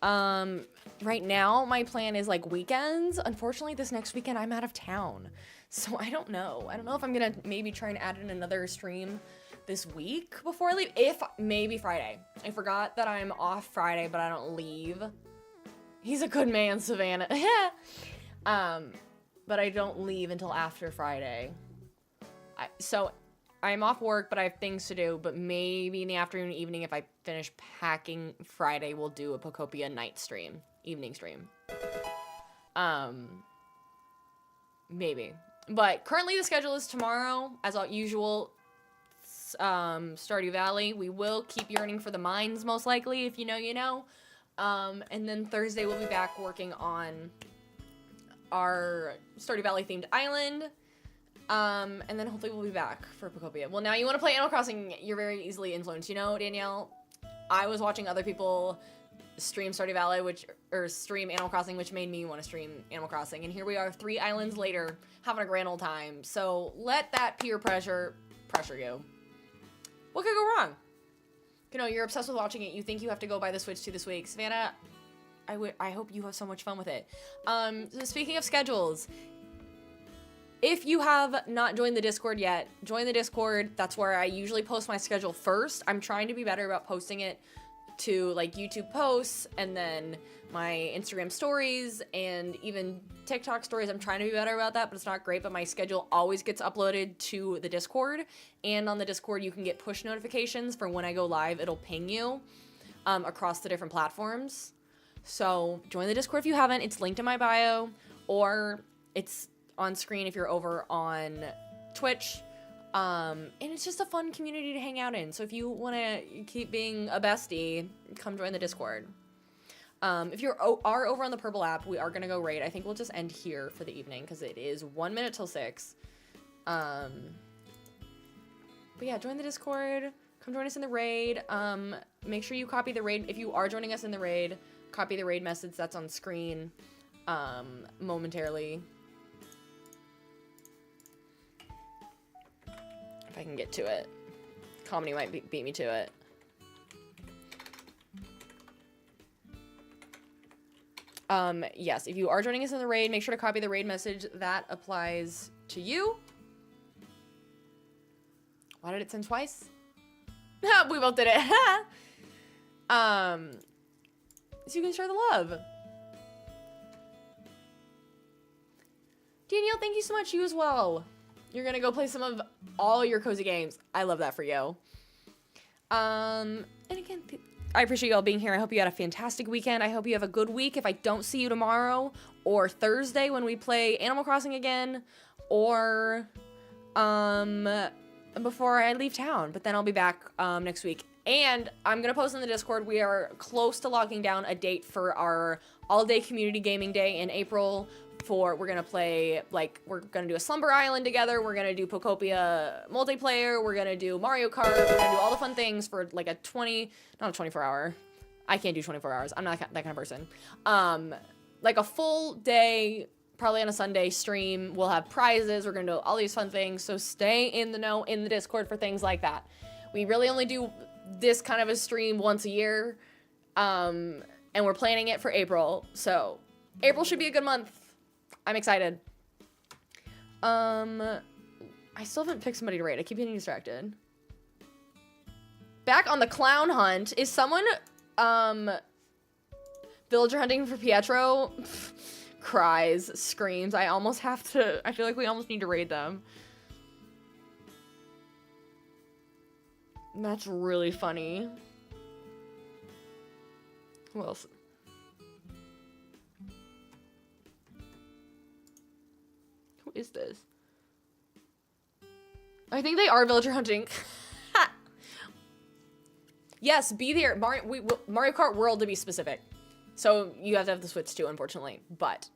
Right now, my plan is like weekends. Unfortunately, this next weekend, I'm out of town. So I don't know. I don't know if I'm gonna maybe try and add in another stream this week before I leave. If, maybe Friday. I forgot that I'm off Friday, but I don't leave. He's a good man, Savannah. But I don't leave until after Friday. So I'm off work, but I have things to do. But maybe in the afternoon, evening, if I finish packing Friday, we'll do a Pocopia night stream, evening stream. Maybe. But currently the schedule is tomorrow, as usual, Stardew Valley. We will keep yearning for the mines, most likely. If you know, you know. And then Thursday we'll be back working on our Stardew Valley themed island. And then hopefully we'll be back for Pocopia. Well, now you want to play Animal Crossing, you're very easily influenced. You know, Danielle, I was watching other people stream Stardew Valley, or stream Animal Crossing, which made me want to stream Animal Crossing. And here we are 3 islands later, having a grand old time. So let that peer pressure you. What could go wrong? You know, you're obsessed with watching it. You think you have to go buy the Switch 2 this week. Savannah, I hope you have so much fun with it. So speaking of schedules, if you have not joined the Discord yet, join the Discord. That's where I usually post my schedule first. I'm trying to be better about posting it to like YouTube posts and then my Instagram stories and even TikTok stories. I'm trying to be better about that, but it's not great. But my schedule always gets uploaded to the Discord, and on the Discord you can get push notifications for when I go live. It'll ping you across the different platforms. So join the Discord if you haven't. It's linked in my bio, or it's on screen if you're over on Twitch. And it's just a fun community to hang out in. So if you want to keep being a bestie, come join the Discord. If you are over on the Purple app, we are going to go raid. I think we'll just end here for the evening because it is 1 minute till 6. But yeah, join the Discord. Come join us in the raid. Make sure you copy the raid. If you are joining us in the raid, copy the raid message that's on screen momentarily. If I can get to it. Comedy might beat me to it. Yes, if you are joining us in the raid, make sure to copy the raid message. That applies to you. Why did it send twice? We both did it. So you can share the love. Danielle, thank you so much. You as well. You're gonna go play some of all your cozy games. I love that for you. And again, I appreciate you all being here. I hope you had a fantastic weekend. I hope you have a good week. If I don't see you tomorrow or Thursday when we play Animal Crossing again, or before I leave town, but then I'll be back next week. And I'm gonna post in the Discord. We are close to locking down a date for our all-day community gaming day in April. we're gonna play, like, we're gonna do a Slumber Island together, we're gonna do Pokopia multiplayer, we're gonna do Mario Kart, we're gonna do all the fun things for like a not a 24 hour. I can't do 24 hours. I'm not that kind of person. Like a full day, probably on a Sunday stream. We'll have prizes. We're gonna do all these fun things. So stay in the know in the Discord for things like that. We really only do this kind of a stream once a year. And we're planning it for April. So April should be a good month. I'm excited. I still haven't picked somebody to raid. I keep getting distracted. Back on the clown hunt. Is someone villager hunting for Pietro? Cries, screams. I almost have to. I feel like we almost need to raid them. That's really funny. Who else? Who is this? I think they are villager hunting. Yes, be there. Mario Kart World to be specific. So you have to have the Switch too, unfortunately. But,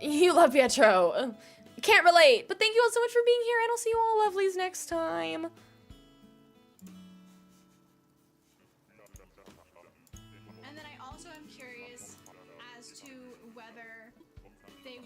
you love Pietro. Can't relate, but thank you all so much for being here, and I'll see you all lovelies next time. And then I also am curious as to whether they will